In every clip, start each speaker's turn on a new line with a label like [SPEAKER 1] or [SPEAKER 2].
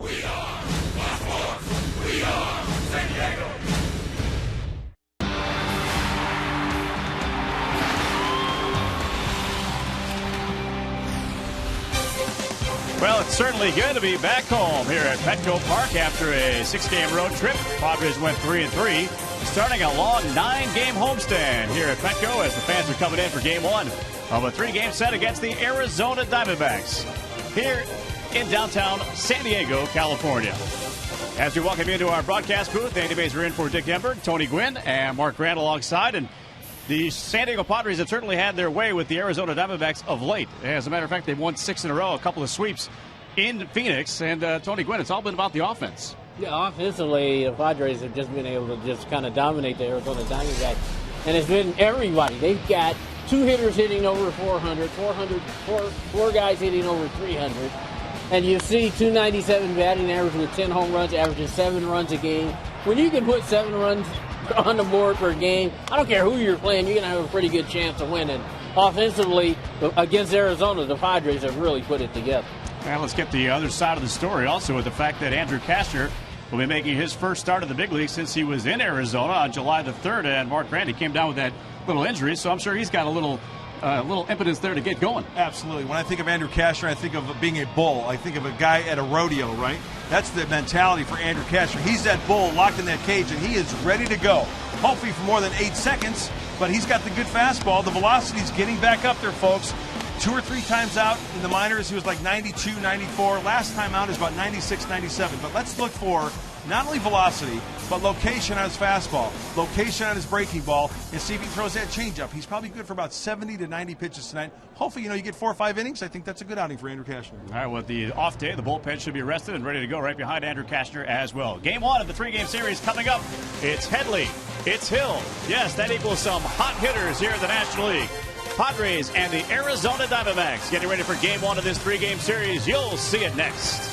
[SPEAKER 1] We are Fox. We are San Diego.
[SPEAKER 2] Well, it's certainly good to be back home here at Petco Park after a 6-game road trip. Padres went 3-3, starting a long 9-game homestand here at Petco as the fans are coming in for Game 1 of a 3-game set against the Arizona Diamondbacks here in downtown San Diego, California. As we welcome you into our broadcast booth, Andy Baser in for Dick Enberg, Tony Gwynn, and Mark Grant alongside. And the San Diego Padres have certainly had their way with the Arizona Diamondbacks of late. As a matter of fact, they've won 6 in a row, a couple of sweeps in Phoenix. And Tony Gwynn, it's all been about the offense.
[SPEAKER 3] Yeah, offensively, the Padres have just been able to just kind of dominate the Arizona Diamondbacks. And it's been everybody. They've got 2 hitters hitting over 400, four guys hitting over 300. And you see 297 batting average with 10 home runs, averaging 7 runs a game. When you can put 7 runs on the board per game, I don't care who you're playing, you're going to have a pretty good chance of winning. Offensively, against Arizona, the Padres have really put it together.
[SPEAKER 2] Well, let's get the other side of the story also with the fact that Andrew Kastner will be making his first start of the big league since he was in Arizona on July the 3rd. And Mark Grant came down with that little injury, so I'm sure he's got a little impotence there to get going.
[SPEAKER 4] Absolutely. When I think of Andrew Kastner, I think of being a bull. I think of a guy at a rodeo, right? That's the mentality for Andrew Kastner. He's that bull locked in that cage, and he is ready to go. Hopefully for more than 8 seconds, but he's got the good fastball. The velocity's getting back up there, folks. 2 or 3 times out in the minors, he was like 92, 94. Last time out is about 96, 97. But let's look for not only velocity, but location on his fastball, location on his breaking ball, and see if he throws that changeup. He's probably good for about 70 to 90 pitches tonight. Hopefully, you get 4 or 5 innings. I think that's a good outing for Andrew Kastner.
[SPEAKER 2] All right, with the off day, the bullpen should be rested and ready to go right behind Andrew Kastner as well. Game 1 of the 3-game series coming up. It's Headley. It's Hill. Yes, that equals some hot hitters here in the National League. Padres and the Arizona Diamondbacks getting ready for Game 1 of this 3-game series. You'll see it next.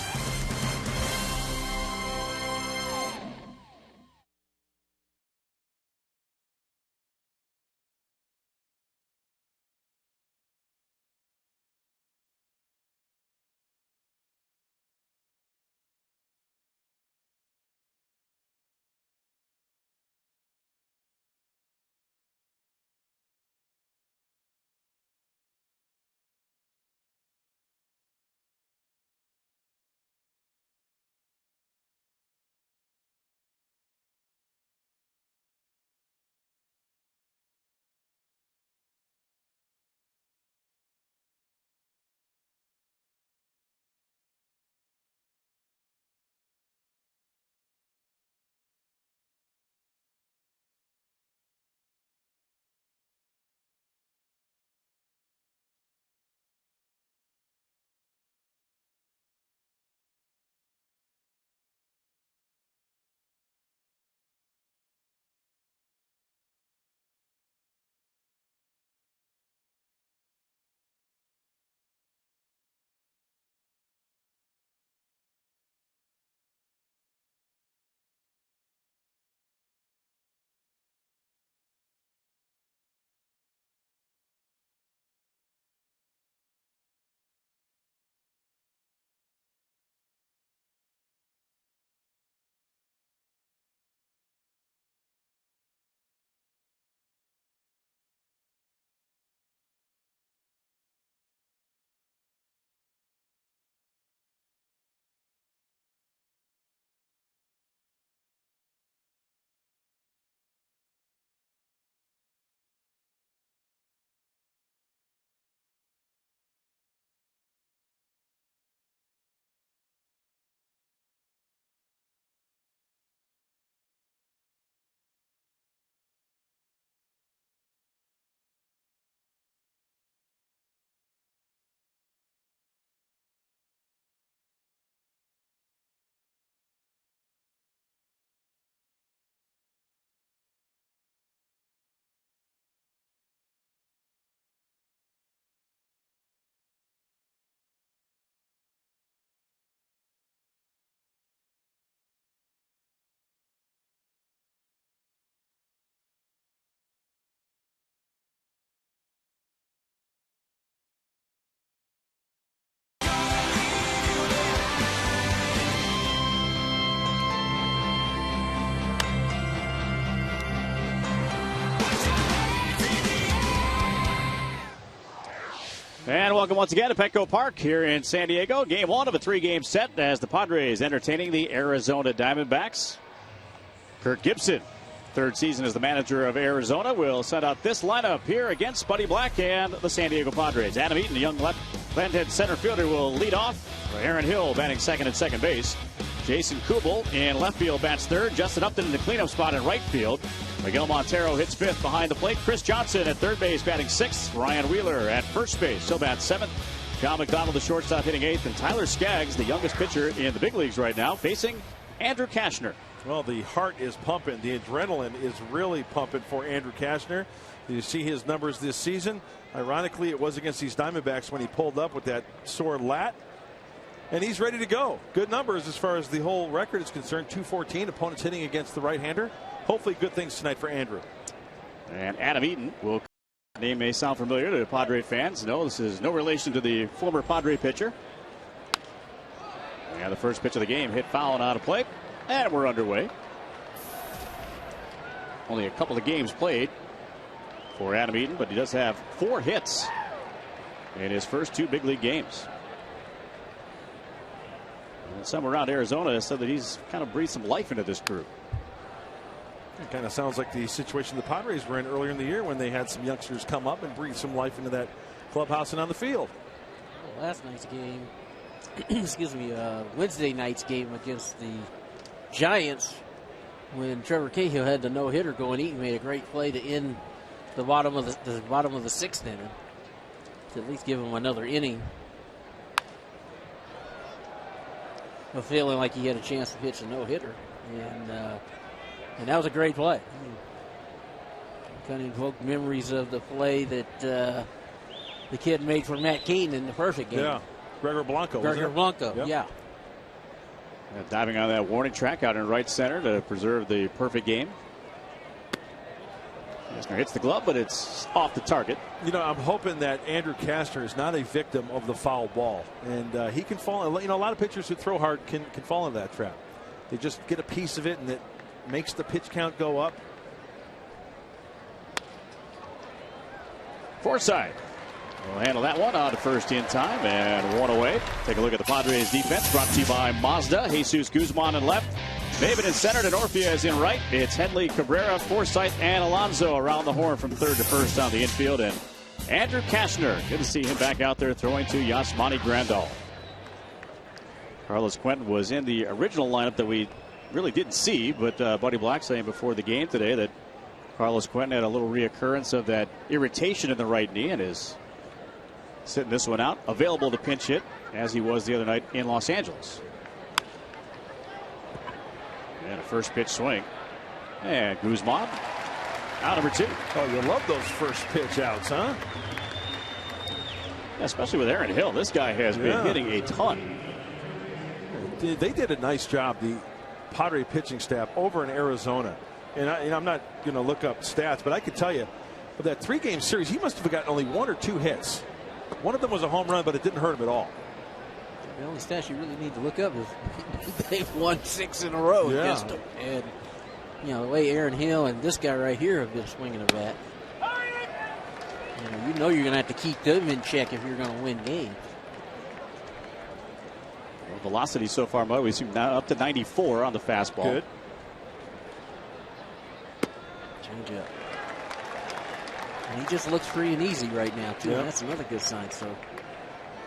[SPEAKER 2] And welcome once again to Petco Park here in San Diego. Game 1 of a 3-game set as the Padres entertaining the Arizona Diamondbacks. Kirk Gibson, third season as the manager of Arizona, will send out this lineup here against Buddy Black and the San Diego Padres. Adam Eaton, the young left-handed center fielder, will lead off. Aaron Hill batting second and second base. Jason Kubel in left field bats third. Justin Upton in the cleanup spot in right field. Miguel Montero hits fifth behind the plate. Chris Johnson at third base batting sixth. Ryan Wheeler at first base still bats seventh. John McDonald, the shortstop, hitting eighth. And Tyler Skaggs, the youngest pitcher in the big leagues right now, facing Andrew Kashner.
[SPEAKER 5] Well, the heart is pumping. The adrenaline is really pumping for Andrew Kashner. You see his numbers this season. Ironically, it was against these Diamondbacks when he pulled up with that sore lat. And he's ready to go. Good numbers as far as the whole record is concerned. 214 opponents hitting against the right-hander. Hopefully good things tonight for Andrew.
[SPEAKER 2] And Adam Eaton will. Name may sound familiar to Padre fans. No, this is no relation to the former Padre pitcher. And the first pitch of the game hit foul and out of play. And we're underway. Only a couple of games played for Adam Eaton, but he does have 4 hits in his first 2 big league games. And some around Arizona said that he's kind of breathed some life into this group.
[SPEAKER 5] It kind of sounds like the situation the Padres were in earlier in the year when they had some youngsters come up and breathe some life into that clubhouse and on the field.
[SPEAKER 3] Well, last night's game, excuse me, Wednesday night's game against the Giants, when Trevor Cahill had the no-hitter going, Eaton made a great play to end the bottom of the 6th inning to at least give him another inning of feeling like he had a chance to pitch a no-hitter, and that was a great play. Kind of invoked memories of the play that the kid made for Matt Cain in the perfect game.
[SPEAKER 5] Yeah, Gregor Blanco.
[SPEAKER 3] Yep. Yeah.
[SPEAKER 2] And diving on that warning track out in right center to preserve the perfect game. Kastner hits the glove, but it's off the target.
[SPEAKER 5] You know, I'm hoping that Andrew Kastner is not a victim of the foul ball, and he can fall. You know, a lot of pitchers who throw hard can fall into that trap. They just get a piece of it, and it makes the pitch count go up.
[SPEAKER 2] Forsythe will handle that one on to first in time, and 1 away. Take a look at the Padres defense, brought to you by Mazda. Jesus Guzman in left, Maven in center, and Orfia is in right. It's Henley, Cabrera, Forsythe, and Alonso around the horn from third to first on the infield. And Andrew Kashner, good to see him back out there throwing to Yasmani Grandal. Carlos Quentin was in the original lineup that we really didn't see, but Buddy Black saying before the game today that Carlos Quentin had a little reoccurrence of that irritation in the right knee and is sitting this one out, available to pinch hit as he was the other night in Los Angeles. And a first pitch swing. And Guzman out number 2.
[SPEAKER 5] Oh, you love those first pitch outs, huh?
[SPEAKER 2] Yeah, especially with Aaron Hill. This guy has been hitting a ton.
[SPEAKER 5] They did a nice job, the Padre pitching staff over in Arizona. And I'm not going to look up stats, but I can tell you, of that 3-game series, he must have gotten only 1 or 2 hits. One of them was a home run, but it didn't hurt him at all.
[SPEAKER 3] The only stats you really need to look up is they've won 6 in a row against them. And, you know, the way Aaron Hill and this guy right here have been swinging a bat, you know you're going to have to keep them in check if you're going to win games.
[SPEAKER 2] Well, velocity so far, Mo, we see now up to 94 on the fastball.
[SPEAKER 5] Good.
[SPEAKER 3] Change up. And he just looks free and easy right now, too. Yep. That's another good sign. So,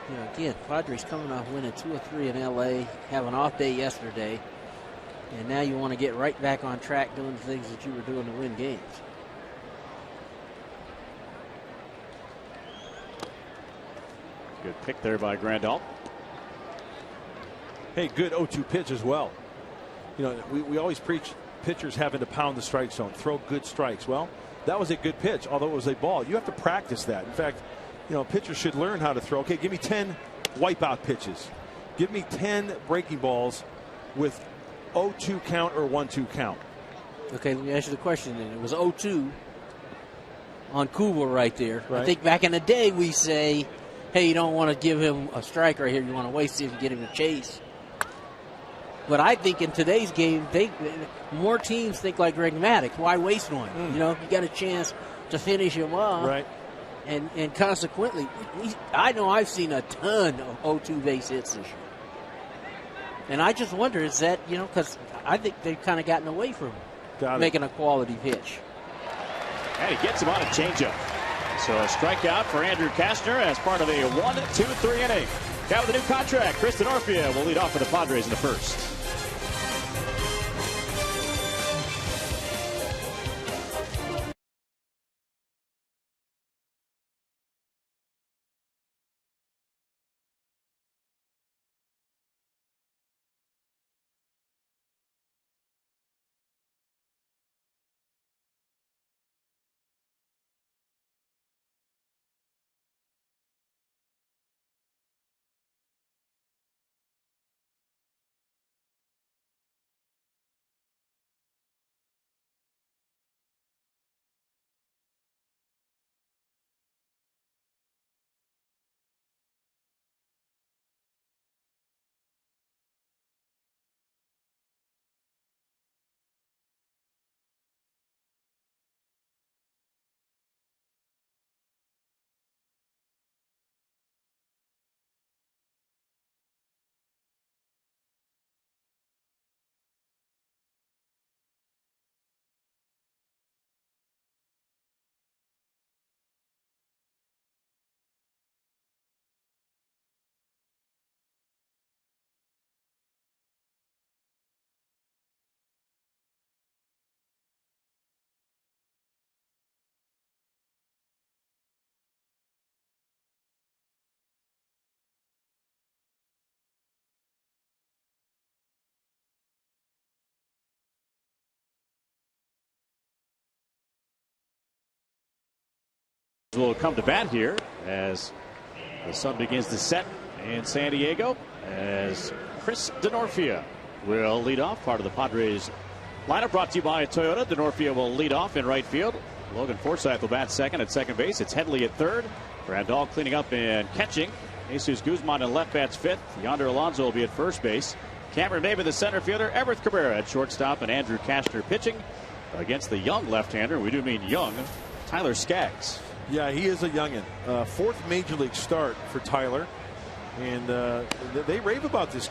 [SPEAKER 3] you know, again, Padres coming off winning 2 or 3 in L.A., have an off day yesterday, and now you want to get right back on track doing the things that you were doing to win games.
[SPEAKER 2] Good pick there by Grandal.
[SPEAKER 5] Hey, good 0-2 pitch as well. You know, we always preach pitchers having to pound the strike zone, throw good strikes. Well, that was a good pitch, although it was a ball. You have to practice that. In fact, you know, pitchers should learn how to throw. Okay, give me 10 wipeout pitches. Give me 10 breaking balls with 0-2 count or 1-2 count.
[SPEAKER 3] Okay, let me ask you the question then. It was 0-2 on Kubel right there.
[SPEAKER 5] Right.
[SPEAKER 3] I think back in the day we say, hey, you don't want to give him a strike right here. You want to wait, see if you get him to chase. But I think in today's game, more teams think like Greg Maddux. Why waste one? You know, if you got a chance to finish him off.
[SPEAKER 5] Right.
[SPEAKER 3] And consequently, I know I've seen a ton of 0-2 base hits this year. And I just wonder, is that, because I think they've kind of gotten away from making a quality pitch.
[SPEAKER 2] And he gets him on a changeup. So a strikeout for Andrew Kastner as part of a 1-2-3 inning. Guy with a new contract, Chris Denorfia, will lead off for the Padres in the first. Will come to bat here as the sun begins to set in San Diego, as Chris Denorfia will lead off. Part of the Padres lineup brought to you by Toyota. Denorfia will lead off in right field. Logan Forsythe will bat second at second base. It's Headley at third. Grandal cleaning up and catching. Jesus Guzman in left bats fifth. Yonder Alonso will be at first base. Cameron Maben the center fielder. Everett Cabrera at shortstop, and Andrew Kastner pitching against the young left-hander. We do mean young, Tyler Skaggs.
[SPEAKER 5] Yeah, he is a youngin. Fourth major league start for Tyler, and they rave about this.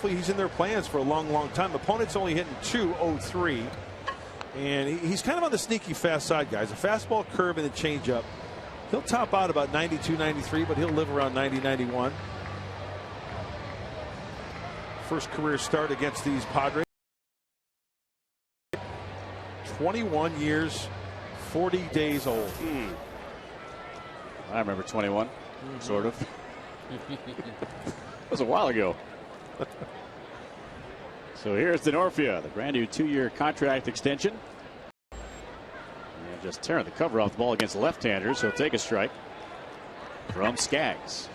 [SPEAKER 5] He's in their plans for a long, long time. Opponent's only hitting .203, and he's kind of on the sneaky fast side, guys. A fastball, curve, and a changeup. He'll top out about 92, 93, but he'll live around 90, 91. First career start against these Padres. 21 years, 40 days old.
[SPEAKER 2] I remember 21, sort of. It was a while ago. So here's Denorfia, the brand new 2-year contract extension. And just tearing the cover off the ball against left-handers. He'll take a strike from Skaggs.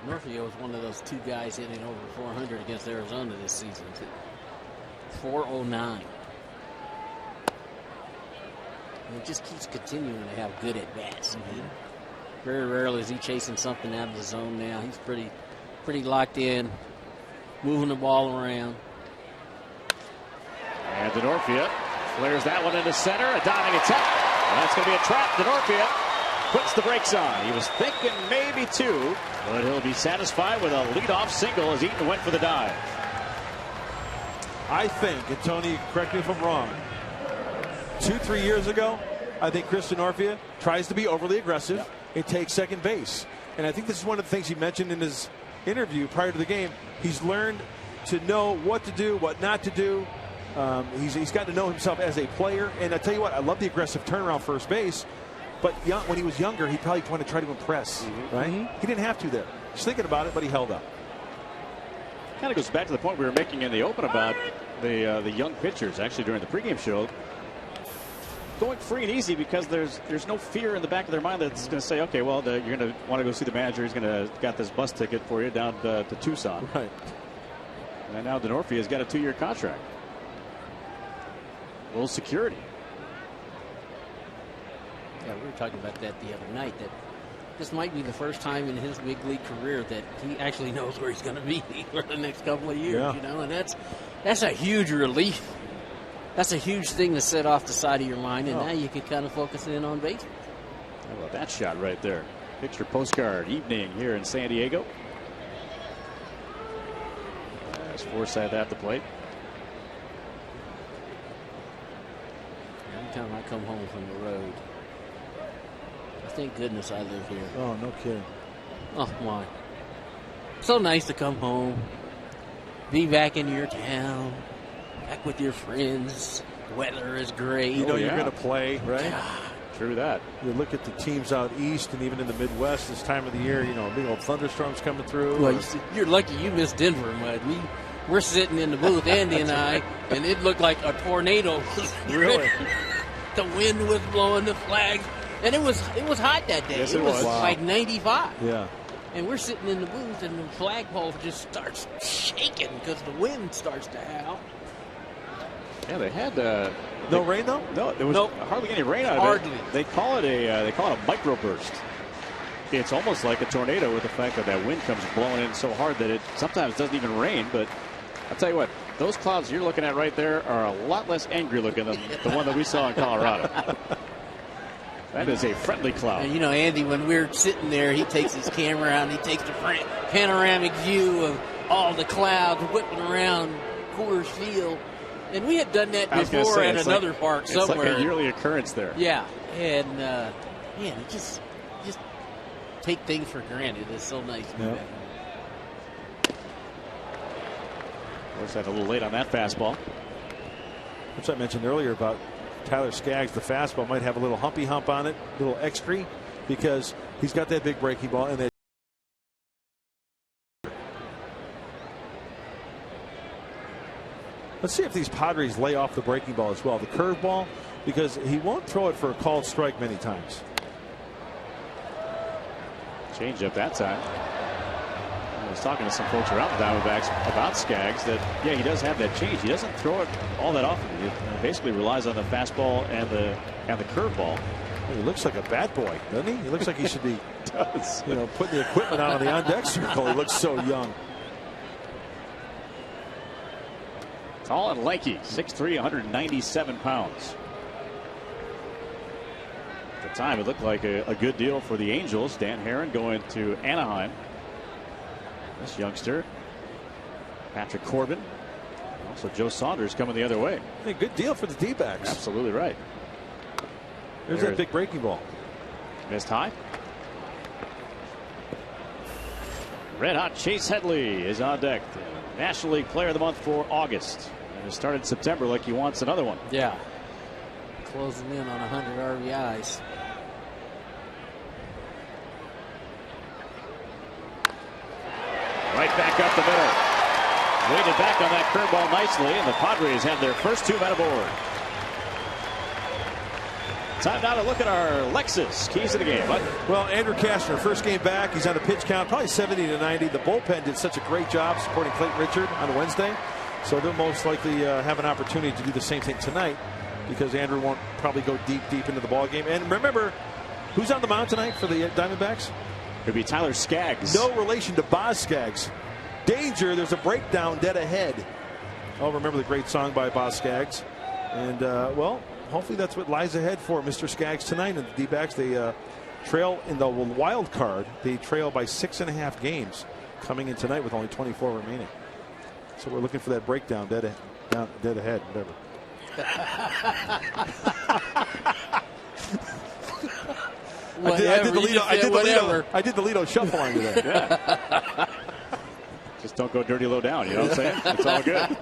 [SPEAKER 3] Denorfia was one of those two guys hitting over 400 against Arizona this season, too. 409. And it just keeps continuing to have good at-bats. Very rarely is he chasing something out of the zone now. He's pretty locked in, moving the ball around.
[SPEAKER 2] And Denorfia flares that one into center. A diving attack. That's going to be a trap. Denorfia puts the brakes on. He was thinking maybe two, but he'll be satisfied with a leadoff single as Eaton went for the dive.
[SPEAKER 5] I think, and Tony, correct me if I'm wrong, 2-3 years ago, I think Chris Denorfia tries to be overly aggressive and take second base. And I think this is one of the things he mentioned in his interview prior to the game. He's learned to know what to do, what not to do. He's got to know himself as a player. And I tell you what, I love the aggressive turnaround first base. But when he was younger, he probably wanted to try to impress, right? He didn't have to there. He's thinking about it, but he held up.
[SPEAKER 2] Kind of goes back to the point we were making in the open about the young pitchers, actually, during the pregame show. Going free and easy because there's no fear in the back of their mind that's going to say, okay, well, you're going to want to go see the manager. He's going to got this bus ticket for you down to Tucson.
[SPEAKER 5] Right.
[SPEAKER 2] And now Denorfia has got a 2-year contract. A little security.
[SPEAKER 3] Yeah, we were talking about that the other night, that this might be the first time in his big league career that he actually knows where he's going to be for the next couple of years.
[SPEAKER 5] Yeah.
[SPEAKER 3] And that's a huge relief. That's a huge thing to set off the side of your mind, and now you can kind of focus in on baseball.
[SPEAKER 2] How about that shot right there? Picture postcard evening here in San Diego. There's Forsythe at the plate.
[SPEAKER 3] Every time I come home from the road, thank goodness I live here.
[SPEAKER 5] Oh, no kidding.
[SPEAKER 3] Oh, my. So nice to come home, be back in your town, back with your friends. The weather is great.
[SPEAKER 5] You know you're going to play, right?
[SPEAKER 3] God.
[SPEAKER 2] True that.
[SPEAKER 5] You look at the teams out east and even in the Midwest this time of the year, you know, big old thunderstorms coming through.
[SPEAKER 3] Well, you're lucky you missed Denver, Mud. We're sitting in the booth, Andy and I, and it looked like a tornado.
[SPEAKER 5] Really?
[SPEAKER 3] The wind was blowing the flags, and it was hot that day.
[SPEAKER 2] Yes,
[SPEAKER 3] it was
[SPEAKER 5] Wow.
[SPEAKER 3] like 95.
[SPEAKER 5] Yeah.
[SPEAKER 3] And we're sitting in the booth, and the flagpole just starts shaking because the wind starts to howl.
[SPEAKER 2] Yeah, they had
[SPEAKER 5] No rain though?
[SPEAKER 2] no. There was hardly any rain out of
[SPEAKER 3] Hardly.
[SPEAKER 2] it. They call it a microburst. It's almost like a tornado with the fact that wind comes blowing in so hard that it sometimes doesn't even rain. But I'll tell you what, those clouds you're looking at right there are a lot less angry looking than the one that we saw in Colorado. That is a friendly cloud.
[SPEAKER 3] And, you know, Andy, when we're sitting there, he takes his camera out and he takes the panoramic view of all the clouds whipping around Coors Field. And we had done that before at another park somewhere.
[SPEAKER 2] It's like a yearly occurrence there.
[SPEAKER 3] Yeah. And, man, it just take things for granted. It's so nice to be back.
[SPEAKER 2] Of course, that a little late on that fastball.
[SPEAKER 5] Which I mentioned earlier about Tyler Skaggs. The fastball might have a little humpy hump on it, a little extra, because he's got that big breaking ball and that. Let's see if these Padres lay off the breaking ball as well, the curveball, because he won't throw it for a called strike many times.
[SPEAKER 2] Change up that time. I was talking to some folks around the Diamondbacks about Skaggs that, yeah, he does have that change. He doesn't throw it all that often. He basically relies on the fastball and the curveball.
[SPEAKER 5] He looks like a bad boy, doesn't he? He looks like he should be putting the equipment out on the on-deck circle. He looks so young.
[SPEAKER 2] Tall and lanky, 6'3", 197 pounds. At the time, it looked like a good deal for the Angels. Dan Herron going to Anaheim. This youngster, Patrick Corbin. Also, Joe Saunders coming the other way.
[SPEAKER 5] Hey, good deal for the D-backs.
[SPEAKER 2] Absolutely right.
[SPEAKER 5] There's that big breaking ball.
[SPEAKER 2] Missed high. Red hot Chase Headley is on deck. National League Player of the Month for August. And it started September like he wants another one.
[SPEAKER 3] Yeah. Closing in on 100 RBIs.
[SPEAKER 2] Right back up the middle. Waited back on that curveball nicely, and the Padres have their first two men aboard. Time now to look at our Lexus keys to the game.
[SPEAKER 5] Well, Andrew Kastner, first game back. He's on a pitch count, probably 70 to 90. The bullpen did such a great job supporting Clayton Richard on Wednesday. So they'll most likely have an opportunity to do the same thing tonight, because Andrew won't probably go deep into the ball game. And remember, who's on the mound tonight for the Diamondbacks?
[SPEAKER 2] Could be Tyler Skaggs.
[SPEAKER 5] No relation to Boz Skaggs. Danger, there's a breakdown dead ahead. Oh, remember the great song by Boz Skaggs. And, well, hopefully that's what lies ahead for Mr. Skaggs tonight. And the D-backs, they trail in the wild card. They trail by 6.5 games coming in tonight with only 24 remaining. So we're looking for that breakdown dead ahead, whatever. I did the Lido shuffle on you there.
[SPEAKER 2] Yeah. Just don't go dirty low down, you know what I'm saying? It's all good.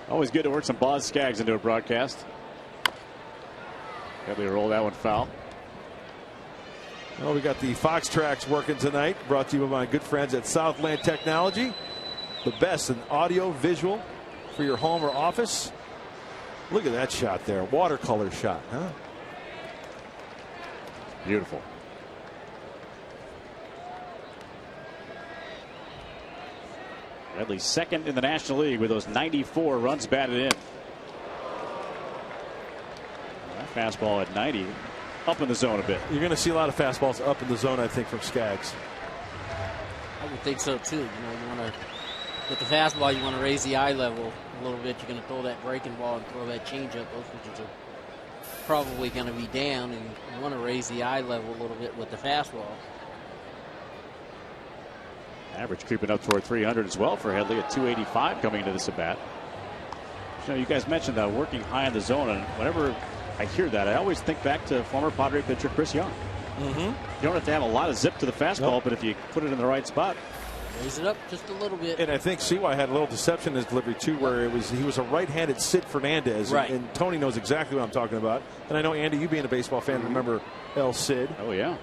[SPEAKER 2] Always good to work some Boz Skaggs into a broadcast. Headley roll that one foul.
[SPEAKER 5] Well, we got the Fox Tracks working tonight, brought to you by my good friends at Southland Technology. The best in audio, visual for your home or office. Look at that shot there. Watercolor shot, huh?
[SPEAKER 2] Beautiful. Headley second in the National League with those 94 runs batted in. That fastball at 90. Up in the zone a bit.
[SPEAKER 5] You're going to see a lot of fastballs up in the zone, I think, from Skaggs.
[SPEAKER 3] I would think so too. You know, you want to, with the fastball, you want to raise the eye level a little bit. You're going to throw that breaking ball and throw that changeup. Those pitches are probably going to be down, and you want to raise the eye level a little bit with the fastball.
[SPEAKER 2] Average creeping up toward 300 as well for Headley at 285 coming into this at bat. You guys mentioned working high in the zone, and whenever I hear that, I always think back to former Padre pitcher Chris Young.
[SPEAKER 5] Mm-hmm.
[SPEAKER 2] You don't have to have a lot of zip to the fastball, but if you put it in the right spot.
[SPEAKER 3] Raise it up just a little bit.
[SPEAKER 5] And I think CY had a little deception in his delivery too, where he was a right-handed Sid Fernandez,
[SPEAKER 3] right.
[SPEAKER 5] and Tony knows exactly what I'm talking about. And I know, Andy, you being a baseball fan, remember El Cid.
[SPEAKER 2] Oh yeah.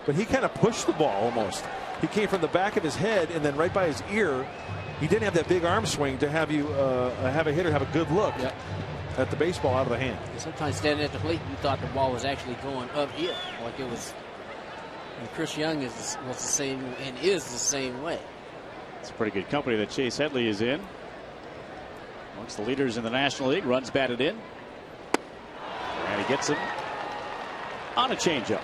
[SPEAKER 5] But he kind of pushed the ball almost. He came from the back of his head and then right by his ear. He didn't have that big arm swing to have you have a hitter have a good look at the baseball out of the hand.
[SPEAKER 3] Sometimes standing at the plate, you thought the ball was actually going uphill, like it was. And Chris Young was the same and is the same way.
[SPEAKER 2] It's a pretty good company that Chase Headley is in. Amongst the leaders in the National League, runs batted in, and he gets him on a changeup.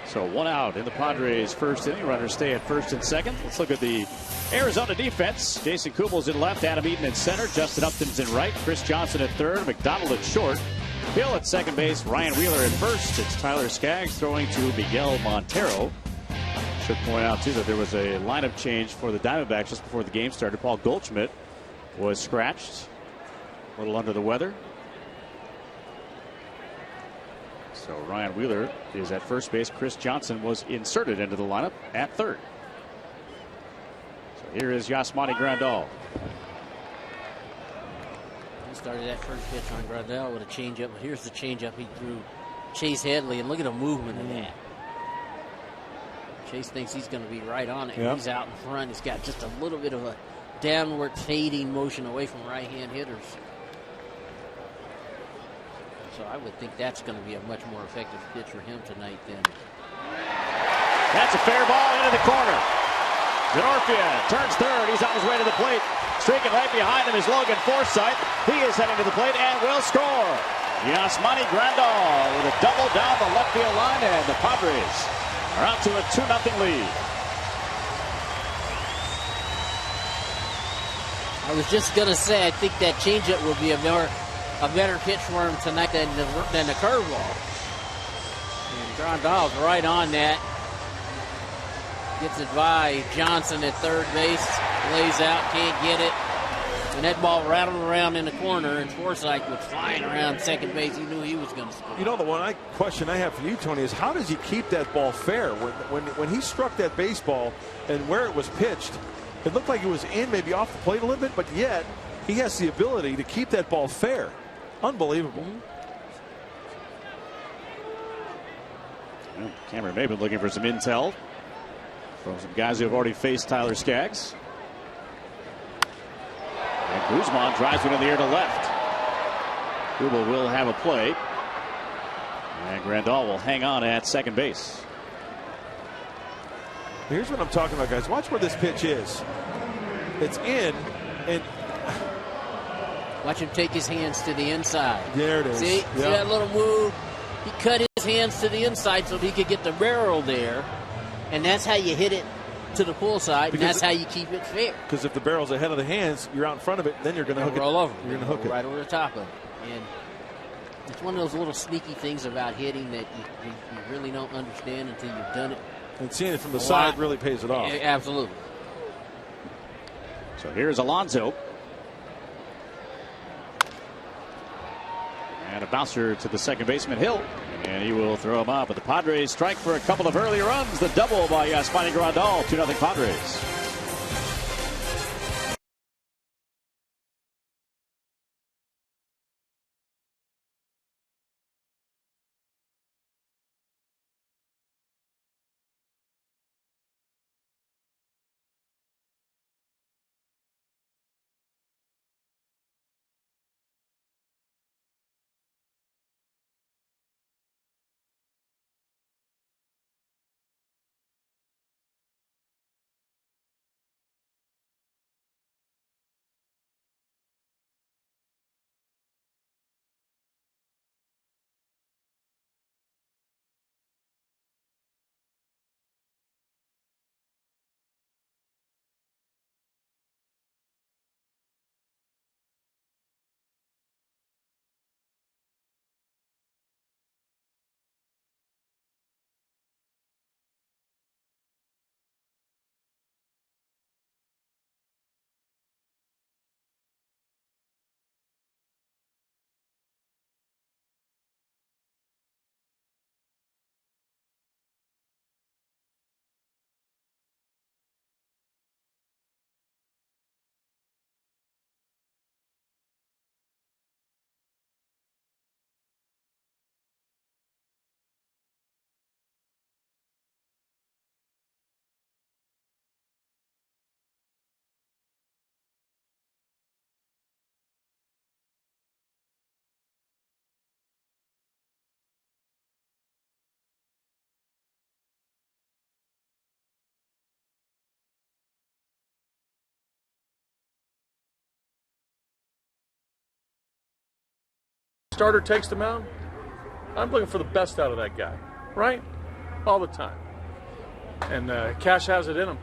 [SPEAKER 2] So 1 out in the Padres' first inning. Runners stay at first and second. Let's look at the Arizona defense. Jason Kubel's in left, Adam Eaton in center, Justin Upton's in right, Chris Johnson at third, McDonald at short, Hill at second base, Ryan Wheeler at first. It's Tyler Skaggs throwing to Miguel Montero. Should point out too that there was a lineup change for the Diamondbacks just before the game started. Paul Goldschmidt was scratched, a little under the weather. So Ryan Wheeler is at first base. Chris Johnson was inserted into the lineup at third. So here is Yasmani Grandal.
[SPEAKER 3] He started that first pitch on Grandal with a changeup. But here's the changeup he threw Chase Headley, and look at the movement of that. Chase thinks he's going to be right on it.
[SPEAKER 5] Yep.
[SPEAKER 3] He's out in front. He's got just a little bit of a downward fading motion away from right-hand hitters. So I would think that's going to be a much more effective pitch for him tonight than.
[SPEAKER 2] That's a fair ball into the corner. Denorfia turns third. He's on his way to the plate. Streaking right behind him is Logan Forsythe. He is heading to the plate and will score. Yasmani Grandal with a double down the left field line, and the Padres are out to a 2-0 lead.
[SPEAKER 3] I was just going to say, I think that changeup will be a better pitch for him tonight than the curveball. And Grandal's right on that. Gets it by Johnson at third base. Lays out, can't get it. And that ball rattled around in the corner, and Forsythe was flying around second base. He knew he was going to score.
[SPEAKER 5] You know, the question I have for you, Tony, is how does he keep that ball fair? When he struck that baseball and where it was pitched, it looked like it was in, maybe off the plate a little bit, but yet he has the ability to keep that ball fair. Unbelievable.
[SPEAKER 2] Well, Cameron may have been looking for some intel from some guys who have already faced Tyler Skaggs. And Guzman drives one in the air to left. Kubel will have a play. And Grandal will hang on at second base.
[SPEAKER 5] Here's what I'm talking about, guys. Watch where this pitch is. It's in, and
[SPEAKER 3] watch him take his hands to the inside.
[SPEAKER 5] There it is.
[SPEAKER 3] See that little move? He cut his hands to the inside so he could get the barrel there. And that's how you hit it to the pull side, and that's how you keep it fair.
[SPEAKER 5] Because if the barrel's ahead of the hands, you're out in front of it, then you're going to hook it.
[SPEAKER 3] Roll over.
[SPEAKER 5] You're going to hook it.
[SPEAKER 3] Right over the top of it. And it's one of those little sneaky things about hitting that you really don't understand until you've done it.
[SPEAKER 5] And seeing it from the side really pays it off.
[SPEAKER 3] Absolutely.
[SPEAKER 2] So here's Alonso. And a bouncer to the second baseman, Hill. And he will throw him up. But the Padres strike for a couple of early runs. The double by Yasmani Grandal. 2-0 Padres.
[SPEAKER 6] starter takes the mound, I'm looking for the best out of that guy, right? All the time. And Cash has it in him.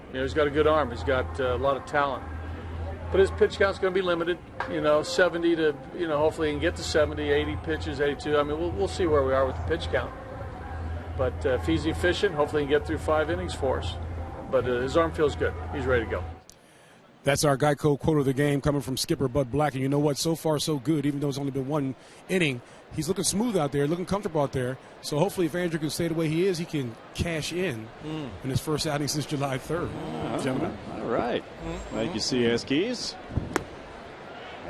[SPEAKER 6] You know, he's got a good arm. He's got a lot of talent. But his pitch count's going to be limited, 70 to, hopefully he can get to 70, 80 pitches, 82. I mean, we'll see where we are with the pitch count. But if he's efficient, hopefully he can get through 5 innings for us. But his arm feels good. He's ready to go.
[SPEAKER 7] That's our Geico quote of the game coming from skipper Bud Black. And you know what? So far, so good. Even though it's only been 1 inning, he's looking smooth out there, looking comfortable out there. So hopefully if Andrew can stay the way he is, he can cash in his first outing since July 3rd. Gentlemen.
[SPEAKER 2] All right. Thank you, CS Keys.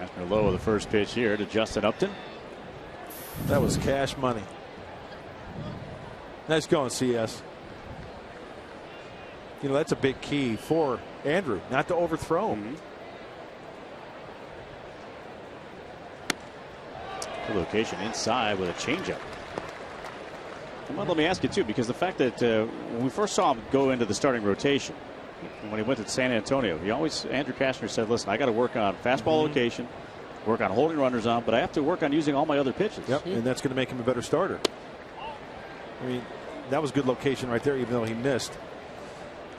[SPEAKER 2] After low of the first pitch here to Justin Upton.
[SPEAKER 5] That was cash money. Nice going, CS. That's a big key for Andrew, not to overthrow him.
[SPEAKER 2] The location inside with a changeup. Well, let me ask you, too, because the fact that when we first saw him go into the starting rotation, when he went to San Antonio, Andrew Kashner said, listen, I got to work on fastball location, work on holding runners on, but I have to work on using all my other pitches.
[SPEAKER 5] Yep, and that's going to make him a better starter. I mean, that was good location right there, even though he missed.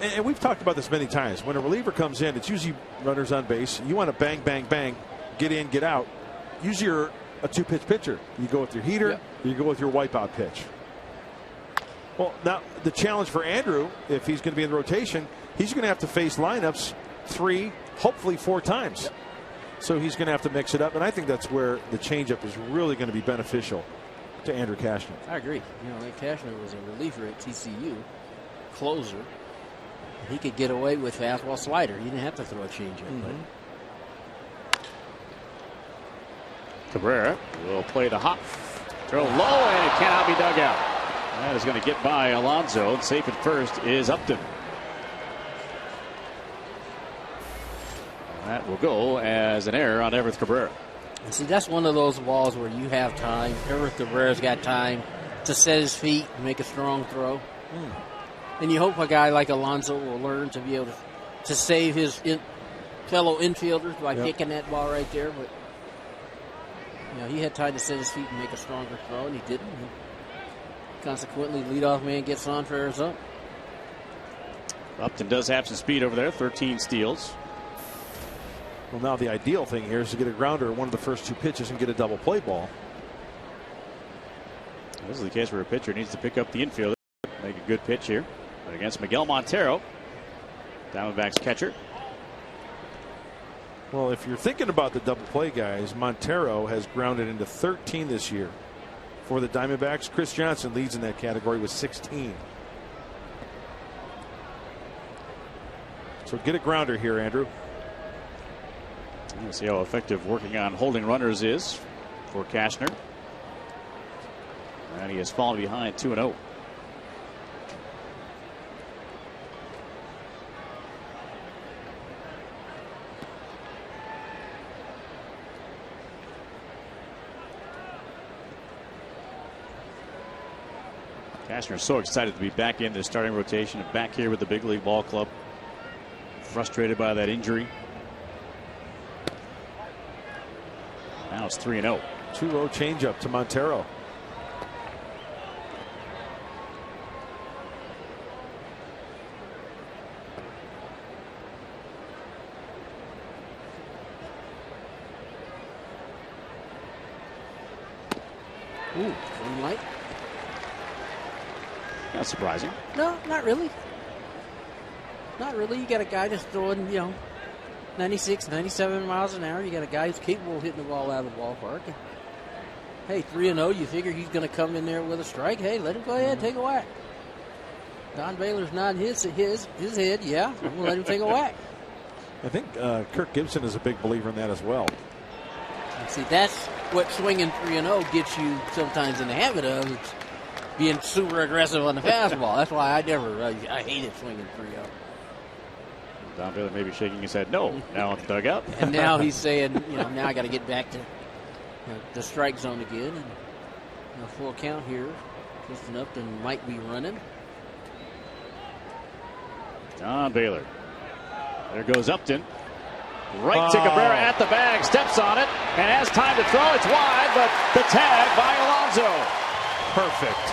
[SPEAKER 5] And we've talked about this many times. When a reliever comes in, it's usually runners on base. You want to bang, bang, bang, get in, get out. Usually you're a 2-pitch pitcher. You go with your heater, or you go with your wipeout pitch. Well, now the challenge for Andrew, if he's going to be in the rotation, he's going to have to face lineups 3, hopefully 4 times. Yep. So he's going to have to mix it up, and I think that's where the changeup is really going to be beneficial to Andrew Kashner.
[SPEAKER 3] I agree. Kashner was a reliever at TCU, closer. He could get away with fastball slider. He didn't have to throw a changeup.
[SPEAKER 2] Cabrera will play the hop. Throw low, and it cannot be dug out. That is going to get by Alonso. And safe at first is Upton. That will go as an error on Everett Cabrera.
[SPEAKER 3] And see, that's one of those balls where you have time. Everett Cabrera's got time to set his feet and make a strong throw. And you hope a guy like Alonso will learn to be able to save his fellow infielders by kicking that ball right there. But he had time to set his feet and make a stronger throw, and he didn't. And consequently, leadoff man gets on for Arizona.
[SPEAKER 2] Upton does have some speed over there, 13 steals.
[SPEAKER 5] Well, now the ideal thing here is to get a grounder at one of the first 2 pitches and get a double play ball.
[SPEAKER 2] This is the case where a pitcher needs to pick up the infielder, make a good pitch here. But against Miguel Montero, Diamondbacks catcher.
[SPEAKER 5] Well, if you're thinking about the double play guys, Montero has grounded into 13 this year for the Diamondbacks. Chris Johnson leads in that category with 16. So get a grounder here, Andrew.
[SPEAKER 2] We'll see how effective working on holding runners is for Kashner. And he has fallen behind 2-0. Kashner is so excited to be back in the starting rotation and back here with the big league ball club. Frustrated by that injury. Now it's 3-0.
[SPEAKER 5] 2-0 changeup to Montero.
[SPEAKER 3] Ooh, green light.
[SPEAKER 2] Not surprising.
[SPEAKER 3] No, not really. Not really. You got a guy that's throwing, 96, 97 miles an hour. You got a guy who's capable of hitting the ball out of the ballpark. And, hey, 3-0, you figure he's going to come in there with a strike. Hey, let him go ahead, take a whack. Don Baylor's nodding his head. Yeah, we'll let him take a whack.
[SPEAKER 5] I think Kirk Gibson is a big believer in that as well.
[SPEAKER 3] And see, that's what swinging 3-0 gets you sometimes in the habit of. It's being super aggressive on the fastball. That's why I hated swinging 3-0.
[SPEAKER 2] Don Baylor may be shaking his head no. Now it's dug out.
[SPEAKER 3] And now he's saying, now I got to get back to the strike zone again. And full count here. Justin Upton might be running.
[SPEAKER 2] Don Baylor. There goes Upton. Right to Cabrera at the bag, steps on it, and has time to throw. It's wide, but the tag by Alonso.
[SPEAKER 5] Perfect.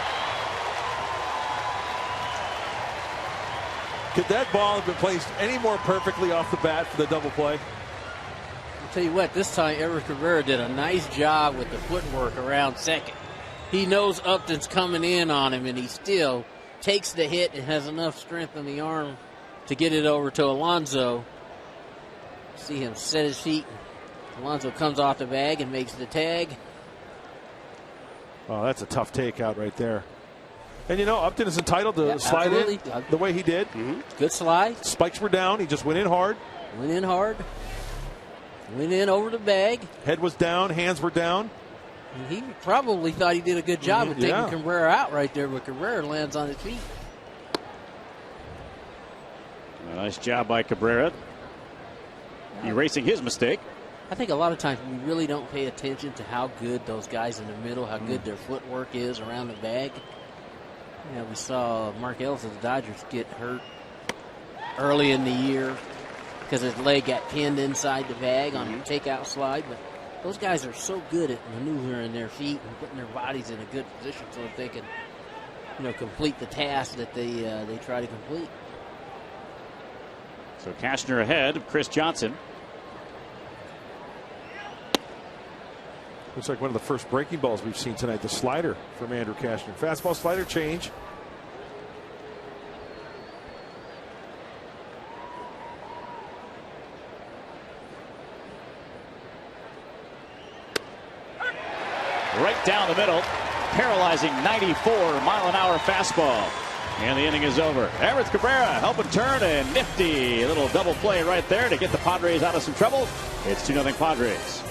[SPEAKER 5] Could that ball have been placed any more perfectly off the bat for the double play?
[SPEAKER 3] I'll tell you what, this time Eric Cabrera did a nice job with the footwork around second. He knows Upton's coming in on him, and he still takes the hit and has enough strength in the arm to get it over to Alonso. See him set his feet. Alonso comes off the bag and makes the tag.
[SPEAKER 5] Oh, that's a tough takeout right there. And, you know, Upton is entitled to slide in the way he did.
[SPEAKER 3] Good slide.
[SPEAKER 5] Spikes were down. He just went in hard.
[SPEAKER 3] Went in hard. Went in over the bag.
[SPEAKER 5] Head was down. Hands were down.
[SPEAKER 3] And he probably thought he did a good job of taking Cabrera out right there, but Cabrera lands on his feet.
[SPEAKER 2] A nice job by Cabrera, erasing his mistake.
[SPEAKER 3] I think a lot of times we really don't pay attention to how good those guys in the middle, how good their footwork is around the bag. You know, we saw Mark Ellis of the Dodgers get hurt early in the year because his leg got pinned inside the bag on a takeout slide. But those guys are so good at maneuvering their feet and putting their bodies in a good position so that they can, you know, complete the task that they try to complete.
[SPEAKER 2] So Cashner ahead of Chris Johnson.
[SPEAKER 5] Looks like one of the first breaking balls we've seen tonight, the slider from Andrew Cashner. Fastball slider change.
[SPEAKER 2] Right down the middle, paralyzing 94-mile-an-hour fastball. And the inning is over. Everett Cabrera helping turn a nifty little double play right there to get the Padres out of some trouble. It's 2-0 Padres.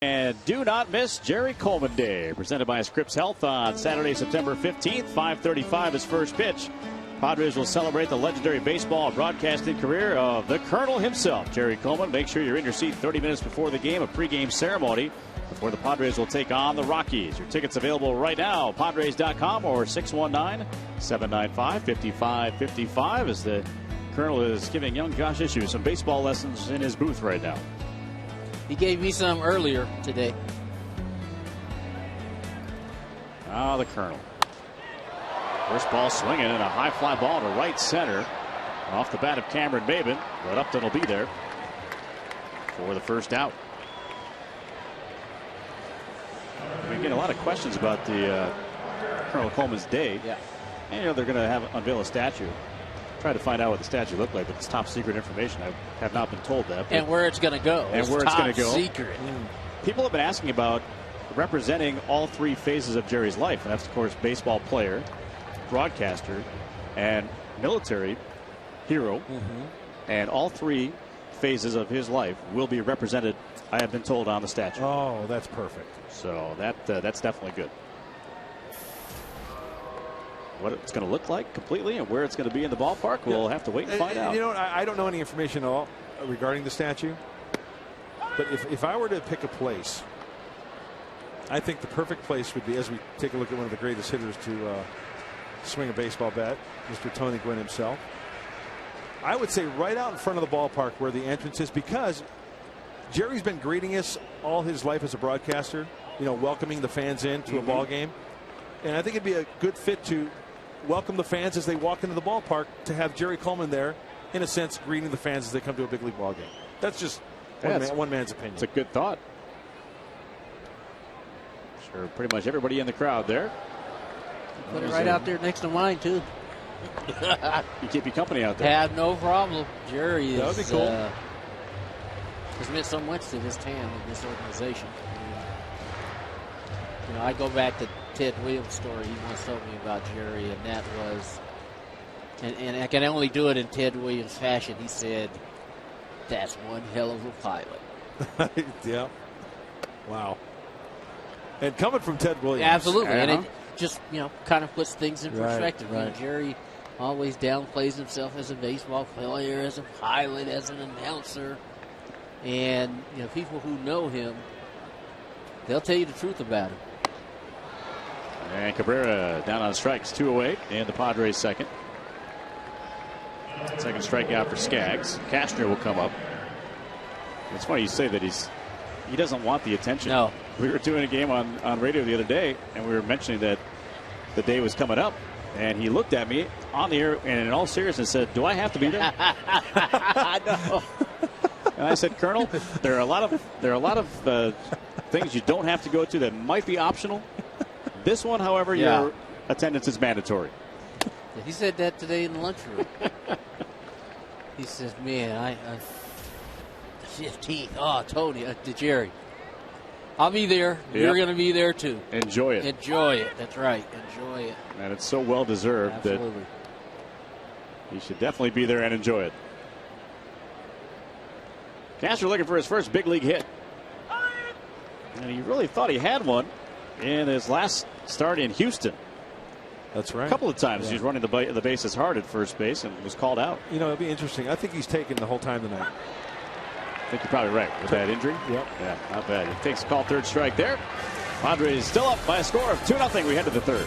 [SPEAKER 2] And do not miss Jerry Coleman Day, presented by Scripps Health on Saturday, September 15th, 5:35 his first pitch. Padres will celebrate the legendary baseball broadcasting career of the Colonel himself, Jerry Coleman. Make sure you're in your seat 30 minutes before the game, a pregame ceremony before the Padres will take on the Rockies. Your tickets available right now, Padres.com or 619-795-5555 as the Colonel is giving young Josh Issue some baseball lessons in his booth right now.
[SPEAKER 3] He gave me some earlier today.
[SPEAKER 2] Ah, the Colonel. First ball swinging and a high fly ball to right center. Off the bat of Cameron Maben, but Upton will be there for the first out. We get a lot of questions about the Colonel Coleman's day.
[SPEAKER 3] Yeah.
[SPEAKER 2] And, you know, they're going to unveil a statue. Try to find out what the statue looked like, but it's top secret information. I have not been told that.
[SPEAKER 3] And where it's going to go.
[SPEAKER 2] And where it's going to go.
[SPEAKER 3] Secret.
[SPEAKER 2] People have been asking about representing all three phases of Jerry's life. And that's, of course, baseball player, broadcaster, and military hero. And all three phases of his life will be represented, I have been told, on the statue.
[SPEAKER 5] Oh, that's perfect.
[SPEAKER 2] So that's definitely good. What it's going to look like completely and where it's going to be in the ballpark, we'll have to wait and find out.
[SPEAKER 5] You know, I don't know any information at all regarding the statue. But if I were to pick a place, I think the perfect place would be, as we take a look at one of the greatest hitters to swing a baseball bat, Mr. Tony Gwynn himself. I would say right out in front of the ballpark where the entrance is, because Jerry's been greeting us all his life as a broadcaster, you know, welcoming the fans into a ball game. And I think it'd be a good fit to welcome the fans as they walk into the ballpark, to have Jerry Coleman there, in a sense, greeting the fans as they come to a big league ball game. That's just one man's opinion.
[SPEAKER 2] It's a good thought. Sure, pretty much everybody in the crowd there.
[SPEAKER 3] Put it right out there next to mine, too.
[SPEAKER 2] You keep you company out there.
[SPEAKER 3] Have no problem. Jerry
[SPEAKER 5] That would be cool.
[SPEAKER 3] Has meant so much to this town and this organization. You know, I go back to Ted Williams' story he once told me about Jerry, and that was, and I can only do it in Ted Williams fashion. He said, "That's one hell of a pilot."
[SPEAKER 5] Yeah. Wow. And coming from Ted Williams.
[SPEAKER 3] Absolutely. And it just, you know, kind of puts things in perspective.
[SPEAKER 5] Right.
[SPEAKER 3] You know, Jerry always downplays himself as a baseball player, as a pilot, as an announcer. And, you know, people who know him, they'll tell you the truth about him.
[SPEAKER 2] And Cabrera down on strikes, 2 away, and the Padres second. Second strikeout for Skaggs. Castro will come up. It's funny you say that he doesn't want the attention.
[SPEAKER 3] No.
[SPEAKER 2] We were doing a game on radio the other day, and we were mentioning that the day was coming up, and he looked at me on the air and in all seriousness said, "Do I have to be there?"
[SPEAKER 3] I know.
[SPEAKER 2] And I said, "Colonel, there are a lot of things you don't have to go to that might be optional. This one, however, your attendance is mandatory."
[SPEAKER 3] He said that today in the lunchroom. He says, "Man, I 15th. Oh, Tony, to Jerry. I'll be there.
[SPEAKER 2] Yep.
[SPEAKER 3] You're going to be there too.
[SPEAKER 2] Enjoy it.
[SPEAKER 3] Enjoy it. That's right. Enjoy it."
[SPEAKER 2] And it's so well deserved.
[SPEAKER 3] Absolutely.
[SPEAKER 2] That he should definitely be there and enjoy it. Castro looking for his first big league hit. And he really thought he had one in his last start in Houston.
[SPEAKER 5] That's right.
[SPEAKER 2] A couple of times he was running the bases hard at first base and was called out.
[SPEAKER 5] You know, it'll be interesting. I think he's taken the whole time tonight.
[SPEAKER 2] I think you're probably right with that injury.
[SPEAKER 5] Yep.
[SPEAKER 2] Yeah, not bad. He takes a call, third strike there. Padres still up by a score of 2-0. We head to the third.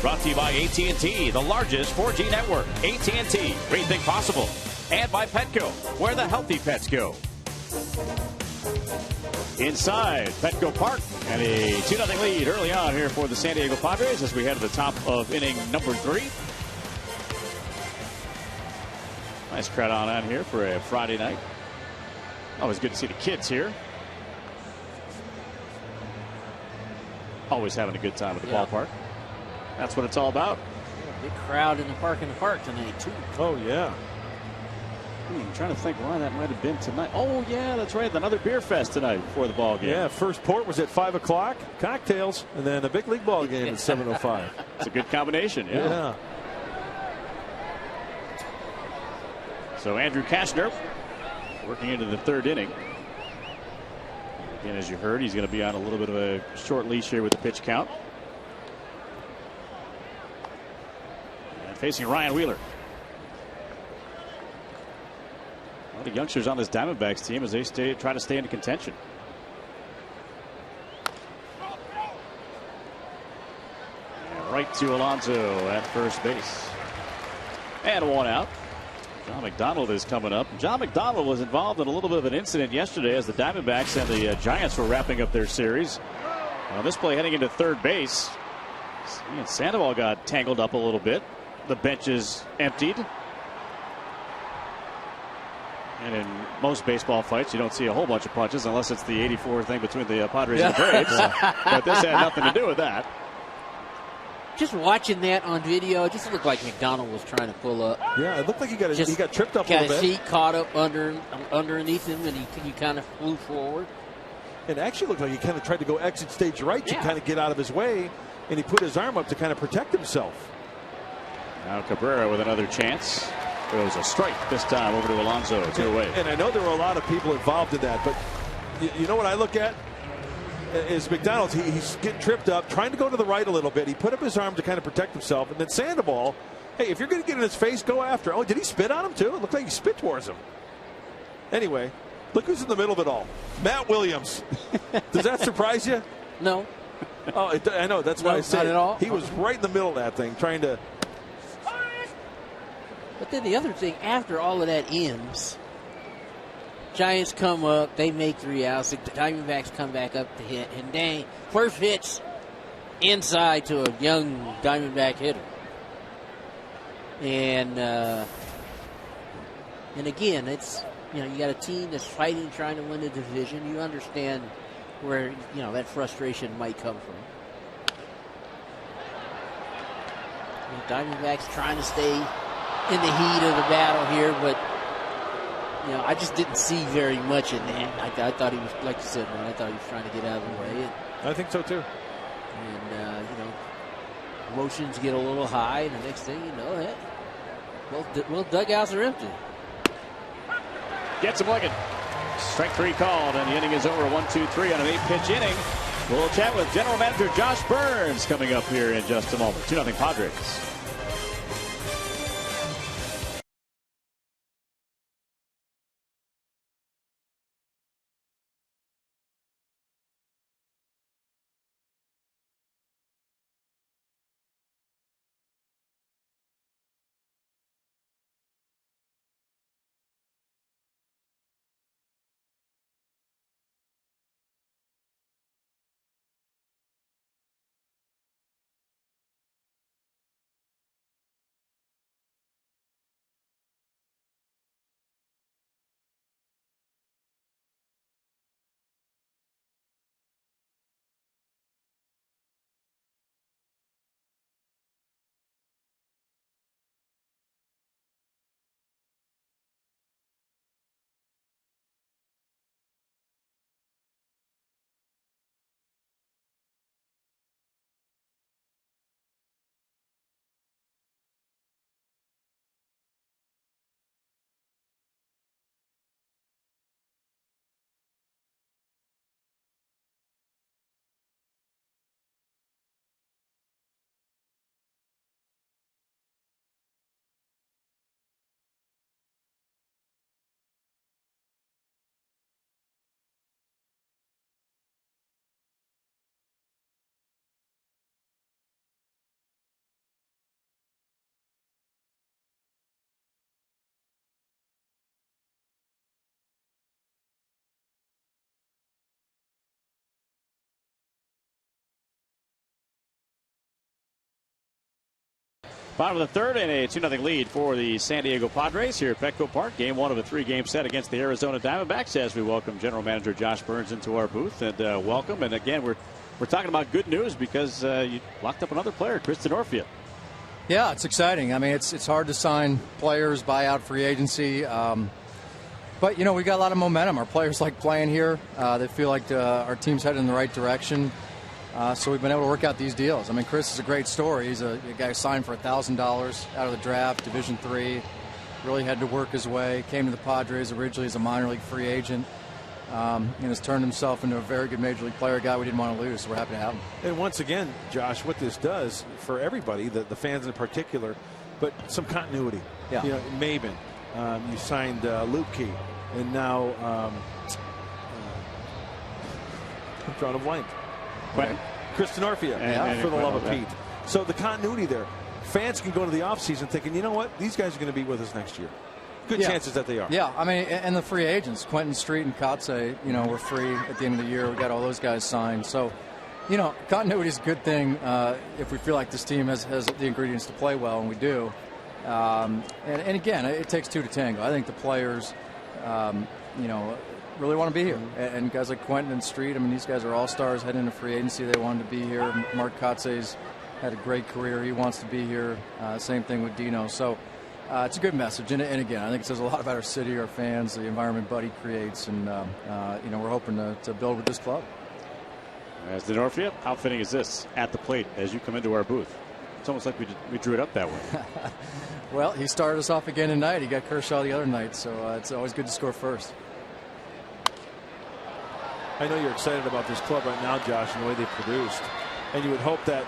[SPEAKER 2] Brought to you by AT&T, the largest 4G network. AT&T, rethink possible. And by Petco, where the healthy pets go. Inside Petco Park, and a 2-0 lead early on here for the San Diego Padres as we head to the top of inning number 3. Nice crowd on here for a Friday night. Always good to see the kids here. Always having a good time at the ballpark. That's what it's all about.
[SPEAKER 3] Big crowd in the park tonight, too.
[SPEAKER 5] Oh, yeah.
[SPEAKER 2] I'm trying to think why that might have been tonight. Oh, yeah, that's right. Another beer fest tonight before the ball game.
[SPEAKER 5] Yeah, first port was at 5 o'clock, cocktails, and then a big league ball game at 7:05.
[SPEAKER 2] It's a good combination, yeah. So Andrew Kashner working into the 3rd inning. Again, as you heard, he's going to be on a little bit of a short leash here with the pitch count. And facing Ryan Wheeler. A lot of youngsters on this Diamondbacks team as they try to stay in contention. And right to Alonso at first base. And 1 out. John McDonald is coming up. John McDonald was involved in a little bit of an incident yesterday as the Diamondbacks and the Giants were wrapping up their series. On this play heading into 3rd base, and Sandoval got tangled up a little bit. The bench is emptied. And in most baseball fights, you don't see a whole bunch of punches unless it's the '84 thing between the Padres and the Braves. But this had nothing to do with that.
[SPEAKER 3] Just watching that on video, it just looked like McDonald was trying to pull up.
[SPEAKER 5] Yeah, it looked like he got tripped up a little bit.
[SPEAKER 3] Got his seat caught up underneath him, and he kind of flew forward.
[SPEAKER 5] It actually looked like he kind of tried to go exit stage right to kind of get out of his way, and he put his arm up to kind of protect himself.
[SPEAKER 2] Now Cabrera with another chance. It was a strike this time over to Alonso. 2 away.
[SPEAKER 5] And I know there were a lot of people involved in that, but you know what I look at? Is McDonald's, he's getting tripped up, trying to go to the right a little bit. He put up his arm to kind of protect himself. And then Sandoval, hey, if you're going to get in his face, go after. Oh, did he spit on him too? It looked like he spit towards him. Anyway, look who's in the middle of it all. Matt Williams. Does that surprise you?
[SPEAKER 3] No.
[SPEAKER 5] Oh, I know. That's why I said
[SPEAKER 3] not at all.
[SPEAKER 5] He was right in the middle of that thing, trying to.
[SPEAKER 3] But then the other thing, after all of that ends, Giants come up, they make 3 outs. The Diamondbacks come back up to hit, and dang, first pitch inside to a young Diamondback hitter. And again, it's you got a team that's fighting, trying to win the division. You understand where that frustration might come from. The Diamondbacks trying to stay in the heat of the battle here, but. I just didn't see very much in that. I thought he was, like you said, man, I thought he was trying to get out of the way.
[SPEAKER 5] I think so, too.
[SPEAKER 3] And, emotions get a little high, and the next thing you know, both dugouts are empty.
[SPEAKER 2] Gets him looking. Strike 3 called, and the inning is over. 1-2-3 on an 8-pitch inning. We'll chat with General Manager Josh Burns coming up here in just a moment. 2-0 Padres. Bottom of the third, and a 2-0 lead for the San Diego Padres here at Petco Park. Game 1 of a 3-game set against the Arizona Diamondbacks as we welcome General Manager Josh Burns into our booth. And welcome. And again, we're talking about good news because you locked up another player, Chris Denorfia.
[SPEAKER 8] Yeah, it's exciting. I mean, it's hard to sign players, buy out free agency. But, you know, we got a lot of momentum. Our players like playing here. They feel like our team's headed in the right direction. So we've been able to work out these deals. I mean, Chris is a great story. He's a guy who signed for $1,000 out of the draft, Division III. Really had to work his way. Came to the Padres originally as a minor league free agent. And has turned himself into a very good major league player, a guy we didn't want to lose. So we're happy to have him.
[SPEAKER 5] And once again, Josh, what this does for everybody, the fans in particular, but some continuity.
[SPEAKER 8] Yeah.
[SPEAKER 5] You know, Maben, you signed Lupke, and now I'm drawing a blank. Chris Denorfia, for the love of Pete. So the continuity there. Fans can go into the offseason thinking, you know what, these guys are going to be with us next year. Good chances that they are.
[SPEAKER 8] Yeah, I mean, and the free agents, Quentin Street and Kotze, you know, were free at the end of the year. We got all those guys signed. So, you know, continuity is a good thing if we feel like this team has the ingredients to play well, and we do. And again, it takes two to tango. I think the players, you know, really want to be here. And guys like Quentin and Street, I mean, these guys are all-stars heading into free agency. They wanted to be here. Mark Kotze's had a great career. He wants to be here. Same thing with Dino. So it's a good message. And again, I think it says a lot about our city, our fans, the environment Buddy creates. And, you know, we're hoping to build with this club.
[SPEAKER 2] As Denorfia, how fitting is this at the plate as you come into our booth? It's almost like we drew it up that way.
[SPEAKER 8] Well, he started us off again tonight. He got Kershaw the other night. So it's always good to score first.
[SPEAKER 5] I know you're excited about this club right now, Josh, and the way they've produced. And you would hope that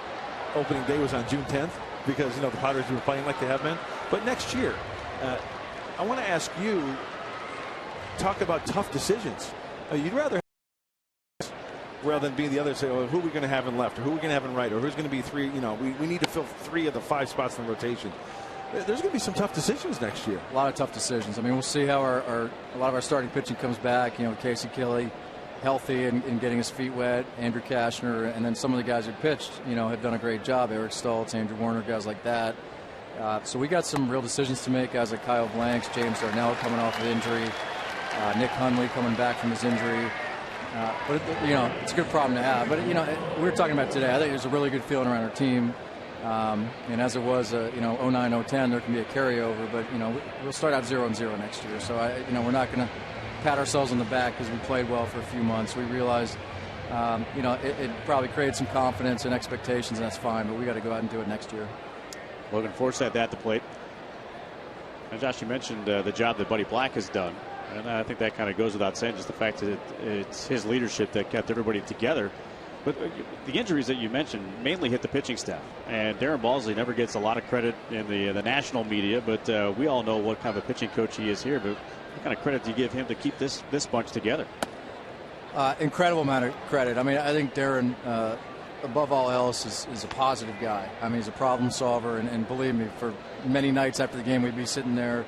[SPEAKER 5] opening day was on June 10th because, you know, the Padres were playing like they have been. But next year, I want to ask you, talk about tough decisions. You'd rather than be the other, say, oh, who are we going to have in left, or who are we going to have in right, or who's going to be three, you know, we need to fill 3 of the 5 spots in the rotation. There's going to be some tough decisions next year.
[SPEAKER 8] A lot of tough decisions. I mean, we'll see how a lot of our starting pitching comes back. You know, Casey Kelly healthy and getting his feet wet, Andrew Kashner, and then some of the guys who pitched, you know, have done a great job. Eric Stoltz, Andrew Warner, guys like that. So we got some real decisions to make. Guys like Kyle Blanks, James Darnell coming off of injury, Nick Hundley coming back from his injury. But you know, it's a good problem to have. But you know, we were talking about today. I think there's a really good feeling around our team. And as it was, you know, 09, 010, there can be a carryover. But you know, we'll start out 0-0 next year. So you know, we're not going to pat ourselves on the back because we played well for a few months. We realized, you know, it probably created some confidence and expectations, and that's fine. But we got to go out and do it next year.
[SPEAKER 2] Logan Forsythe at the plate. And Josh, you mentioned the job that Buddy Black has done. And I think that kind of goes without saying, just the fact that it's his leadership that kept everybody together. But the injuries that you mentioned mainly hit the pitching staff. And Darren Balsley never gets a lot of credit in the national media, but we all know what kind of a pitching coach he is here. But what kind of credit do you give him to keep this bunch together?
[SPEAKER 8] Incredible amount of credit. I mean, I think Darren, above all else, is a positive guy. I mean, he's a problem solver. And believe me, for many nights after the game, we'd be sitting there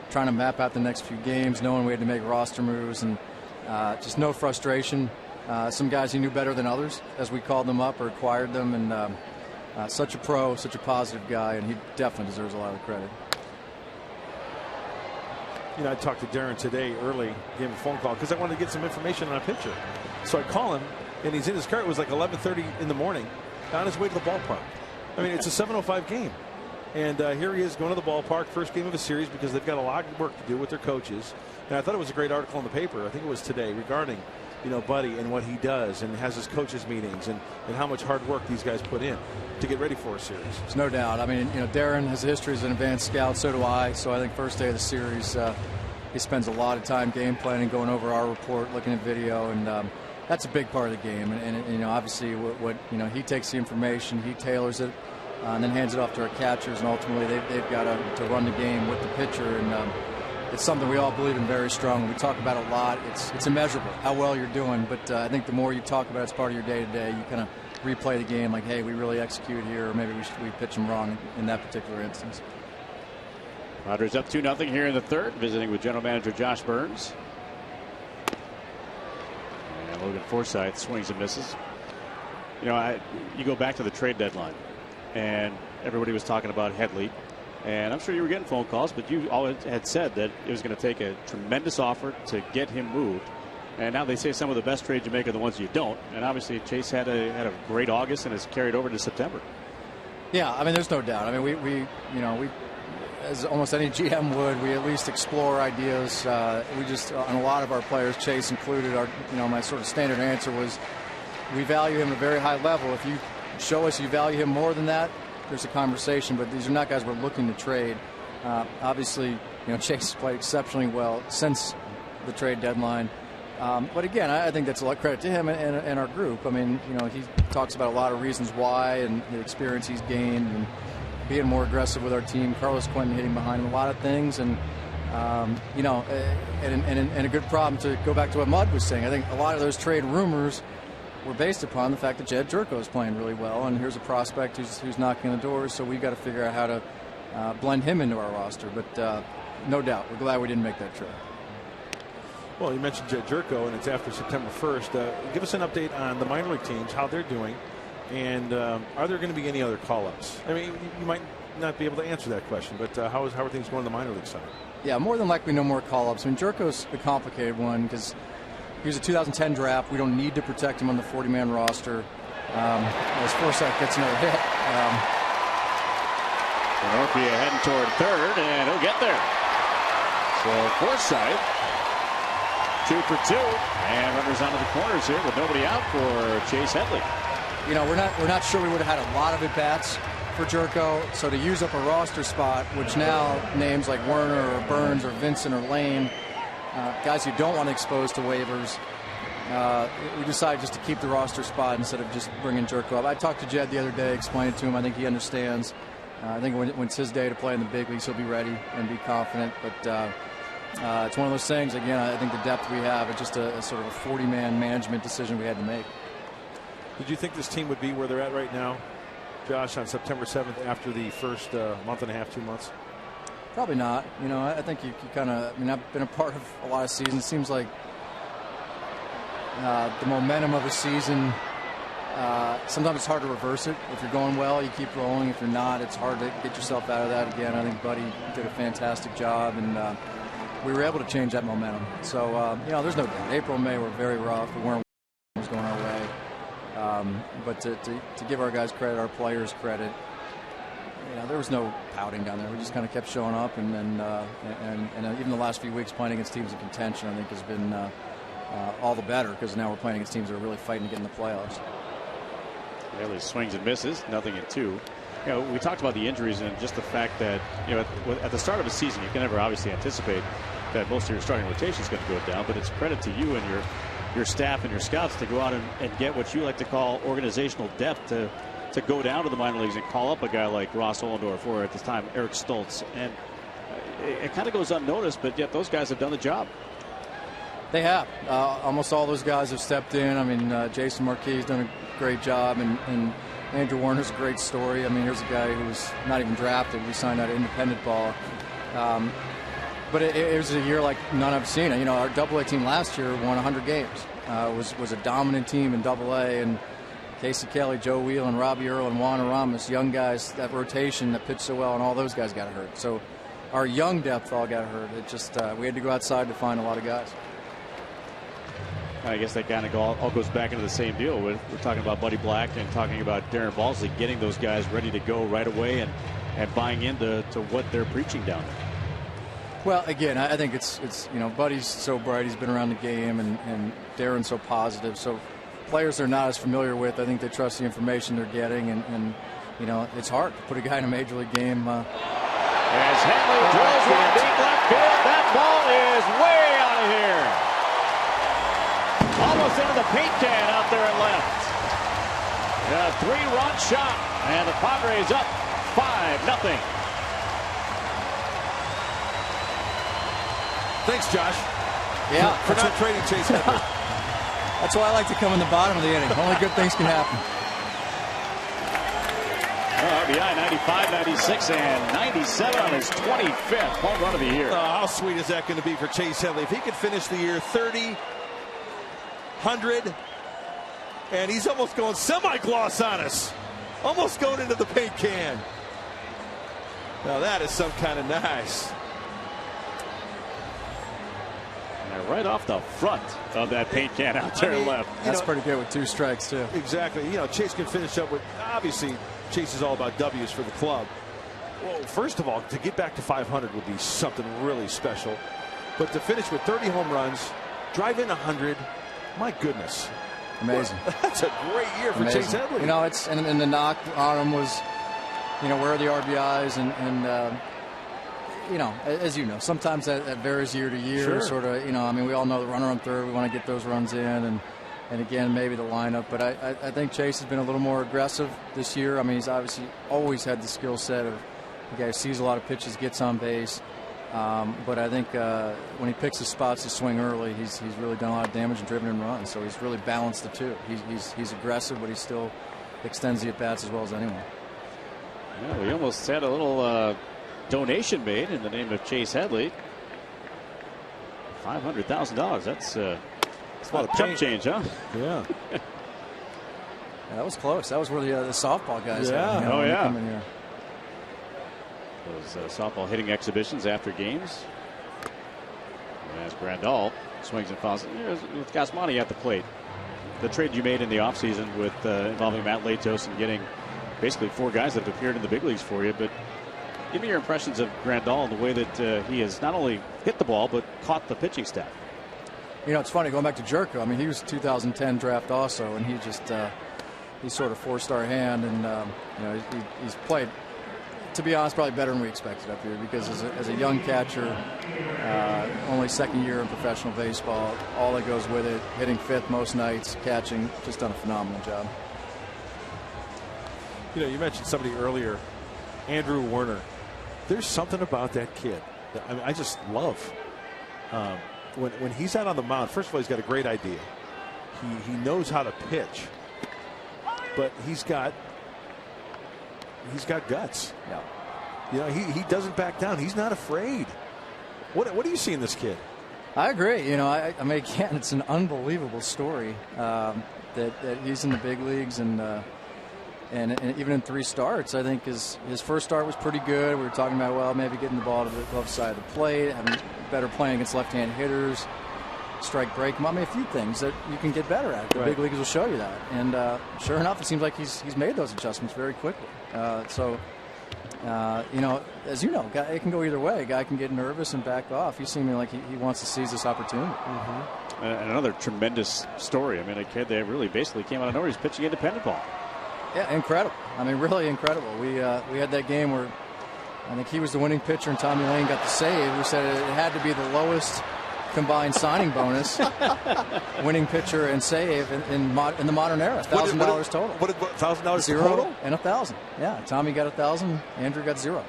[SPEAKER 8] trying to map out the next few games, knowing we had to make roster moves, and just no frustration. Some guys he knew better than others as we called them up or acquired them, and such a pro, such a positive guy, and he definitely deserves a lot of credit.
[SPEAKER 5] You know, I talked to Darren today early, gave him a phone call because I wanted to get some information on a pitcher. So I call him, and he's in his car. It was like 11:30 in the morning, on his way to the ballpark. I mean, it's a 7:05 game. And here he is going to the ballpark, first game of a series, because they've got a lot of work to do with their coaches. And I thought it was a great article in the paper. I think it was today regarding, you know, Buddy and what he does and has his coaches meetings and how much hard work these guys put in to get ready for a series.
[SPEAKER 8] There's no doubt. I mean, you know, Darren has a history as an advanced scout. So do I. So I think first day of the series, he spends a lot of time game planning, going over our report, looking at video, and that's a big part of the game. And you know, obviously, what you know, he takes the information, he tailors it. And then hands it off to our catchers, and ultimately they've got to run the game with the pitcher, and it's something we all believe in very strongly. We talk about it a lot. It's immeasurable how well you're doing, but I think the more you talk about it as part of your day-to-day, you kind of replay the game like, hey, we really executed here, or maybe we pitched them wrong in that particular instance.
[SPEAKER 2] Padres up 2-0 here in the third, visiting with General Manager Josh Burns. And Logan Forsythe swings and misses. You know, you go back to the trade deadline. and everybody was talking about Headley. And I'm sure you were getting phone calls, but you always had said that it was going to take a tremendous offer to get him moved. And now they say some of the best trades you make are the ones you don't. And obviously Chase had a great August and has carried over to September.
[SPEAKER 8] Yeah, I mean, there's no doubt. I mean, we as almost any GM would, we at least explore ideas. We just, on a lot of our players, Chase included, my sort of standard answer was, we value him at a very high level. If you show us you value him more than that, there's a conversation. But these are not guys we're looking to trade. Obviously, Chase has played exceptionally well since the trade deadline. But again, I think that's a lot of credit to him and our group. I mean, he talks about a lot of reasons why and the experience he's gained and being more aggressive with our team. Carlos Quentin hitting behind him, a lot of things, and and a good problem to go back to what Mudd was saying. I think a lot of those trade rumors were based upon the fact that Jed Jerko is playing really well, and here's a prospect who's knocking on the doors. So we've got to figure out how to blend him into our roster. But no doubt, we're glad we didn't make that trade.
[SPEAKER 5] Well, you mentioned Jed Jerko, and it's after September 1st. Give us an update on the minor league teams, how they're doing, and are there going to be any other call-ups? I mean, you might not be able to answer that question, but how are things going on the minor league side? Yeah, more than likely no more call-ups. I mean, Jerko's a complicated one because he was a 2010 draft. We don't need to protect him on the 40-man roster. As Forsythe gets another hit.
[SPEAKER 2] Orpia heading toward third, and he'll get there. So Forsythe, 2 for 2, and runners onto the corners here with nobody out for Chase Headley.
[SPEAKER 8] We're not sure we would have had a lot of at-bats for Jerko, so to use up a roster spot, which now names like Werner or Burns or Vincent or Lane, guys you don't want to expose to waivers, we decided just to keep the roster spot instead of just bringing Jerko up. I talked to Jed the other day, explained it to him. I think he understands. I think when it's his day to play in the big leagues, he'll be ready and be confident. But it's one of those things, again, I think the depth we have, it's just a sort of a 40-man management decision we had to make.
[SPEAKER 5] Did you think this team would be where they're at right now, Josh, on September 7th after the first month and a half, 2 months?
[SPEAKER 8] Probably not. I think you kind of, I've been a part of a lot of seasons. It seems like the momentum of a season, sometimes it's hard to reverse it. If you're going well, you keep rolling. If you're not, it's hard to get yourself out of that again. I think Buddy did a fantastic job, and we were able to change that momentum. So, there's no doubt. April and May were very rough. We weren't what was going our way. But to give our guys credit, our players credit, there was no pouting down there. We just kind of kept showing up, and even the last few weeks playing against teams in contention, I think, has been all the better because now we're playing against teams that are really fighting to get in the playoffs.
[SPEAKER 2] Really swings and misses, nothing in 2. We talked about the injuries and just the fact that at the start of a season you can never obviously anticipate that most of your starting rotation is going to go down, but it's credit to you and your staff and your scouts to go out and get what you like to call organizational depth to go down to the minor leagues and call up a guy like Ross Ollendorf or at this time Eric Stoltz, and it kind of goes unnoticed, but yet those guys have done the job.
[SPEAKER 8] They have. Almost all those guys have stepped in. I mean, Jason Marquis has done a great job, and Andrew Warner's a great story. I mean, here's a guy who was not even drafted. We signed out of independent ball. But it was a year like none I've seen. Our AA team last year won 100 games. Was a dominant team in AA, and Casey Kelly, Joe Wheel, and Robbie Earl and Juan Aramis, young guys, that rotation that pitched so well, and all those guys got hurt. So our young depth all got hurt. It just we had to go outside to find a lot of guys.
[SPEAKER 2] I guess that kind of all goes back into the same deal. We're talking about Buddy Black and talking about Darren Balsley getting those guys ready to go right away and buying into what they're preaching down there.
[SPEAKER 8] Well, again, I think it's Buddy's so bright. He's been around the game, and Darren's so positive. So players they're not as familiar with, I think they trust the information they're getting, and it's hard to put a guy in a major league game.
[SPEAKER 2] As Headley drills one deep left field, that ball is way out of here. Almost into the paint can out there at left. A 3-run shot, and the Padres up 5-0.
[SPEAKER 5] Thanks, Josh.
[SPEAKER 8] Yeah.
[SPEAKER 5] For not trading Chase Headley.
[SPEAKER 8] That's why I like to come in the bottom of the inning. Only good things can happen.
[SPEAKER 2] RBI 95, 96, and 97 on his 25th home run of the year.
[SPEAKER 5] How sweet is that going to be for Chase Headley? If he could finish the year 30, 100, and he's almost going semi-gloss on us. Almost going into the paint can. Now that is some kind of nice.
[SPEAKER 2] And right off the front of that paint can out there left.
[SPEAKER 8] That's pretty good with 2 strikes, too.
[SPEAKER 5] Exactly. You know, Chase can finish up with, obviously, Chase is all about W's for the club. Well, first of all, to get back to 500 would be something really special. But to finish with 30 home runs, drive in 100, my goodness.
[SPEAKER 8] Amazing.
[SPEAKER 5] Well, that's a great year for Chase Headley.
[SPEAKER 8] You know, it's and the knock on him was, you know, where are the RBIs and you know, as you know, sometimes that varies year to year.
[SPEAKER 5] Sure.
[SPEAKER 8] Sort of, you know, I mean, we all know the runner on third. We want to get those runs in, and again, maybe the lineup. But I think Chase has been a little more aggressive this year. I mean, he's obviously always had the skill set of the guy who sees a lot of pitches, gets on base. But I think when he picks his spots to swing early, he's really done a lot of damage and driven in runs. So he's really balanced the two. He's aggressive, but he still extends the at bats as well as anyone.
[SPEAKER 2] Yeah, we almost had a little donation made in the name of Chase Headley. $500,000. That's a lot of chump change, huh?
[SPEAKER 5] Yeah.
[SPEAKER 8] Yeah, that was close. That was where the softball guys.
[SPEAKER 5] Yeah.
[SPEAKER 8] Had, you know,
[SPEAKER 2] Oh, yeah.
[SPEAKER 8] come in here.
[SPEAKER 2] Those softball hitting exhibitions after games. As Grandal swings and fouls with Gasmani at the plate. The trade you made in the offseason with involving Matt Latos and getting basically 4 guys that have appeared in the big leagues for you. But give me your impressions of Grandal and the way that he has not only hit the ball but caught the pitching staff.
[SPEAKER 8] You know, it's funny going back to Jerko. I mean, he was 2010 draft also, and he just he's sort of 4-star hand, and you know, he's played, to be honest, probably better than we expected up here, because as a young catcher, only second year in professional baseball, all that goes with it, hitting 5th most nights, catching, just done a phenomenal job.
[SPEAKER 5] You know, you mentioned somebody earlier, Andrew Werner. There's something about that kid that I just love. When he's out on the mound, first of all, he's got a great idea. He knows how to pitch, but he's got guts.
[SPEAKER 8] Yeah.
[SPEAKER 5] You know, he doesn't back down. He's not afraid. What do you see in this kid?
[SPEAKER 8] I agree. You know, I mean, again, it's an unbelievable story that he's in the big leagues, and even in 3 starts, I think his first start was pretty good. We were talking about, well, maybe getting the ball to the left side of the plate, having better playing against left-hand hitters, strike break. I mean, a few things that you can get better at. The big leagues will show you that. And sure enough, it seems like he's made those adjustments very quickly. You know, as you know, it can go either way. A guy can get nervous and back off. He seems like he wants to seize this opportunity.
[SPEAKER 2] Mm-hmm. And another tremendous story. I mean, a kid that really basically came out of nowhere. He's pitching independent ball.
[SPEAKER 8] Yeah, incredible. I mean, really incredible. We had that game where I think he was the winning pitcher and Tommy Lane got the save. We said it had to be the lowest combined signing bonus, winning pitcher and save in the modern era. $1,000 total.
[SPEAKER 5] What did $1,000
[SPEAKER 8] 0
[SPEAKER 5] total?
[SPEAKER 8] And 1,000. Yeah, Tommy got 1,000. Andrew got 0.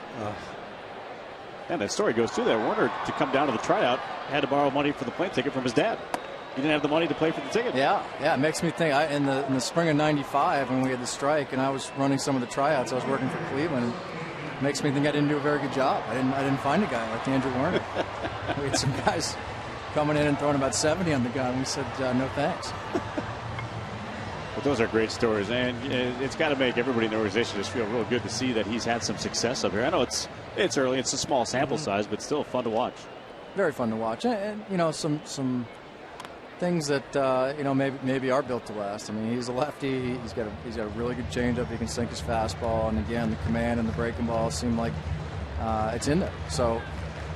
[SPEAKER 2] And that story goes through there. Warner, to come down to the tryout, had to borrow money for the plane ticket from his dad. He didn't have the money to play for the ticket.
[SPEAKER 8] Yeah. It makes me think. In the spring of '95, when we had the strike, and I was running some of the tryouts, I was working for Cleveland. It makes me think I didn't do a very good job. I didn't find a guy like Andrew Werner. We had some guys coming in and throwing about 70 on the gun, and we said no thanks.
[SPEAKER 2] But those are great stories, and it's got to make everybody in the organization just feel real good to see that he's had some success up here. I know it's early, it's a small sample size, but still fun to watch.
[SPEAKER 8] Very fun to watch, and you know, some things that you know, maybe are built to last. I mean, he's a lefty. He's got a really good changeup. He can sink his fastball, and again, the command and the breaking ball seem like it's in there. So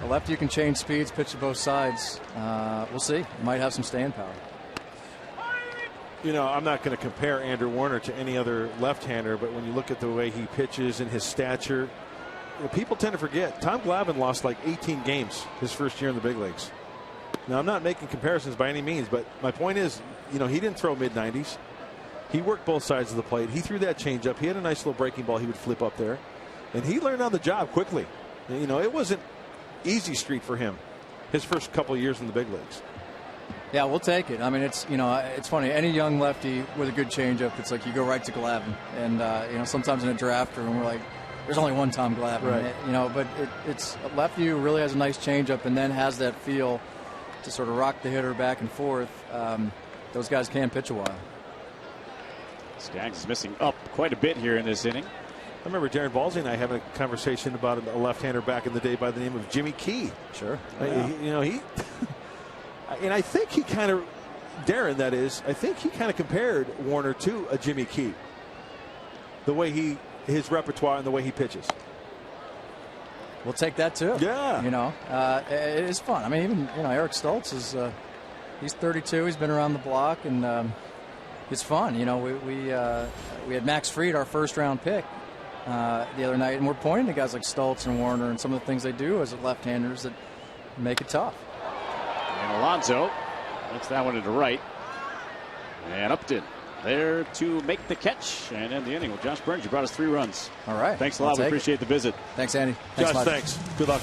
[SPEAKER 8] a lefty, you can change speeds, pitch to both sides. We'll see. Might have some staying power.
[SPEAKER 5] You know, I'm not going to compare Andrew Werner to any other left-hander, but when you look at the way he pitches and his stature, you know, people tend to forget. Tom Glavine lost like 18 games his first year in the big leagues. Now, I'm not making comparisons by any means, but my point is, you know, he didn't throw mid-90s. He worked both sides of the plate. He threw that changeup. He had a nice little breaking ball he would flip up there. And he learned on the job quickly. You know, it wasn't easy street for him his first couple of years in the big leagues.
[SPEAKER 8] Yeah, we'll take it. I mean, it's funny. Any young lefty with a good changeup, it's like you go right to Glavine. And, you know, sometimes in a draft room, we're like, there's only one Tom Glavine.
[SPEAKER 5] Right.
[SPEAKER 8] You know, but it's a lefty who really has a nice changeup and then has that feel to sort of rock the hitter back and forth. Those guys can pitch a while.
[SPEAKER 2] Skaggs is missing up quite a bit here in this inning.
[SPEAKER 5] I remember Darren Balsey and I having a conversation about a left-hander back in the day by the name of Jimmy Key.
[SPEAKER 8] Sure.
[SPEAKER 5] He and I think he kind of, Darren, that is, I think he kind of compared Warner to a Jimmy Key. The way his repertoire and the way he pitches.
[SPEAKER 8] We'll take that too.
[SPEAKER 5] Yeah.
[SPEAKER 8] It is fun. I mean, even Eric Stoltz is he's 32. He's been around the block, and it's fun. We had Max Fried, our first-round pick, the other night, and we're pointing to guys like Stoltz and Warner and some of the things they do as left-handers that make it tough.
[SPEAKER 2] And Alonso makes that one into right, and Upton there to make the catch and end the inning. Well, Josh Burns, you brought us 3 runs.
[SPEAKER 8] All right.
[SPEAKER 2] Thanks a lot. We appreciate the visit.
[SPEAKER 8] Thanks, Andy.
[SPEAKER 5] Josh,
[SPEAKER 8] Mike.
[SPEAKER 5] thanks. Good luck.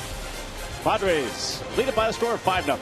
[SPEAKER 2] Padres lead it by the score of 5-0.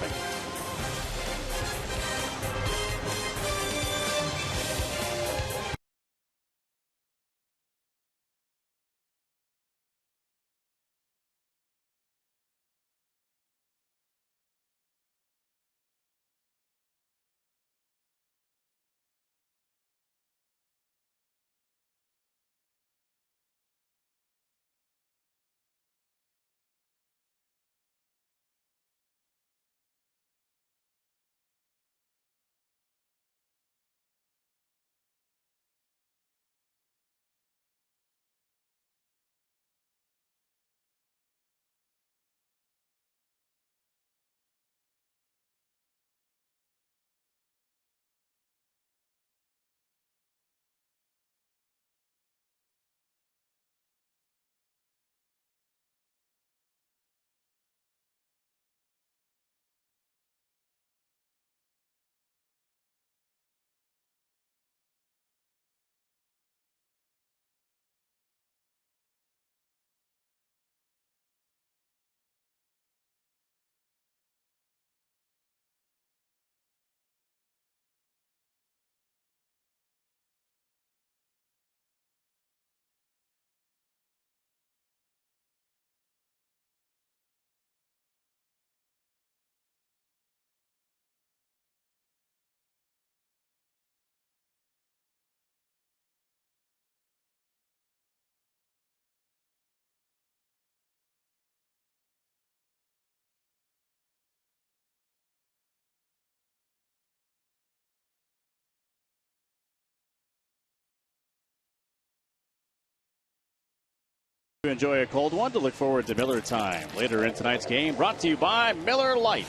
[SPEAKER 2] To enjoy a cold one, to look forward to Miller time later in tonight's game, brought to you by Miller Lite.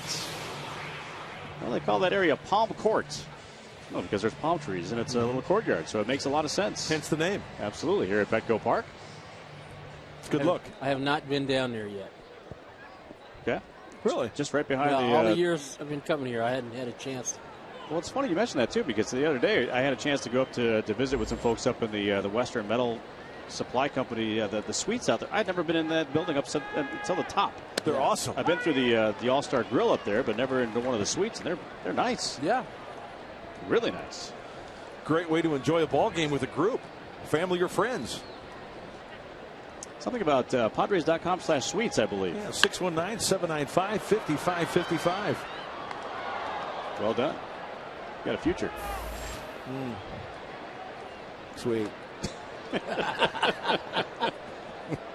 [SPEAKER 2] Well, they call that area Palm Court. Well, because there's palm trees and it's a little courtyard, so it makes a lot of sense.
[SPEAKER 5] Hence the name.
[SPEAKER 2] Absolutely, here at Petco Park.
[SPEAKER 5] Good look.
[SPEAKER 3] I have not been down there yet.
[SPEAKER 2] Okay.
[SPEAKER 5] Really?
[SPEAKER 2] Just right behind
[SPEAKER 3] all the years I've been coming here, I hadn't had a chance.
[SPEAKER 2] Well, it's funny you mentioned that, too, because the other day I had a chance to go up to visit with some folks up in the Western Metal Supply Company, the suites out there. I'd never been in that building up until the top.
[SPEAKER 5] They're awesome.
[SPEAKER 2] I've been through the All-Star Grill up there, but never into one of the suites, and they're nice.
[SPEAKER 3] Yeah.
[SPEAKER 2] Really nice.
[SPEAKER 5] Great way to enjoy a ball game with a group, family or friends.
[SPEAKER 2] Something about Padres.com/suites, I believe.
[SPEAKER 5] Yeah, 619-795-5555.
[SPEAKER 2] Well done. You got a future.
[SPEAKER 5] Sweet.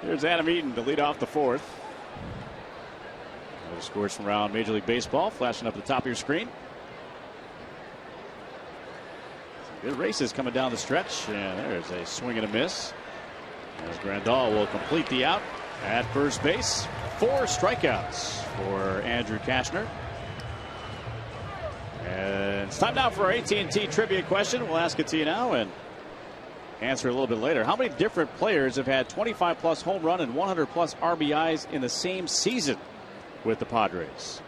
[SPEAKER 2] Here's Adam Eaton to lead off the fourth. Other scores from around Major League Baseball flashing up at the top of your screen. Some good races coming down the stretch, and there's a swing and a miss. As Grandal will complete the out at first base. 4 strikeouts for Andrew Kashner. And it's time now for our AT&T trivia question. We'll ask it to you now and answer a little bit later. How many different players have had 25-plus home run and 100-plus RBIs in the same season with the Padres?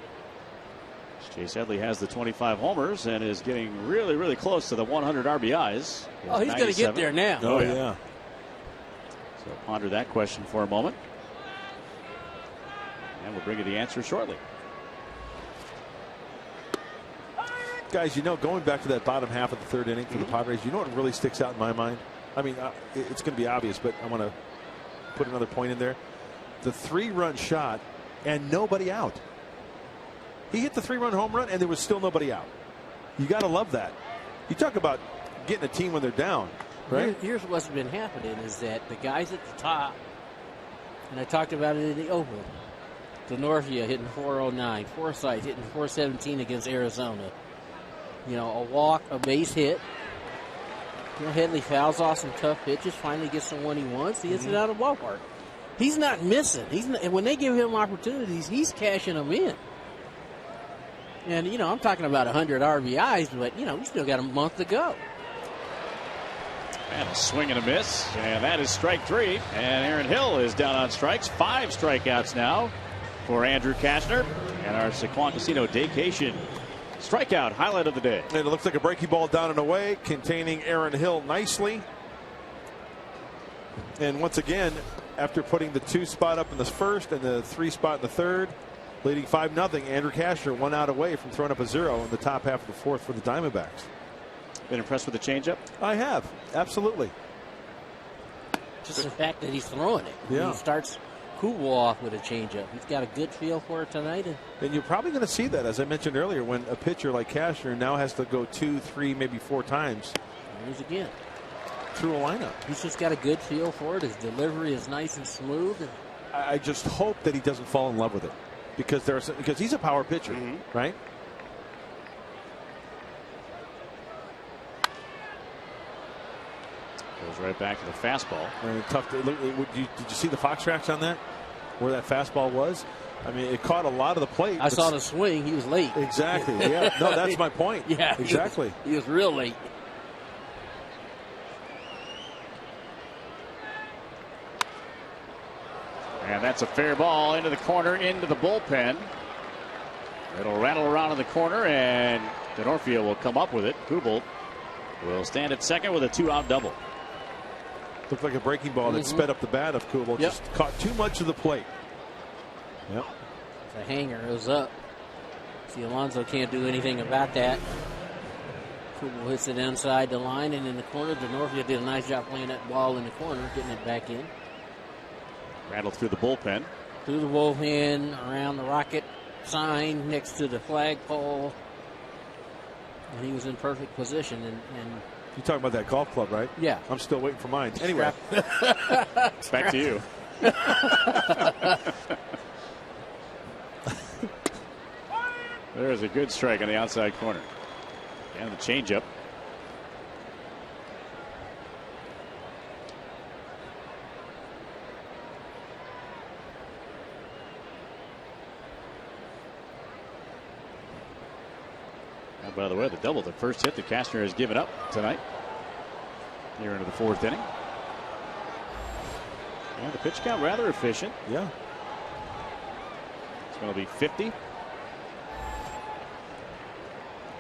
[SPEAKER 2] Chase Headley has the 25 homers and is getting really, really close to the 100 RBIs.
[SPEAKER 3] Oh, he's going to get there now.
[SPEAKER 5] Oh, yeah.
[SPEAKER 2] So ponder that question for a moment. And we'll bring you the answer shortly.
[SPEAKER 5] Guys, going back to that bottom half of the third inning for the Padres, you know what really sticks out in my mind? I mean, it's going to be obvious, but I want to put another point in there. The 3-run shot and nobody out. He hit the 3-run home run and there was still nobody out. You got to love that. You talk about getting a team when they're down. Right?
[SPEAKER 3] Here's what's been happening is that the guys at the top, and I talked about it in the open, Denorfia hitting 409, Forsythe hitting 417 against Arizona. You know, a walk, a base hit. You know, Headley fouls off some tough pitches, finally gets the one he wants. He hits it out of the ballpark. He's not missing. And when they give him opportunities, he's cashing them in. And, you know, I'm talking about 100 RBIs, but, you know, we still got a month to go.
[SPEAKER 2] And a swing and a miss, and that is strike 3. And Aaron Hill is down on strikes. 5 strikeouts now for Andrew Kashner. And our Sequan Casino Daycation strikeout highlight of the day.
[SPEAKER 5] And it looks like a breaking ball down and away, containing Aaron Hill nicely. And once again, after putting the 2 spot up in the first and the 3 spot in the third, leading 5-0, Andrew Kashner 1 out away from throwing up a 0 in the top half of the fourth for the Diamondbacks.
[SPEAKER 2] Been impressed with the changeup?
[SPEAKER 5] I have, absolutely.
[SPEAKER 3] Just the fact that he's throwing it.
[SPEAKER 5] Yeah.
[SPEAKER 3] He starts Kubo off with a changeup. He's got a good feel for it tonight.
[SPEAKER 5] And you're probably going to see that, as I mentioned earlier, when a pitcher like Kashner now has to go 2, 3, maybe 4 times.
[SPEAKER 3] Here's again.
[SPEAKER 5] Through a lineup.
[SPEAKER 3] He's just got a good feel for it. His delivery is nice and smooth.
[SPEAKER 5] I just hope that he doesn't fall in love with it, because he's a power pitcher, right?
[SPEAKER 2] Goes right back to the fastball.
[SPEAKER 5] And tough. Did you see the Fox tracks on that, where that fastball was? I mean, it caught a lot of the plate.
[SPEAKER 3] I saw the swing. He was late.
[SPEAKER 5] Exactly. Yeah. No, that's my point.
[SPEAKER 3] Yeah.
[SPEAKER 5] Exactly.
[SPEAKER 3] He was real late.
[SPEAKER 2] And that's a fair ball into the corner, into the bullpen. It'll rattle around in the corner, and Denorfia will come up with it. Kubel will stand at second with a 2-out double.
[SPEAKER 5] Looked like a breaking ball that sped up the bat of Kubel. Just caught too much of the plate. Yep.
[SPEAKER 3] The hanger is up. See, Alonso can't do anything about that. Kubel hits it inside the line and in the corner. Denorfia did a nice job playing that ball in the corner, getting it back in.
[SPEAKER 2] Rattled through the bullpen.
[SPEAKER 3] Through the bullpen, around the rocket sign, next to the flagpole. And he was in perfect position. And
[SPEAKER 5] you're talking about that golf club, right?
[SPEAKER 3] Yeah.
[SPEAKER 5] I'm still waiting for mine. Anyway.
[SPEAKER 2] Back to you. There's a good strike on the outside corner. And the changeup. And by the way, the double, the first hit that Kashner has given up tonight. Here into the 4th inning. And the pitch count rather efficient.
[SPEAKER 5] Yeah.
[SPEAKER 2] It's going to be 50.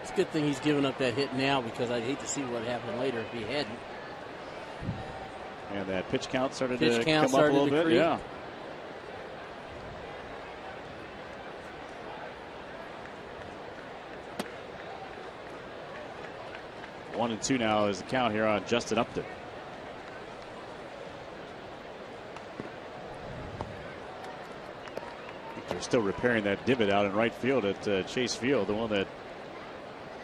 [SPEAKER 3] It's a good thing he's giving up that hit now, because I'd hate to see what happened later if he hadn't.
[SPEAKER 2] And that pitch count started to come up a little bit.
[SPEAKER 3] Creep.
[SPEAKER 2] Yeah. One and 2 now is the count here on Justin Upton. They're still repairing that divot out in right field at Chase Field, the one that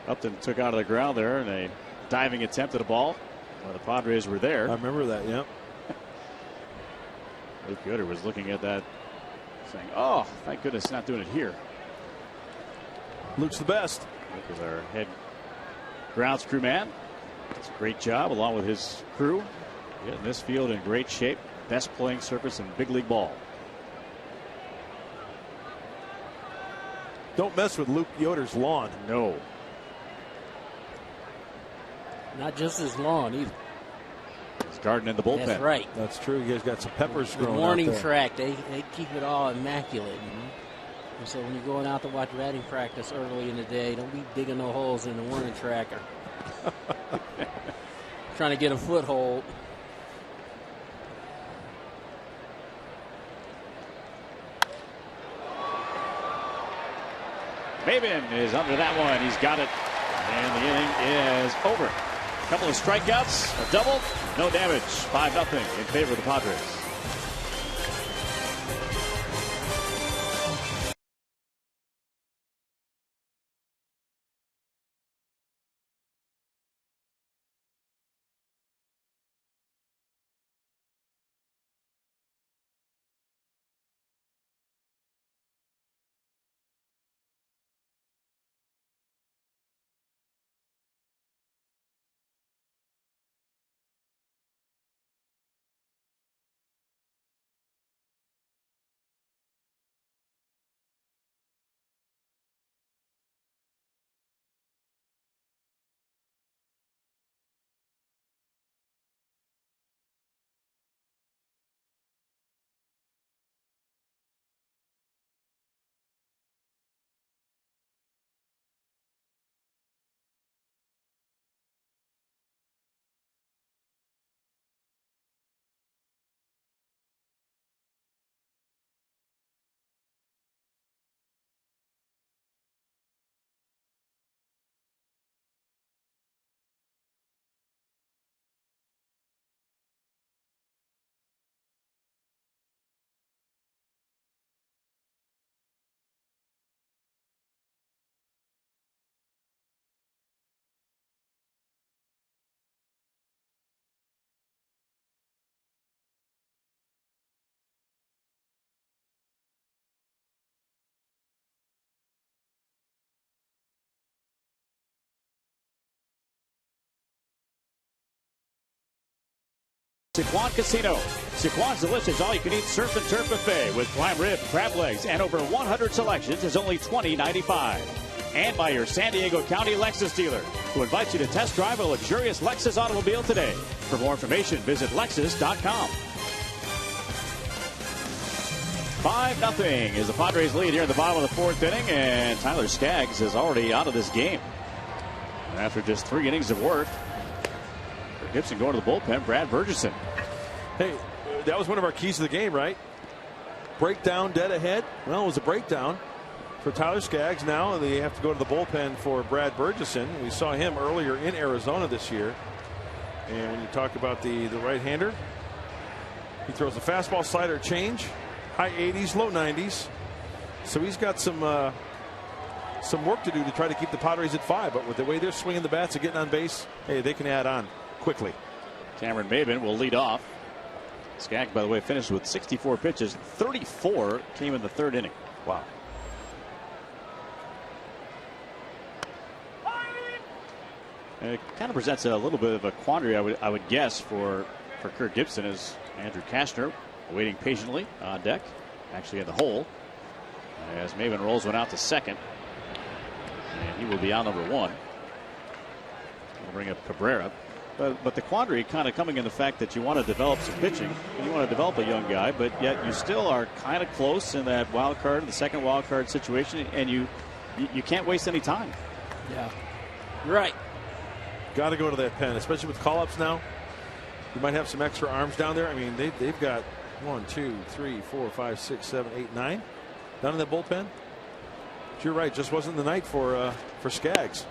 [SPEAKER 2] Upton took out of the ground there in a diving attempt at a ball. The Padres were there.
[SPEAKER 5] I remember that, yeah.
[SPEAKER 2] Luke Yoder was looking at that saying, oh, thank goodness not doing it here.
[SPEAKER 5] Luke's the best.
[SPEAKER 2] Luke is our head grounds crew man. It's a great job along with his crew. Getting this field in great shape. Best playing surface in big league ball.
[SPEAKER 5] Don't mess with Luke Yoder's lawn.
[SPEAKER 2] No.
[SPEAKER 3] Not just his lawn either.
[SPEAKER 2] His garden in the bullpen.
[SPEAKER 3] That's right.
[SPEAKER 5] That's true. You guys got some peppers
[SPEAKER 3] The
[SPEAKER 5] growing
[SPEAKER 3] warning
[SPEAKER 5] out there.
[SPEAKER 3] track, they keep it all immaculate. And so when you're going out to watch batting practice early in the day, don't be digging no holes in the warning track or trying to get a foothold.
[SPEAKER 2] Maben is under that one. He's got it. And the inning is over. A couple of strikeouts, a double, no damage. 5-0 in favor of the Padres. Sequan Casino. Sequan's delicious all-you-can-eat surf and turf buffet with prime rib, crab legs, and over 100 selections is only $20.95. And by your San Diego County Lexus dealer, who invites you to test drive a luxurious Lexus automobile today. For more information, visit Lexus.com. 5-0 is the Padres' lead here in the bottom of the fourth inning, and Tyler Skaggs is already out of this game. After just 3 innings of work, Gibson going to the bullpen, Brad Burgesson.
[SPEAKER 5] Hey, that was one of our keys to the game, right? Breakdown dead ahead. Well, it was a breakdown for Tyler Skaggs. Now they have to go to the bullpen for Brad Burgesson. We saw him earlier in Arizona this year. And when you talk about the right-hander, he throws a fastball, slider, change, high 80s, low 90s. So he's got some work to do to try to keep the Padres at 5. But with the way they're swinging the bats and getting on base, hey, they can add on quickly.
[SPEAKER 2] Cameron Maben will lead off. Skaggs, by the way, finished with 64 pitches. 34 came in the third inning.
[SPEAKER 5] Wow.
[SPEAKER 2] And it kind of presents a little bit of a quandary, I would guess, for Kirk Gibson, as Andrew Kashner waiting patiently on deck, actually in the hole, as Maven rolls one out to second, and he will be on number 1. We'll bring up Cabrera. But the quandary kind of coming in the fact that you want to develop some pitching, and you want to develop a young guy, but yet you still are kind of close in that wild card, the second wild card situation, and you can't waste any time.
[SPEAKER 3] Yeah, you're right.
[SPEAKER 5] Got to go to that pen, especially with call-ups now. You might have some extra arms down there. I mean, they've got 1, 2, 3, 4, 5, 6, 7, 8, 9 down in that bullpen. But you're right, just wasn't the night for Skaggs.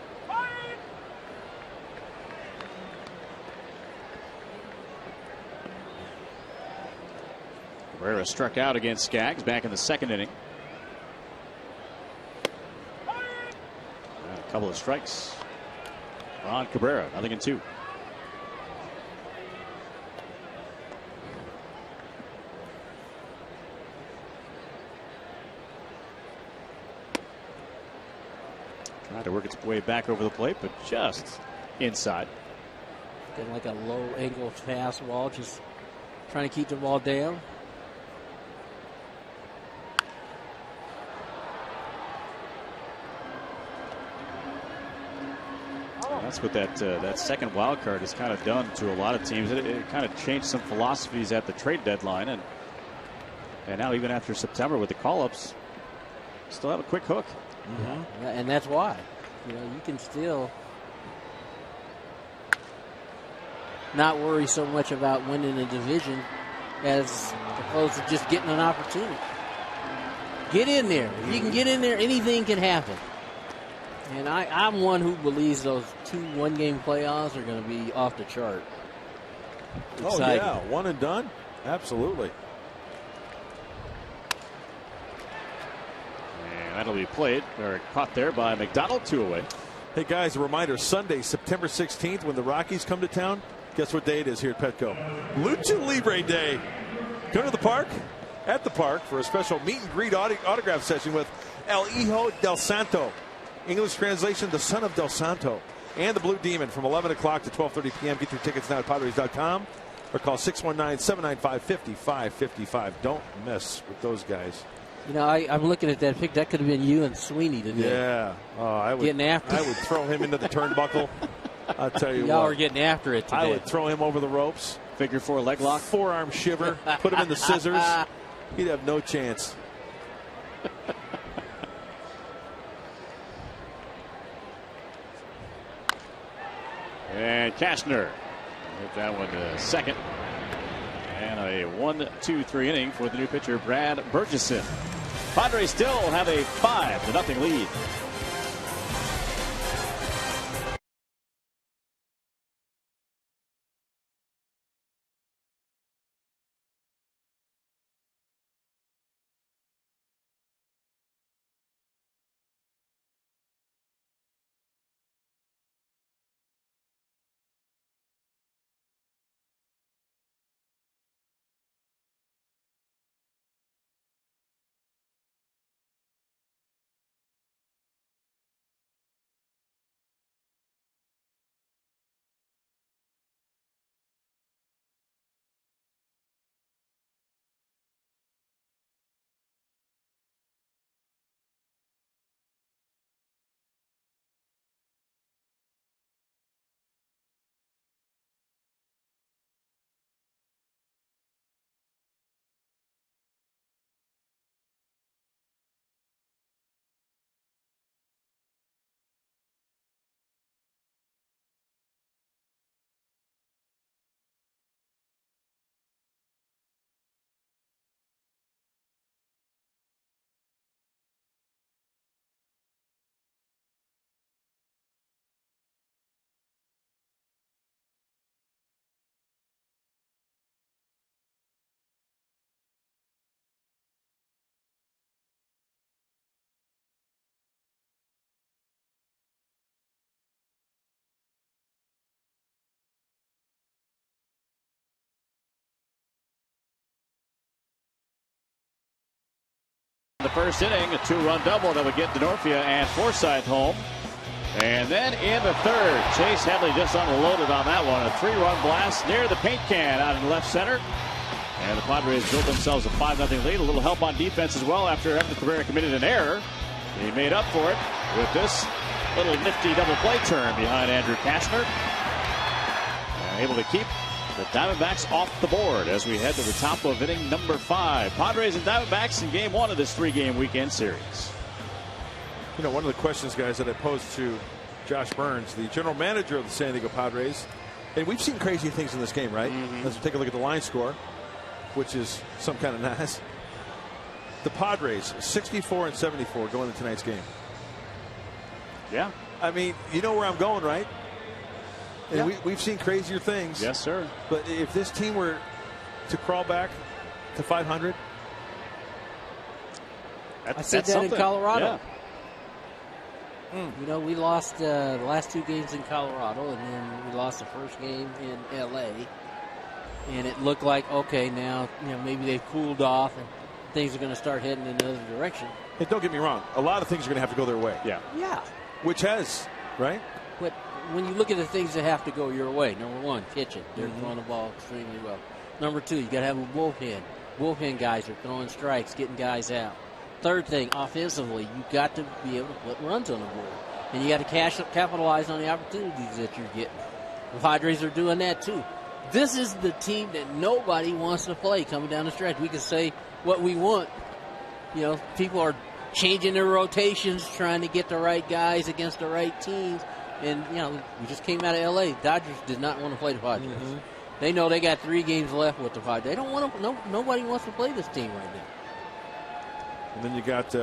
[SPEAKER 2] Cabrera struck out against Skaggs back in the second inning. A couple of strikes on Cabrera, 0-2. Trying to work its way back over the plate, but just inside.
[SPEAKER 3] Getting like a low angle fastball, just trying to keep the ball down.
[SPEAKER 2] That's what that second wild card has kind of done to a lot of teams. It kind of changed some philosophies at the trade deadline, and now even after September with the call-ups, still have a quick hook.
[SPEAKER 3] Mm-hmm. And that's why, you can still not worry so much about winning a division as opposed to just getting an opportunity. Get in there. If you can get in there, anything can happen. And I'm one who believes those 2 one-game playoffs are going to be off the chart. Exciting.
[SPEAKER 5] Oh, yeah. One and done? Absolutely.
[SPEAKER 2] And that'll be played or caught there by McDonald, 2 away.
[SPEAKER 5] Hey, guys, a reminder, Sunday, September 16th, when the Rockies come to town, guess what day it is here at Petco? Lucha Libre Day. Come to the park, at the park, for a special meet and greet autograph session with El Hijo del Santo. English translation, the son of Del Santo, and the Blue Demon from 11 o'clock to 12:30 p.m. Get your tickets now at Padres.com or call 619-795-5555. Don't mess with those guys.
[SPEAKER 3] I'm looking at that pick. That could have been you and Sweeney today.
[SPEAKER 5] Yeah. I would,
[SPEAKER 3] getting after
[SPEAKER 5] I would throw him into the turnbuckle. I'll tell you
[SPEAKER 3] Y'all
[SPEAKER 5] what.
[SPEAKER 3] are getting after it today.
[SPEAKER 5] I would throw him over the ropes.
[SPEAKER 2] Figure 4 leg lock.
[SPEAKER 5] Forearm shiver. Put him in the scissors. He'd have no chance.
[SPEAKER 2] And Kashner hit that one to second. And a 1-2-3 inning for the new pitcher, Brad Burgesson. Padres still have a 5-0 lead. first inning, a 2-run double that would get Denorfia and Forsythe home. And then in the third, Chase Headley just unloaded on that one. A 3-run blast near the paint can out in left center. And the Padres built themselves a 5-0 lead. A little help on defense as well after Evan Cabrera committed an error. He made up for it with this little nifty double play turn behind Andrew Kashner. Able to keep the Diamondbacks off the board as we head to the top of inning number 5. Padres and Diamondbacks in game 1 of this 3-game weekend series.
[SPEAKER 5] You know, one of the questions, guys, that I posed to Josh Burns, the general manager of the San Diego Padres, and we've seen crazy things in this game, right? Let's take a look at the line score, which is some kind of nice. The Padres 64-74 going into tonight's game.
[SPEAKER 2] Yeah.
[SPEAKER 5] I mean, you know where I'm going, right? And
[SPEAKER 2] yeah.
[SPEAKER 5] we've seen crazier things.
[SPEAKER 2] Yes, sir.
[SPEAKER 5] But if this team were to crawl back to 500,
[SPEAKER 3] I said that in Colorado.
[SPEAKER 2] Yeah.
[SPEAKER 3] You know, we lost the last 2 games in Colorado, and then we lost the first game in L.A. And it looked like, okay, now, you know, maybe they've cooled off and things are going to start heading in another direction.
[SPEAKER 5] And don't get me wrong, a lot of things are going to have to go their way.
[SPEAKER 2] Yeah.
[SPEAKER 3] Yeah.
[SPEAKER 5] Which has, right?
[SPEAKER 3] But when you look at the things that have to go your way, number 1, pitching. They're throwing the ball extremely well. Number 2, you got to have a bullpen. Bullpen guys are throwing strikes, getting guys out. Third thing, offensively, you got to be able to put runs on the board. And you got to capitalize on the opportunities that you're getting. The Padres are doing that too. This is the team that nobody wants to play coming down the stretch. We can say what we want. You know, people are changing their rotations, trying to get the right guys against the right teams. And, you know, we just came out of L.A. Dodgers did not want to play the Padres. They know they got 3 games left with the Padres. They don't want to. Nobody wants to play this team right now.
[SPEAKER 5] And then you got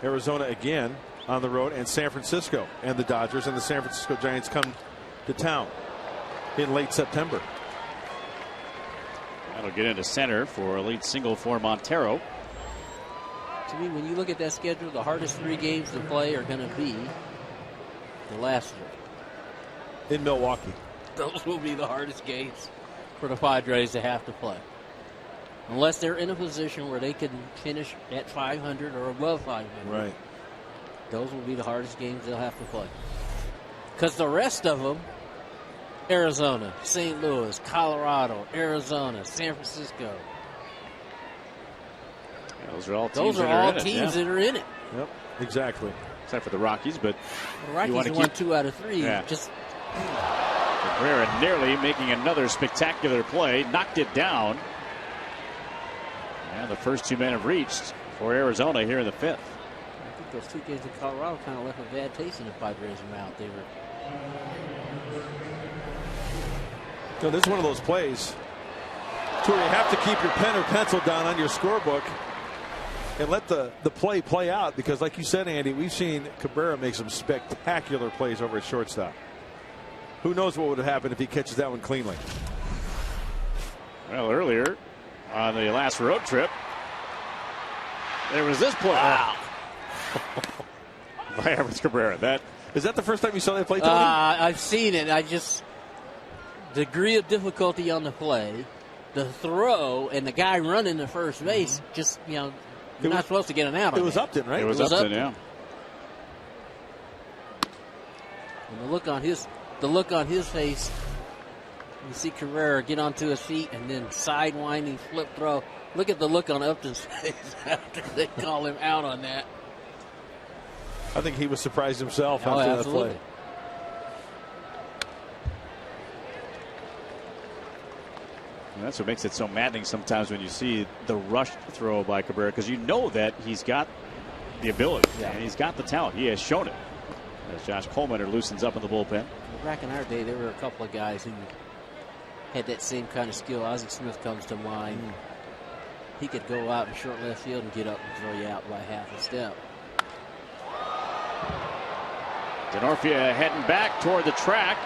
[SPEAKER 5] Arizona again on the road, and San Francisco and the Dodgers and the San Francisco Giants come to town in late September.
[SPEAKER 2] That'll get into center for a lead single for Montero.
[SPEAKER 3] To me, when you look at that schedule, the hardest 3 games to play are going to be the last 3.
[SPEAKER 5] In Milwaukee.
[SPEAKER 3] Those will be the hardest games for the Padres to have to play. Unless they're in a position where they can finish at 500 or above 500.
[SPEAKER 5] Right.
[SPEAKER 3] Those will be the hardest games they'll have to play. Because the rest of them, Arizona, St. Louis, Colorado, Arizona, San Francisco.
[SPEAKER 2] Yeah, those are all teams,
[SPEAKER 3] that are in it.
[SPEAKER 5] Yep, exactly.
[SPEAKER 2] Except for the Rockies, but
[SPEAKER 3] the Rockies won 2 out of 3.
[SPEAKER 2] Yeah.
[SPEAKER 3] Just
[SPEAKER 2] Cabrera nearly making another spectacular play, knocked it down. And the first 2 men have reached for Arizona here in the 5th.
[SPEAKER 3] I think those 2 games in Colorado kind of left a bad taste in the Padres' mouth. They were.
[SPEAKER 5] So this is one of those plays to where you have to keep your pen or pencil down on your scorebook and let the play out, because like you said, Andy, we've seen Cabrera make some spectacular plays over at shortstop. Who knows what would have happened if he catches that one cleanly.
[SPEAKER 2] Well, earlier on the last road trip, there was this play.
[SPEAKER 3] Wow.
[SPEAKER 2] By Evan Cabrera.
[SPEAKER 5] Is that the first time you saw that play, Tony?
[SPEAKER 3] I've seen it. Degree of difficulty on the play, the throw, and the guy running to first base, just, you know, you're not supposed to get him out.
[SPEAKER 5] It was Upton, right?
[SPEAKER 2] It was Upton, yeah.
[SPEAKER 3] And the look on his face, you see Cabrera get onto his feet and then sidewinding flip throw. Look at the look on Upton's face after they call him out on that.
[SPEAKER 5] I think he was surprised himself after that play.
[SPEAKER 2] And that's what makes it so maddening sometimes when you see the rushed throw by Cabrera, because you know that he's got the ability and he's got the talent. He has shown it. As Josh Coleman loosens up in the bullpen.
[SPEAKER 3] Back in our day, there were a couple of guys who had that same kind of skill. Ozzie Smith comes to mind. He could go out in short left field and get up and throw you out by half a step.
[SPEAKER 2] Denorfia heading back toward the track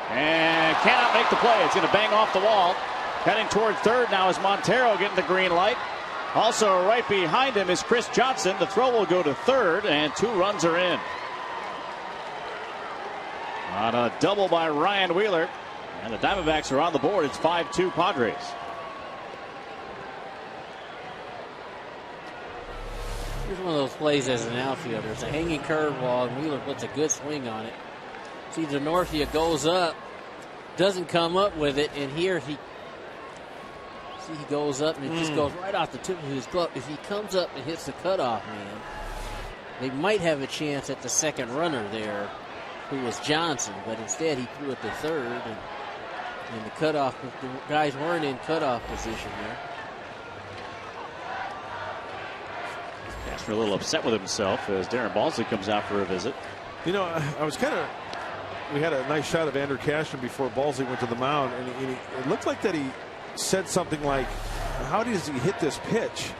[SPEAKER 2] and cannot make the play. It's going to bang off the wall. Heading toward third now is Montero getting the green light. Also right behind him is Chris Johnson. The throw will go to third, and 2 runs are in. On a double by Ryan Wheeler. And the Diamondbacks are on the board. It's 5-2 Padres.
[SPEAKER 3] Here's one of those plays as an outfielder. It's a hanging curveball, and Wheeler puts a good swing on it. See, Denorfia goes up, doesn't come up with it, and here he goes up and it just goes right off the tip of his glove. If he comes up and hits the cutoff man, they might have a chance at the second runner there, who was Johnson, but instead he threw it to third, and the cutoff, the guys weren't in cutoff position there.
[SPEAKER 2] Cashner a little upset with himself as Darren Balsley comes out for a visit.
[SPEAKER 5] You know, we had a nice shot of Andrew Cashner before Balsley went to the mound, and it looked like that he said something like, how does he hit this pitch?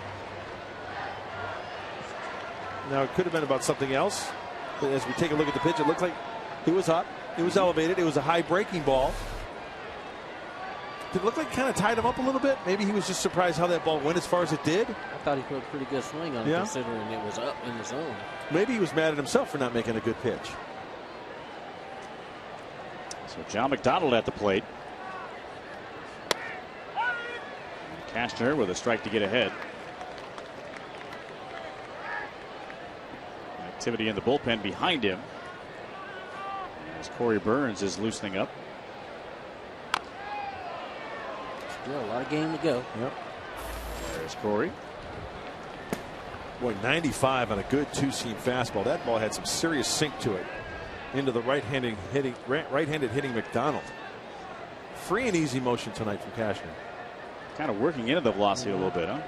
[SPEAKER 5] Now, it could have been about something else. But as we take a look at the pitch, it looked like it was up, it was elevated, it was a high breaking ball. Did it look like it kind of tied him up a little bit? Maybe he was just surprised how that ball went as far as it did.
[SPEAKER 3] I thought he put a pretty good swing on it, considering it was up in the zone.
[SPEAKER 5] Maybe he was mad at himself for not making a good pitch.
[SPEAKER 2] So John McDonald at the plate. Cashner with a strike to get ahead. Activity in the bullpen behind him as Corey Burns is loosening up.
[SPEAKER 3] Still a lot of game to go.
[SPEAKER 5] Yep.
[SPEAKER 2] There's Corey.
[SPEAKER 5] Boy, 95 on a good two-seam fastball. That ball had some serious sink to it. Into the right-handed hitting McDonald. Free and easy motion tonight from Cashner.
[SPEAKER 2] Kind of working into the velocity a little bit, huh?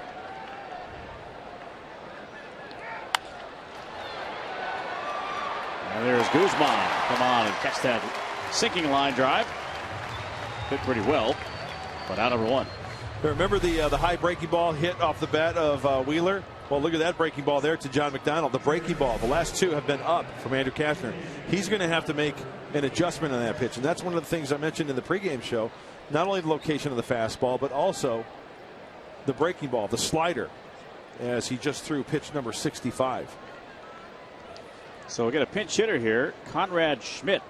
[SPEAKER 2] And there's Guzman. Come on and catch that sinking line drive. Hit pretty well, but out number one.
[SPEAKER 5] Remember the high breaking ball hit off the bat of Wheeler? Well, look at that breaking ball there to John McDonald. The breaking ball, the last two have been up from Andrew Cashner. He's going to have to make an adjustment on that pitch, and that's one of the things I mentioned in the pregame show. Not only the location of the fastball, but also the breaking ball, the slider, as he just threw pitch number 65.
[SPEAKER 2] So we'll get a pinch hitter here. Conrad Schmidt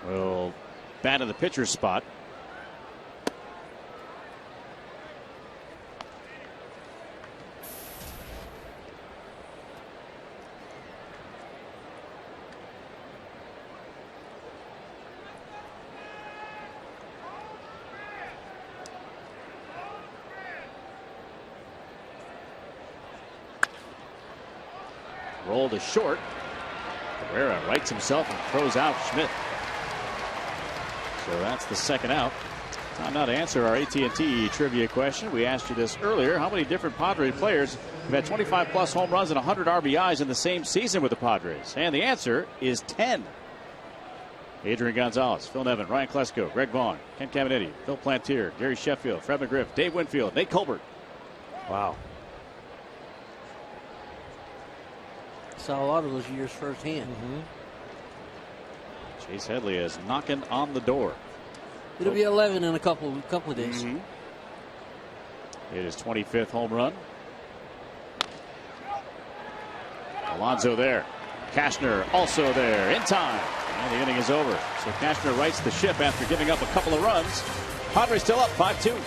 [SPEAKER 2] will bat in the pitcher's spot. Roll to short. Herrera rights himself and throws out Schmidt. So that's the second out. Time now to answer our AT&T trivia question. We asked you this earlier. How many different Padres players have had 25 plus home runs and 100 RBIs in the same season with the Padres? And the answer is 10. Adrian Gonzalez, Phil Nevin, Ryan Klesko, Greg Vaughn, Ken Caminiti, Phil Plantier, Gary Sheffield, Fred McGriff, Dave Winfield, Nate Colbert.
[SPEAKER 5] Wow.
[SPEAKER 3] Saw a lot of those years firsthand.
[SPEAKER 2] Chase Headley is knocking on the door.
[SPEAKER 3] It'll be 11 in a couple of days.
[SPEAKER 2] It is 25th home run. Alonso there. Cashner also there in time. And the inning is over. So Cashner rights the ship after giving up a couple of runs. Padres still up 5-2.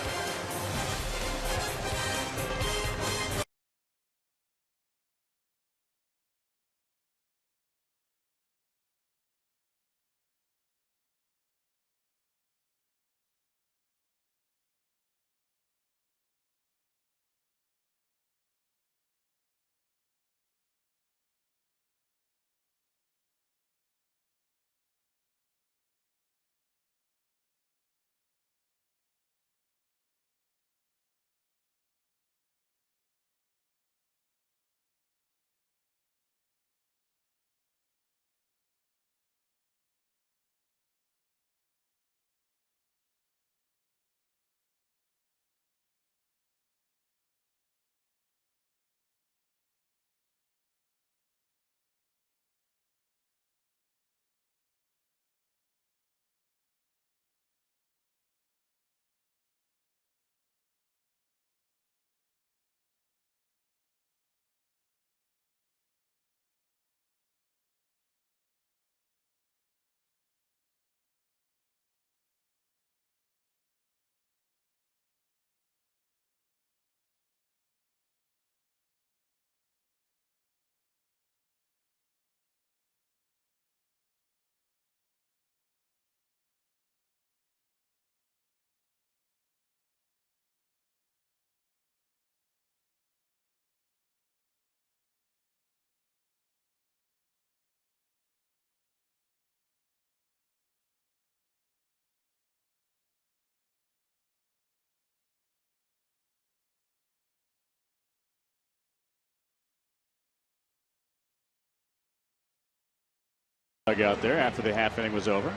[SPEAKER 2] Out there after the half inning was over.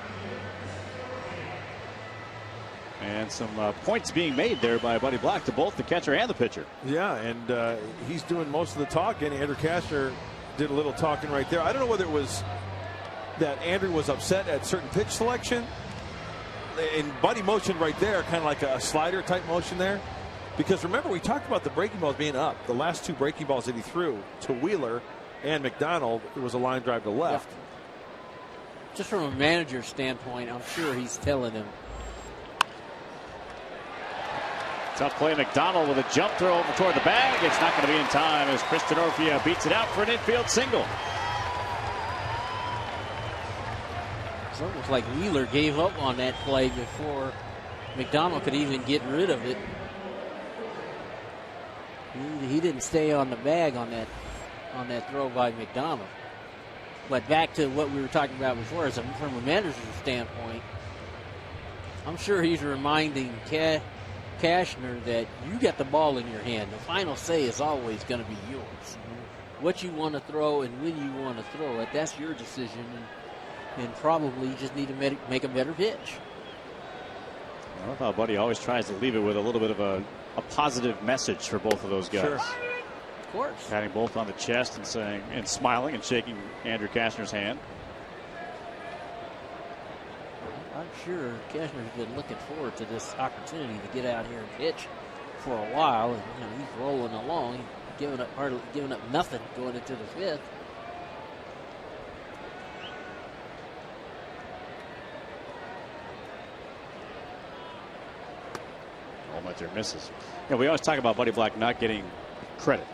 [SPEAKER 2] And some points being made there by Buddy Black to both the catcher and the pitcher.
[SPEAKER 5] Yeah, and he's doing most of the talking. Andrew Kashner did a little talking right there. I don't know whether it was that Andrew was upset at certain pitch selection. And Buddy motioned right there, kind of like a slider type motion there. Because remember, we talked about the breaking balls being up. The last 2 breaking balls that he threw to Wheeler and McDonald, it was a line drive to left.
[SPEAKER 3] Yep. Just from a manager's standpoint, I'm sure he's telling him.
[SPEAKER 2] Tough play, McDonald with a jump throw over toward the bag. It's not going to be in time as Chris Denorfia beats it out for an infield single.
[SPEAKER 3] It's almost like Wheeler gave up on that play before McDonald could even get rid of it. He didn't stay on the bag on that throw by McDonald. But back to what we were talking about before, from a manager's standpoint, I'm sure he's reminding Kashner that you got the ball in your hand. The final say is always going to be yours. Mm-hmm. What you want to throw and when you want to throw it, that's your decision. And probably you just need to make a better pitch.
[SPEAKER 2] I love how Buddy always tries to leave it with a little bit of a positive message for both of those guys.
[SPEAKER 5] Sure.
[SPEAKER 3] Of course.
[SPEAKER 2] Patting both on the chest and saying and smiling and shaking Andrew Kashner's hand.
[SPEAKER 3] I'm sure Kashner's been looking forward to this opportunity to get out here and pitch for a while, and he's rolling along, hardly giving up nothing going into the 5th.
[SPEAKER 2] There misses. We always talk about Buddy Black not getting credit.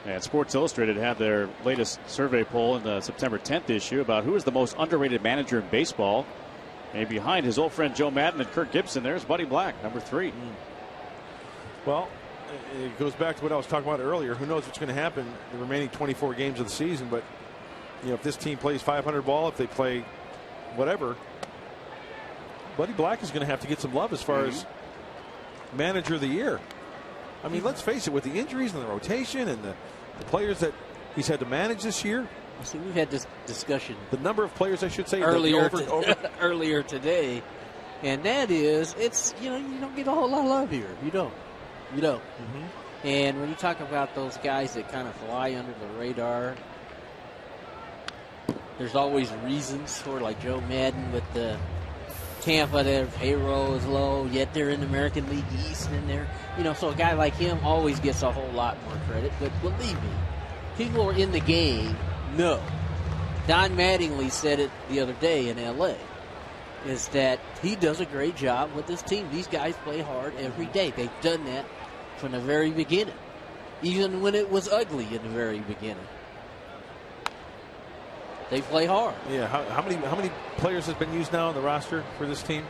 [SPEAKER 2] And Sports Illustrated had their latest survey poll in the September 10th issue about who is the most underrated manager in baseball. And behind his old friend Joe Madden and Kirk Gibson, there's Buddy Black, number 3.
[SPEAKER 5] Well, it goes back to what I was talking about earlier. Who knows what's going to happen the remaining 24 games of the season, but if this team plays 500 ball, if they play whatever, Buddy Black is going to have to get some love as far as manager of the year. I mean, let's face it, with the injuries and the rotation and the players that he's had to manage this year.
[SPEAKER 3] See, we've had this discussion.
[SPEAKER 5] The number of players, I should say,
[SPEAKER 3] earlier today, and that is, it's you don't get a whole lot of love here. You don't. Mm-hmm. And when you talk about those guys that kind of fly under the radar, there's always reasons for, like Joe Madden with the Tampa, their payroll is low, yet they're in the American League East, and they're, so a guy like him always gets a whole lot more credit. But believe me, people who are in the game know. Don Mattingly said it the other day in L.A., is that he does a great job with this team. These guys play hard every day. They've done that from the very beginning, even when it was ugly in the very beginning. They play hard.
[SPEAKER 5] Yeah. How many players have been used now on the roster for this team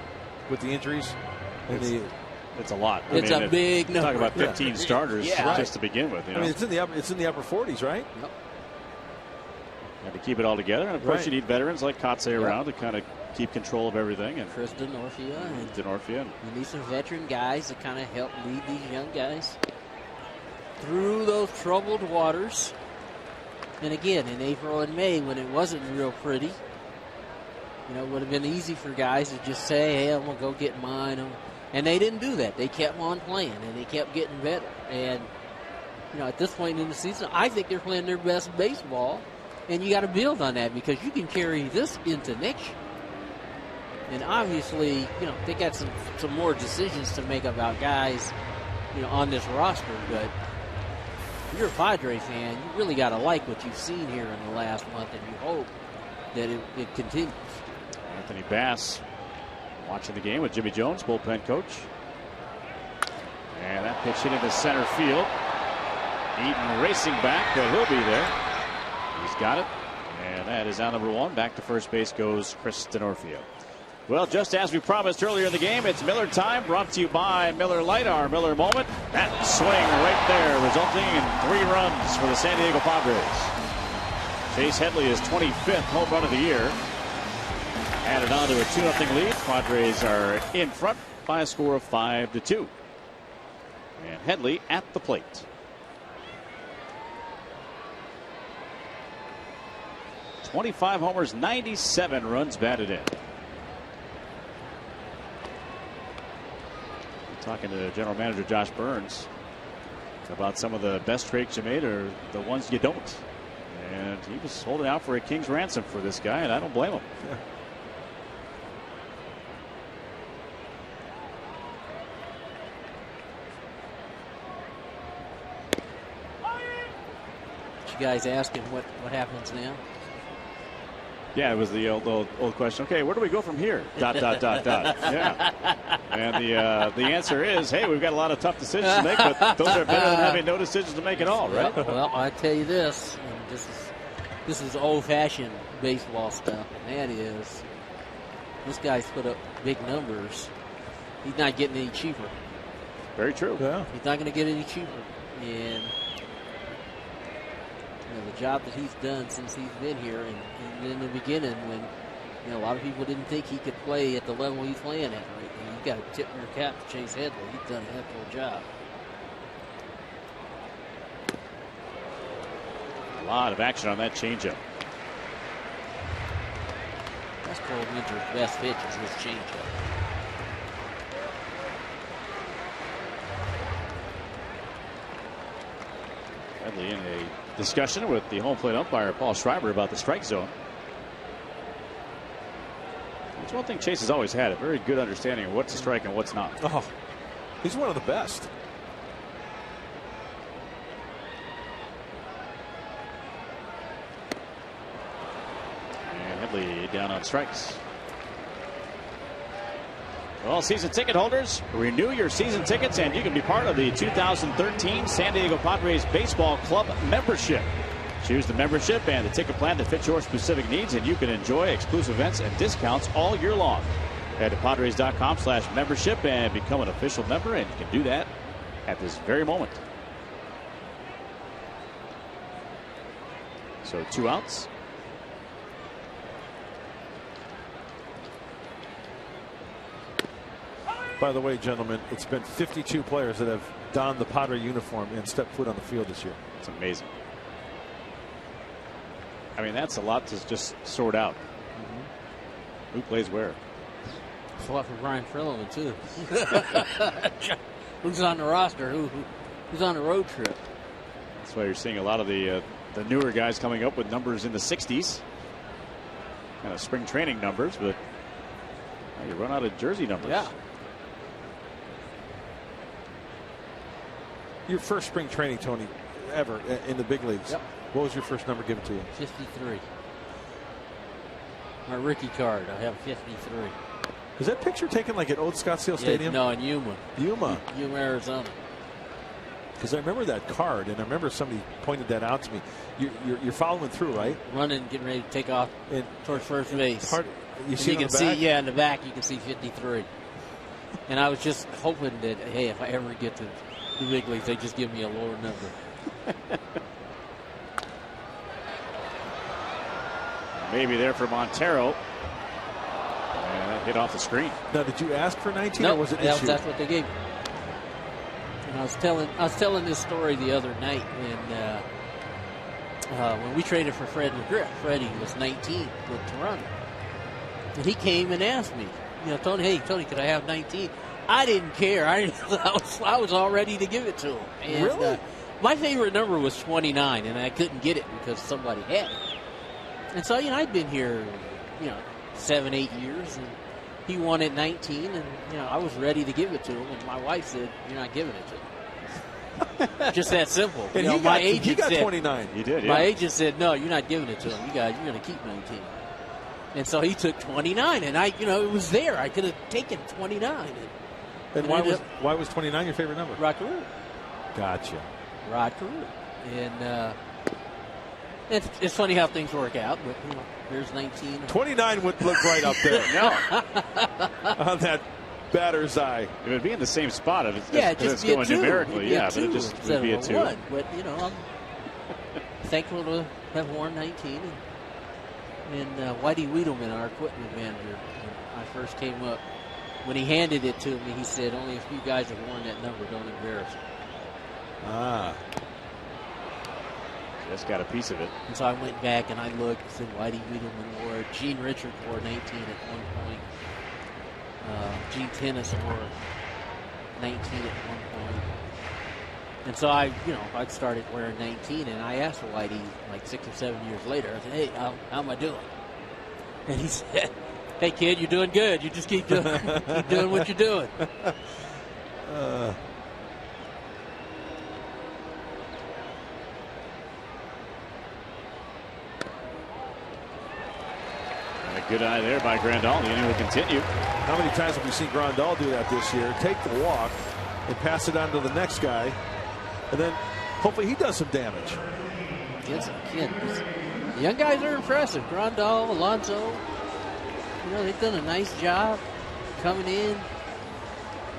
[SPEAKER 5] with the injuries?
[SPEAKER 2] It's a lot.
[SPEAKER 3] It's a big number.
[SPEAKER 2] Talk about 15 starters just to begin with.
[SPEAKER 5] I mean, it's in the upper 40s, right?
[SPEAKER 3] Yep.
[SPEAKER 2] And to keep it all together, and of course you need veterans like Kotze around to kind of keep control of everything. And
[SPEAKER 3] Chris Denorfia. You need some veteran guys to kind of help lead these young guys through those troubled waters. And again, in April and May, when it wasn't real pretty, it would have been easy for guys to just say, hey, I'm going to go get mine. And they didn't do that. They kept on playing, and they kept getting better. And, at this point in the season, I think they're playing their best baseball. And you got to build on that because you can carry this into next year. And obviously, they got some more decisions to make about guys, on this roster. But if you're a Padre fan, you really got to like what you've seen here in the last month, and you hope that it continues.
[SPEAKER 2] Anthony Bass watching the game with Jimmy Jones, bullpen coach. And that pitch hit into center field. Eaton racing back, but he'll be there. He's got it. And that is out number 1. Back to first base goes Chris Denorfia. Well, just as we promised earlier in the game, it's Miller time, brought to you by Miller Lite, our Miller moment. That swing right there, resulting in 3 runs for the San Diego Padres. Chase Headley is 25th home run of the year. Added on to a 2-0 lead. Padres are in front by a score of 5-2. And Headley at the plate. 25 homers, 97 runs batted in. Talking to General Manager Josh Burns about some of the best trades you made or the ones you don't. And he was holding out for a king's ransom for this guy, and I don't blame him.
[SPEAKER 5] Yeah.
[SPEAKER 3] You guys asking what happens now?
[SPEAKER 2] Yeah, it was the old question. Okay, where do we go from here? ... Yeah. And the answer is, hey, we've got a lot of tough decisions to make, but those are better than having no decisions to make at all, right?
[SPEAKER 3] Well, I tell you this, and this is old-fashioned baseball stuff, and that is, this guy's put up big numbers. He's not getting any cheaper.
[SPEAKER 2] Very true.
[SPEAKER 5] Yeah.
[SPEAKER 3] He's not going to get any cheaper, and the job that he's done since he's been here, and in the beginning when a lot of people didn't think he could play at the level he's playing at right now. You got to tip your cap to Chase Headley. He's done a heck of a job.
[SPEAKER 2] A lot of action on that changeup.
[SPEAKER 3] That's Cole Winter's best pitch is his changeup.
[SPEAKER 2] Headley in a discussion with the home plate umpire Paul Schreiber about the strike zone. It's one thing Chase has always had, a very good understanding of what's a strike and what's not.
[SPEAKER 5] Oh, he's one of the best.
[SPEAKER 2] And Headley down on strikes. Well, season ticket holders, renew your season tickets and you can be part of the 2013 San Diego Padres Baseball Club membership. Choose the membership and the ticket plan that fits your specific needs, and you can enjoy exclusive events and discounts all year long. Head to Padres.com/membership and become an official member, and you can do that at this very moment. So 2 outs.
[SPEAKER 5] By the way, gentlemen, it's been 52 players that have donned the Padre uniform and stepped foot on the field this year.
[SPEAKER 2] It's amazing. I mean, that's a lot to just sort out. Who plays where?
[SPEAKER 3] It's a lot for Brian Frilloman, too. Who's on the roster? Who's on the road trip?
[SPEAKER 2] That's why you're seeing a lot of the newer guys coming up with numbers in the 60s. Kind of spring training numbers, but you run out of jersey numbers.
[SPEAKER 3] Yeah.
[SPEAKER 5] Your first spring training, Tony, ever in the big leagues.
[SPEAKER 3] Yep.
[SPEAKER 5] What was your first number given to you?
[SPEAKER 3] 53. My rookie card, I have 53.
[SPEAKER 5] Is that picture taken like at Old Scottsdale Stadium?
[SPEAKER 3] No, in Yuma.
[SPEAKER 5] Yuma,
[SPEAKER 3] Arizona.
[SPEAKER 5] Because I remember that card, and I remember somebody pointed that out to me. You're following through, right?
[SPEAKER 3] Running, getting ready to take off towards first base.
[SPEAKER 5] You see,
[SPEAKER 3] in the back, you can see 53. And I was just hoping that, hey, if I ever get to the big leagues, they just give me a lower number.
[SPEAKER 2] Maybe there for Montero. And that hit off the screen.
[SPEAKER 5] Now, did you ask for 19
[SPEAKER 3] nope,
[SPEAKER 5] or was it issued?
[SPEAKER 3] That's what they gave me. And I was telling this story the other night when we traded for Fred McGriff. Freddie was 19 with Toronto. And he came and asked me, Tony, could I have 19? I didn't care. I was all ready to give it to him. And,
[SPEAKER 5] really?
[SPEAKER 3] My favorite number was 29, and I couldn't get it because somebody had it. And so, I'd been here, 7, 8 years, and he wanted 19, and, I was ready to give it to him. And my wife said, "You're not giving it to him." Just that simple.
[SPEAKER 5] And he got 29.
[SPEAKER 2] You did, yeah.
[SPEAKER 3] My agent said, "No, you're not giving it to him. You're going to keep 19." And so he took 29, and it was there. I could have taken 29.
[SPEAKER 5] And why was 29 your favorite number?
[SPEAKER 3] Rod Carew.
[SPEAKER 5] Gotcha.
[SPEAKER 3] Rod Carew. And it's funny how things work out, but there's 19.
[SPEAKER 5] 29 would look right up there.
[SPEAKER 2] No.
[SPEAKER 5] On that batter's eye.
[SPEAKER 2] It would be in the same spot if it's,
[SPEAKER 3] just
[SPEAKER 2] going
[SPEAKER 3] be a 2.
[SPEAKER 2] numerically. Yeah, but it just would be a 2.
[SPEAKER 3] 1. But, I'm thankful to have worn 19. And Whitey Wiedemann, our equipment manager, when I first came up, when he handed it to me, he said, "Only a few guys have worn that number. Don't embarrass them."
[SPEAKER 5] Ah.
[SPEAKER 2] Just got a piece of it.
[SPEAKER 3] And so I went back and I looked and said Whitey Wiedemann wore, Gene Richards wore 19 at one point. Gene Tennis wore 19 at one point. And so I started wearing 19, and I asked Whitey like 6 or 7 years later, I said, hey, how am I doing? And he said, hey, kid, you're doing good. You just keep doing what you're doing.
[SPEAKER 2] And a good eye there by Grandal. The inning will continue.
[SPEAKER 5] How many times have we seen Grandal do that this year? Take the walk and pass it on to the next guy, and then hopefully he does some damage.
[SPEAKER 3] Yes, the young guys are impressive. Grandal, Alonso, they've done a nice job coming in.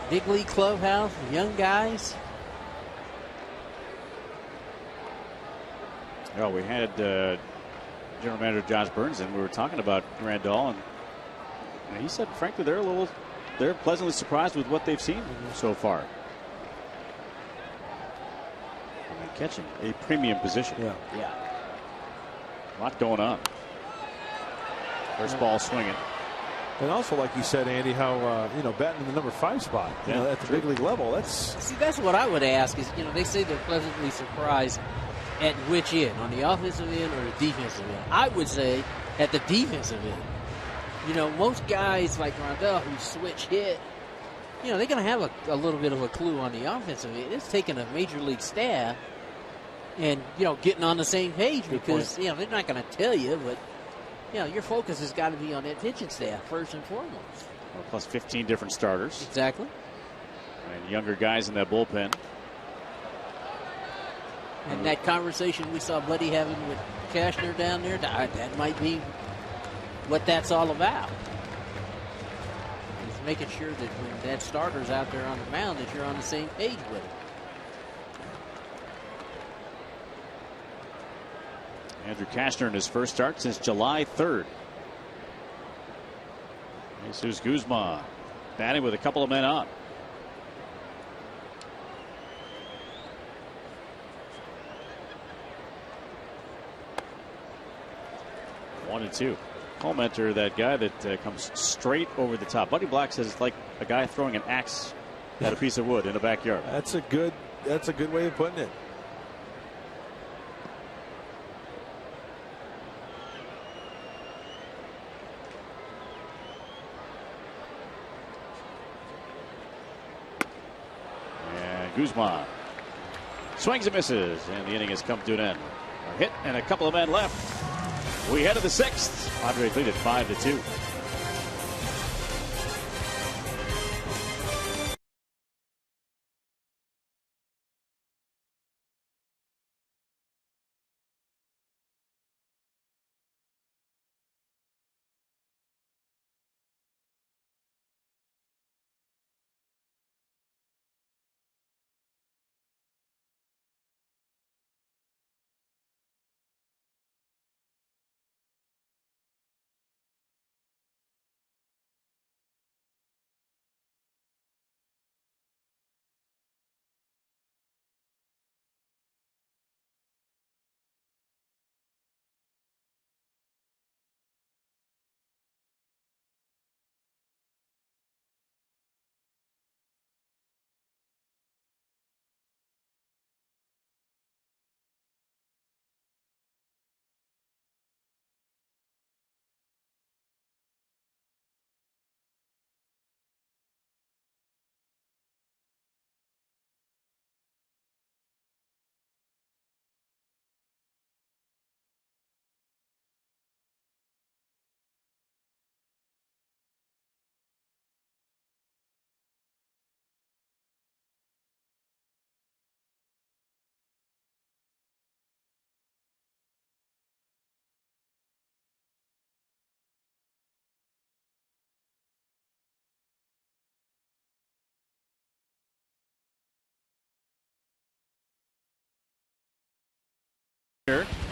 [SPEAKER 3] Big league clubhouse, young guys.
[SPEAKER 2] Well, we had General Manager Josh Burns, and we were talking about Grandal, and he said, frankly, they're pleasantly surprised with what they've seen so far. I mean, catching a premium position.
[SPEAKER 3] Yeah.
[SPEAKER 2] A lot going on. First ball swinging.
[SPEAKER 5] And also, like you said, Andy, how batting in the number 5 spot, at the big league level.
[SPEAKER 3] That's what I would ask. Is they say they're pleasantly surprised at which end, on the offensive end or the defensive end. I would say at the defensive end. Most guys like Grandal who switch hit, they're going to have a little bit of a clue on the offensive end. It's taking a major league staff and getting on the same page because they're not going to tell you, but. Your focus has got to be on that pitching staff first and foremost.
[SPEAKER 2] Well, plus 15 different starters.
[SPEAKER 3] Exactly.
[SPEAKER 2] And younger guys in that bullpen.
[SPEAKER 3] And that conversation we saw Buddy having with Cashner down there, that might be what that's all about. Is making sure that when that starter's out there on the mound that you're on the same page with him.
[SPEAKER 2] Andrew Cashner in his first start since July 3rd. Jesus Guzman batting with a couple of men on. One and two. Comenter, that guy that comes straight over the top. Buddy Black says it's like a guy throwing an axe at a piece of wood in a backyard.
[SPEAKER 5] That's a good way of putting it.
[SPEAKER 2] Guzman swings and misses, and the inning has come to an end. A hit and a couple of men left. We head to the 6th. Padres lead at 5-2.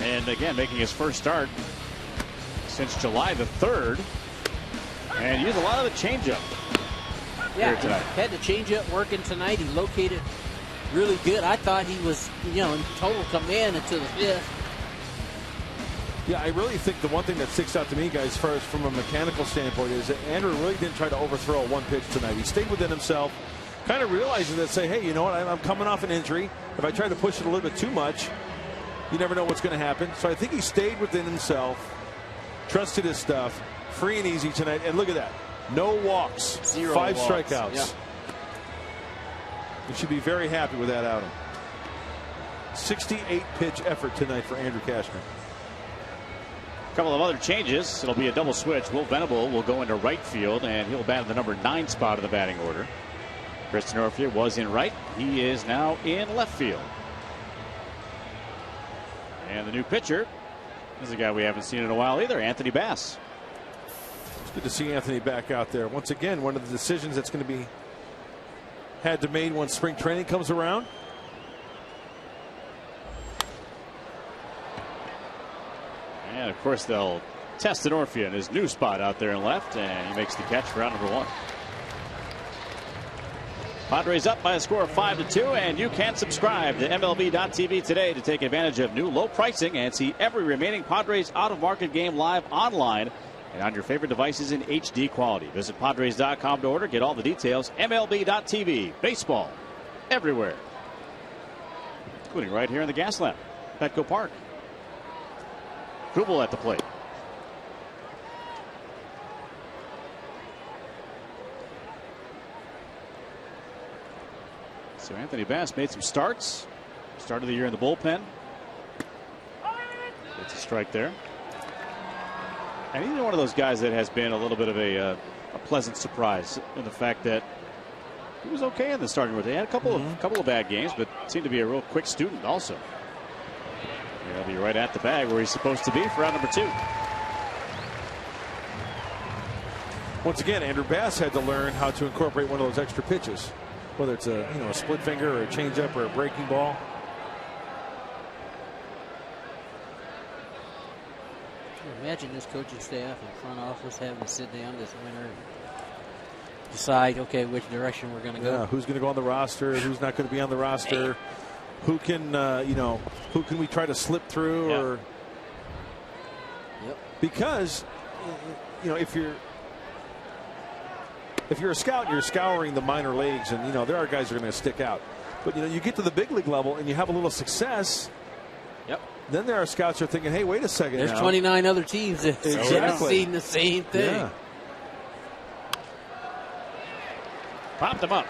[SPEAKER 2] And again, making his first start since July the 3rd, and used a lot of the changeup here tonight.
[SPEAKER 3] Had the changeup working tonight. He located really good. I thought he was, in total command until the 5th.
[SPEAKER 5] Yeah, I really think the one thing that sticks out to me, guys, first from a mechanical standpoint, is that Andrew really didn't try to overthrow one pitch tonight. He stayed within himself, kind of realizing that, say, hey, you know what, I'm coming off an injury. If I try to push it a little bit too much, you never know what's going to happen. So I think he stayed within himself, trusted his stuff, free and easy tonight. And look at that. No walks.
[SPEAKER 3] 0
[SPEAKER 5] 5
[SPEAKER 3] walks.
[SPEAKER 5] strikeouts.
[SPEAKER 3] Yeah.
[SPEAKER 5] You should be very happy with that outing. 68 pitch effort tonight for Andrew Cashner.
[SPEAKER 2] A couple of other changes. It'll be a double switch. Will Venable will go into right field, and he'll bat in the number 9 spot of the batting order. Chris Northfield was in right. He is now in left field. And the new pitcher is a guy we haven't seen in a while either, Anthony Bass.
[SPEAKER 5] It's good to see Anthony back out there. Once again, one of the decisions that's going to be had to made once spring training comes around.
[SPEAKER 2] And of course they'll test Northfield in his new spot out there in left, and he makes the catch for out number 1. Padres up by a score of 5-2, and you can subscribe to MLB.tv today to take advantage of new low pricing and see every remaining Padres out-of-market game live online and on your favorite devices in HD quality. Visit Padres.com to order. Get all the details. MLB.tv. Baseball everywhere, including right here in the Gas Lamp, Petco Park. Kubel at the plate. So Anthony Bass made some starts. Started the year in the bullpen. It's a strike there. And he's one of those guys that has been a little bit of a pleasant surprise in the fact that he was okay in the starting rotation. He had a couple of bad games, but seemed to be a real quick student also. He'll be right at the bag where he's supposed to be for round number 2.
[SPEAKER 5] Once again, Andrew Bass had to learn how to incorporate one of those extra pitches, whether it's a split finger or a changeup or a breaking ball.
[SPEAKER 3] Imagine this coaching staff and front office having to sit down this winter and decide, okay, which direction we're going to go.
[SPEAKER 5] Yeah, who's going to go on the roster, who's not going to be on the roster, who can, who can we try to slip through, or because, if you're a scout and you're scouring the minor leagues, and there are guys that are going to stick out, but you get to the big league level and you have a little success. Then there are scouts who are thinking, hey, wait a second.
[SPEAKER 3] There's 29 other teams that have seen the same thing.
[SPEAKER 5] Yeah.
[SPEAKER 2] Popped him up.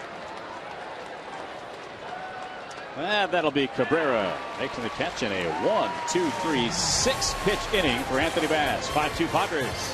[SPEAKER 2] And that'll be Cabrera making the catch in a 1, 2, 3, 6 pitch inning for Anthony Bass. 5-2 Padres.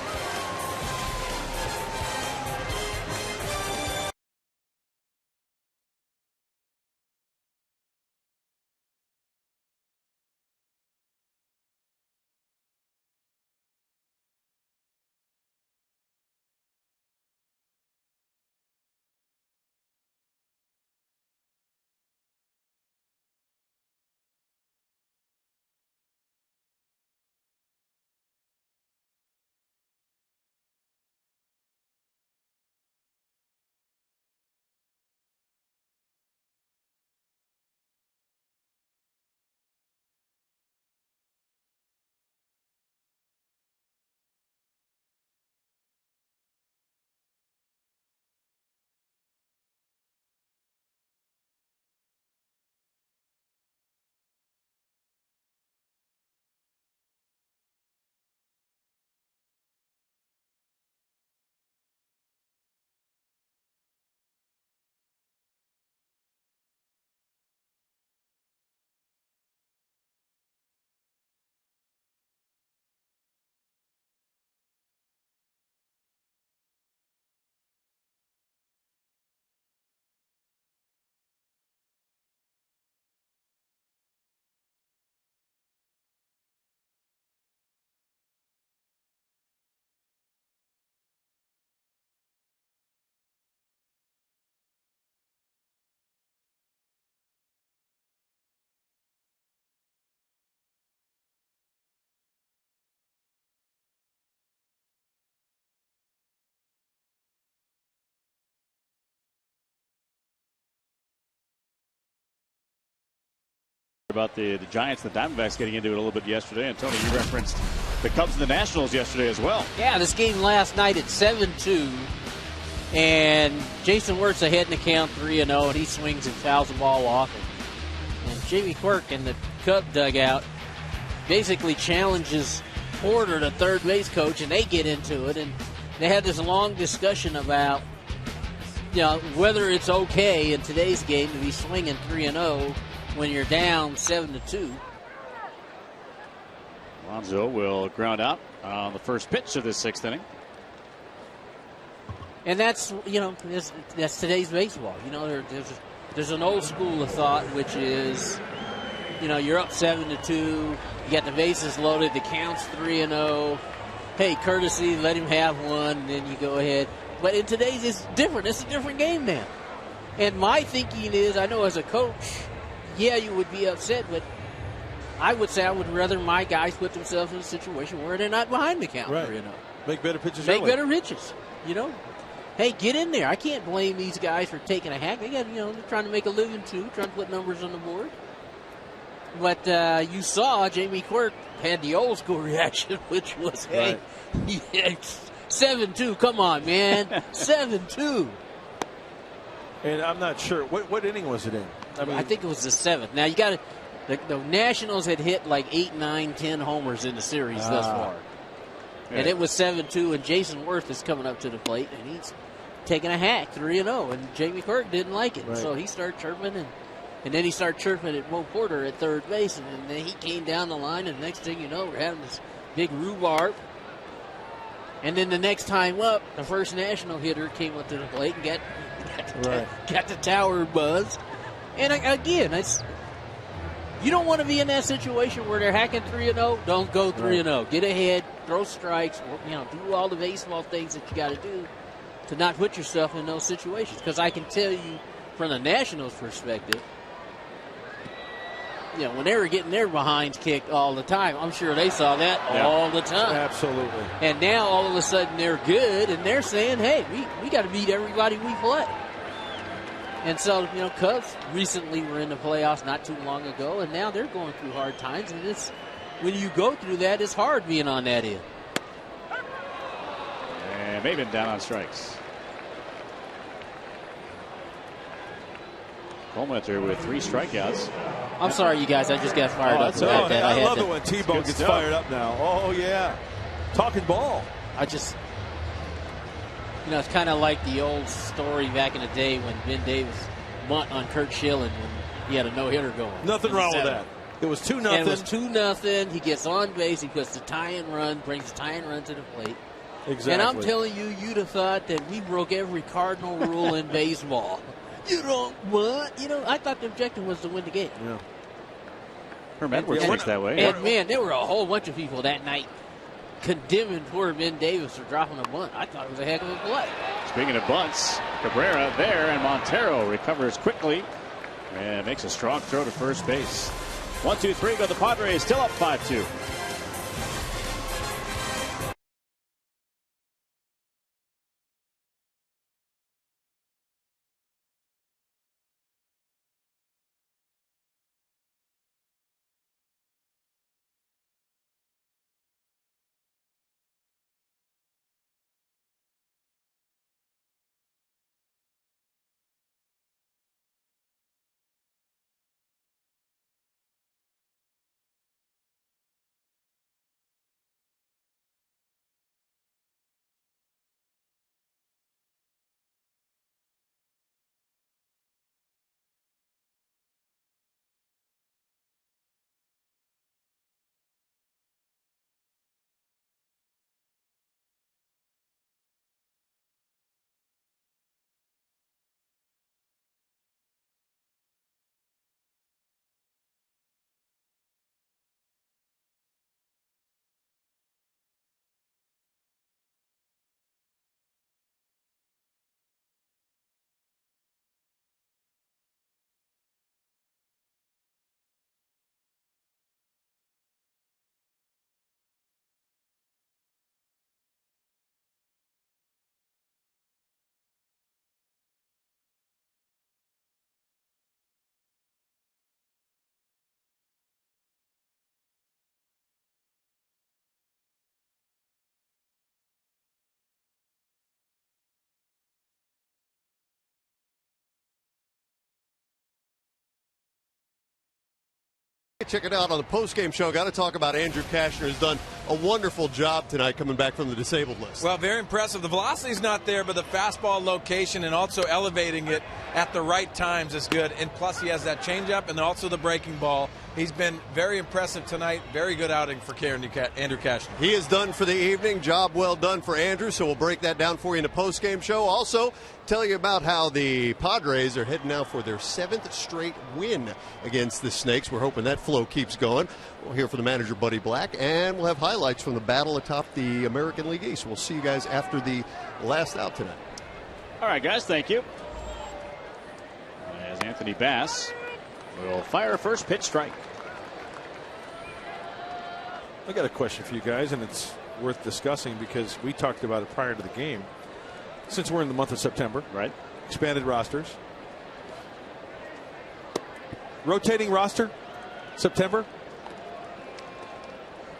[SPEAKER 2] About the Giants, the Diamondbacks getting into it a little bit yesterday. And Tony, you referenced the Cubs and the Nationals yesterday as well.
[SPEAKER 3] Yeah, this game last night at 7-2. And Jason Wirtz ahead in the count 3-0, and he swings and fouls the ball off. And Jamie Quirk in the Cub dugout basically challenges Porter, the third base coach, and they get into it. And they had this long discussion about, whether it's okay in today's game to be swinging 3-0 when you're down 7-2.
[SPEAKER 2] Alonso will ground out on the first pitch of this sixth inning.
[SPEAKER 3] And that's, that's today's baseball. There's an old school of thought, which is, you're up 7-2, you got the bases loaded, the count's 3-0. Hey, courtesy, let him have one, and then you go ahead. But in today's, it's different. It's a different game now. And my thinking is, I know as a coach, yeah, you would be upset, but I would say I would rather my guys put themselves in a situation where they're not behind the count 3-0.
[SPEAKER 5] Make better pitches.
[SPEAKER 3] Make better pitches, Hey, get in there. I can't blame these guys for taking a hack. They got, they're trying to make a living too, trying to put numbers on the board. But you saw Jamie Quirk had the old school reaction, which was, hey, 7-2. Come on, man, 7-2.
[SPEAKER 5] And I'm not sure what inning was it in.
[SPEAKER 3] I think it was the 7th. Now you got to. The Nationals had hit like 8, 9, 10 homers in the series thus far. Yeah. And it was 7-2, and Jason Wirtz is coming up to the plate, and he's taking a hack, 3-0, and Jamie Quirk didn't like it. Right. So he started chirping, and then he started chirping at Mo Porter at third base, and then he came down the line, and the next thing you know, we're having this big rhubarb. And then the next time up, the first National hitter came up to the plate and got the tower buzz. And again, you don't want to be in that situation where they're hacking 3-0. Don't go 3-0. Get ahead, throw strikes, do all the baseball things that you got to do to not put yourself in those situations. Because I can tell you, from the Nationals' perspective, when they were getting their behinds kicked all the time, I'm sure they saw that all the time.
[SPEAKER 5] Absolutely.
[SPEAKER 3] And now all of a sudden they're good, and they're saying, hey, we got to beat everybody we play. And so, Cubs recently were in the playoffs not too long ago, and now they're going through hard times. And when you go through that, it's hard being on that end.
[SPEAKER 2] And Maven down on strikes. Colemeter with 3 strikeouts.
[SPEAKER 3] I'm sorry, you guys. I just got fired up about that.
[SPEAKER 5] I love it when T-Bone gets fired up now. Oh, yeah. Talking ball.
[SPEAKER 3] It's kind of like the old story back in the day when Ben Davis bunt on Kurt Schilling when he had a no-hitter going.
[SPEAKER 5] Nothing wrong with that. It was 2-0.
[SPEAKER 3] And it was 2-0. He gets on base. He puts the tie-in run, brings the tie-in run to the plate.
[SPEAKER 5] Exactly.
[SPEAKER 3] And I'm telling you, you'd have thought that we broke every cardinal rule in baseball. You don't what? I thought the objective was to win the game.
[SPEAKER 5] Yeah.
[SPEAKER 2] Herm Edwards thinks that way.
[SPEAKER 3] And, man, there were a whole bunch of people that night condemning poor Ben Davis for dropping a bunt. I thought it was a heck of a play.
[SPEAKER 2] Speaking of bunts, Cabrera there, and Montero recovers quickly and makes a strong throw to first base. 1-2-3 go the Padres, still up 5-2.
[SPEAKER 9] Check it out on the post-game show. Got to talk about Andrew Kashner, has done a wonderful job tonight coming back from the disabled list.
[SPEAKER 10] Well, very impressive. The velocity's not there, but the fastball location and also elevating it at the right times is good. And plus, he has that changeup and also the breaking ball. He's been very impressive tonight. Very good outing for Andrew Kashner.
[SPEAKER 9] He is done for the evening. Job well done for Andrew, so we'll break that down for you in the post-game show. Also, tell you about how the Padres are heading now for their 7th straight win against the Snakes. We're hoping that flow keeps going. We'll hear from the manager, Buddy Black, and we'll have highlights from the battle atop the American League East. We'll see you guys after the last out tonight.
[SPEAKER 2] All right, guys, thank you. As Anthony Bass will fire a first pitch strike.
[SPEAKER 5] I got a question for you guys, and it's worth discussing because we talked about it prior to the game. Since we're in the month of September,
[SPEAKER 2] right?
[SPEAKER 5] Expanded rosters, rotating roster, September.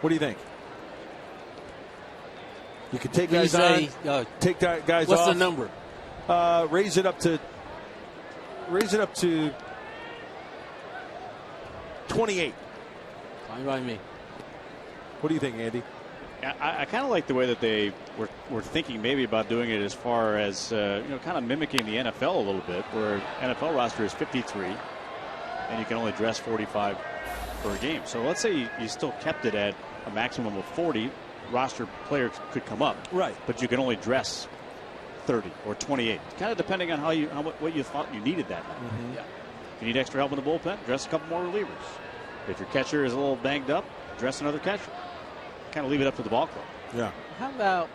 [SPEAKER 5] What do you think? You could take guys on, take guys
[SPEAKER 3] what's
[SPEAKER 5] off.
[SPEAKER 3] the number?
[SPEAKER 5] Raise it up to 28.
[SPEAKER 3] Fine by me.
[SPEAKER 5] What do you think, Andy?
[SPEAKER 2] I kind of like the way that they were thinking maybe about doing it as far as kind of mimicking the NFL a little bit, where NFL roster is 53 and you can only dress 45 per game. So let's say you still kept it at a maximum of 40 roster players could come up,
[SPEAKER 5] right?
[SPEAKER 2] But you can only dress 30 or 28, kind of depending on what you thought you needed that night.
[SPEAKER 5] Mm-hmm.
[SPEAKER 2] Yeah. If you need extra help in the bullpen, dress a couple more relievers. If your catcher is a little banged up, dress another catcher. Kind of leave it up to the ball club.
[SPEAKER 5] Yeah.
[SPEAKER 3] How about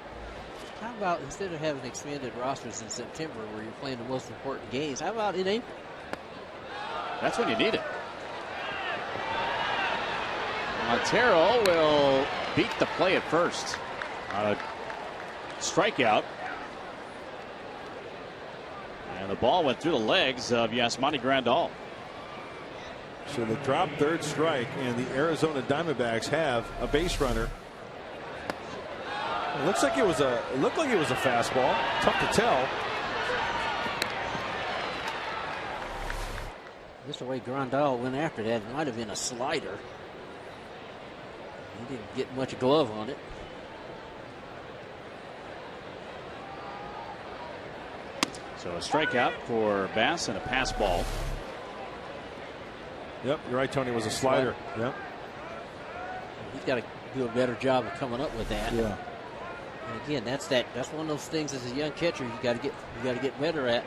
[SPEAKER 3] instead of having expanded rosters in September where you're playing the most important games, how about in April?
[SPEAKER 2] That's when you need it. Montero will beat the play at first. Strikeout. And the ball went through the legs of Yasmani Grandal.
[SPEAKER 5] So the drop third strike, and the Arizona Diamondbacks have a base runner. It looked like it was a fastball. Tough to tell.
[SPEAKER 3] Just the way Grandal went after that, it might have been a slider. He didn't get much glove on it.
[SPEAKER 2] So a strikeout for Bass and a pass ball.
[SPEAKER 5] Yep, you're right, Tony. It was a slider. Yep.
[SPEAKER 3] He's got to do a better job of coming up with that.
[SPEAKER 5] Yeah.
[SPEAKER 3] And again, that's one of those things as a young catcher you got to get better at.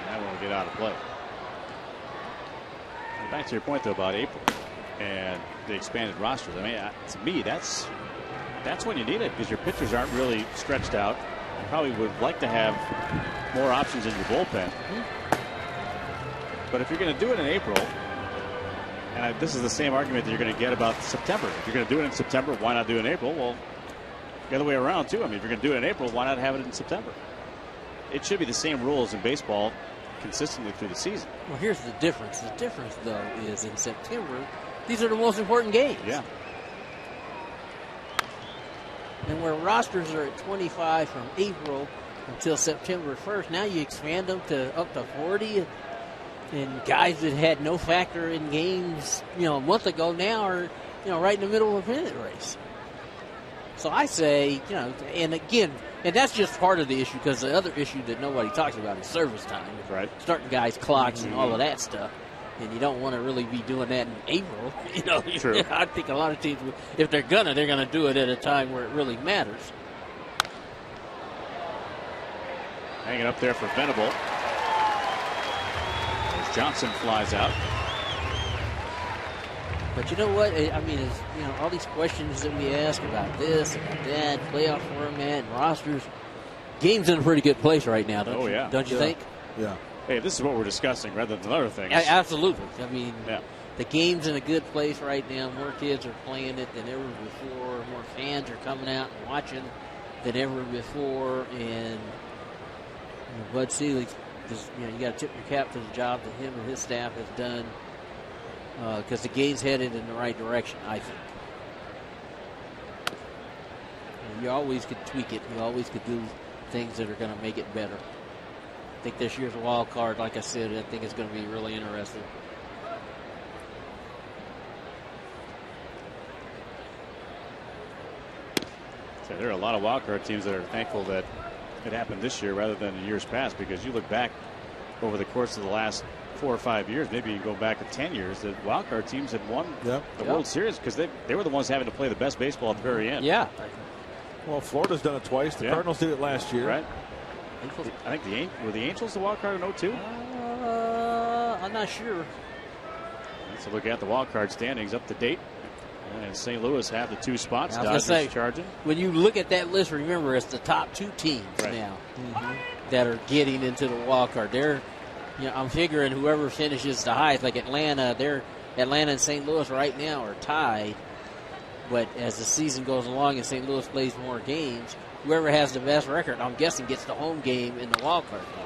[SPEAKER 2] That one will get out of play. And back to your point though about April and the expanded rosters. I mean, to me, that's when you need it because your pitchers aren't really stretched out. You probably would like to have more options in your bullpen. But if you're going to do it in April, and this is the same argument that you're going to get about September. If you're going to do it in September, why not do it in April? Well, the other way around too. I mean, if you're going to do it in April, why not have it in September? It should be the same rules in baseball consistently through the season.
[SPEAKER 3] Well, here's the difference. The difference, though, is in September, these are the most important games.
[SPEAKER 2] Yeah.
[SPEAKER 3] And where rosters are at 25 from April until September 1st, now you expand them to up to 40. And guys that had no factor in games, a month ago now are, right in the middle of a pennant race. So I say, and again, and that's just part of the issue because the other issue that nobody talks about is service time.
[SPEAKER 2] Right.
[SPEAKER 3] Starting guys' clocks and all of that stuff. And you don't want to really be doing that in April.
[SPEAKER 2] True.
[SPEAKER 3] I think a lot of teams, if they're gonna do it at a time where it really matters.
[SPEAKER 2] Hanging up there for Venable. As Johnson flies out.
[SPEAKER 3] But you know what? I mean, all these questions that we ask about this, about that, playoff format, and rosters. Game's in a pretty good place right now, don't you? Don't you think?
[SPEAKER 5] Yeah.
[SPEAKER 2] Hey, this is what we're discussing rather than other things.
[SPEAKER 3] Absolutely. I mean, the game's in a good place right now. More kids are playing it than ever before. More fans are coming out and watching than ever before. And Bud Selig, you got to tip your cap to the job that him and his staff have done because the game's headed in the right direction, I think. You always could tweak it. You always could things that are going to make it better. I think this year's wild card, like I said, I think it's going to be really interesting.
[SPEAKER 2] So there are a lot of wild card teams that are thankful that it happened this year rather than in years past, because you look back over the course of the last 4 or 5 years, maybe you go back to 10 years, that wild card teams had won the World Series because they were the ones having to play the best baseball at the very end.
[SPEAKER 3] Yeah.
[SPEAKER 5] Well, Florida's done it twice. The Cardinals did it last year.
[SPEAKER 2] Right. I think were the Angels the wild card in 02?
[SPEAKER 3] I'm not sure.
[SPEAKER 2] Let's look at the wild card standings up to date. And St. Louis have the 2 spots.
[SPEAKER 3] Dodgers
[SPEAKER 2] charging.
[SPEAKER 3] When you look at that list, remember it's the top 2 teams now that are getting into the wild card. They're, I'm figuring whoever finishes the highest, like Atlanta, Atlanta and St. Louis right now are tied. But as the season goes along and St. Louis plays more games, whoever has the best record, I'm guessing, gets the home game in the wild card game.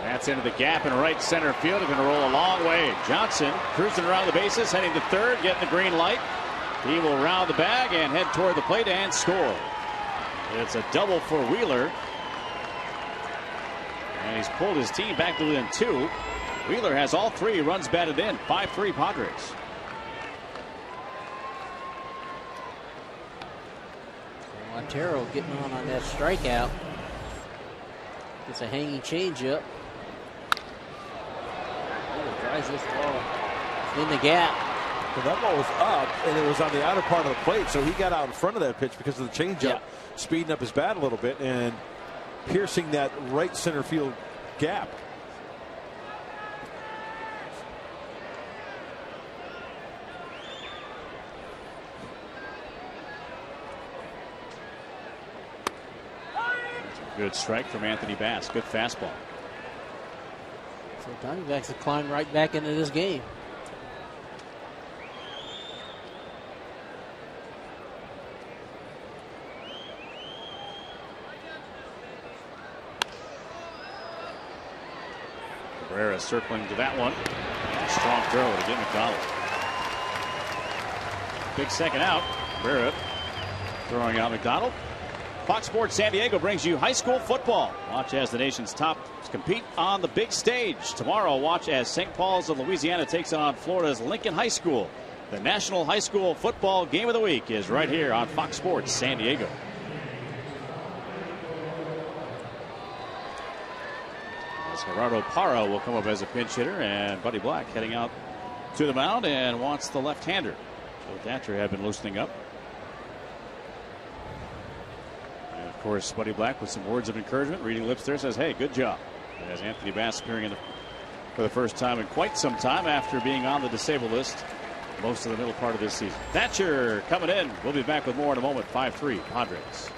[SPEAKER 2] That's into the gap in right center field. They're going to roll a long way. Johnson cruising around the bases, heading to third, getting the green light. He will round the bag and head toward the plate and score. It's a double for Wheeler. And he's pulled his team back to within 2. Wheeler has all 3 runs batted in. 5-3 Padres.
[SPEAKER 3] Montero getting on that strikeout. Gets a hanging changeup. Drives this ball in the gap.
[SPEAKER 5] Well, that ball was up, and it was on the outer part of the plate, so he got out in front of that pitch because of the changeup, speeding up his bat a little bit and piercing that right center field gap.
[SPEAKER 2] Good strike from Anthony Bass. Good fastball.
[SPEAKER 3] So Diamondbacks have climbed right back into this game.
[SPEAKER 2] Cabrera circling to that one. Strong throw to get McDonald. Big second out. Cabrera throwing out McDonald. Fox Sports San Diego brings you high school football. Watch as the nation's top compete on the big stage. Tomorrow, watch as St. Paul's of Louisiana takes on Florida's Lincoln High School. The National High School Football Game of the Week is right here on Fox Sports San Diego. As Gerardo Parra will come up as a pinch hitter, and Buddy Black heading out to the mound and wants the left-hander. Joe Thatcher had been loosening up. Of course, Buddy Black with some words of encouragement. Reading lips there, says, hey, good job. As Anthony Bass appearing for the first time in quite some time after being on the disabled list most of the middle part of this season. Thatcher coming in. We'll be back with more in a moment. 5-3 Padres.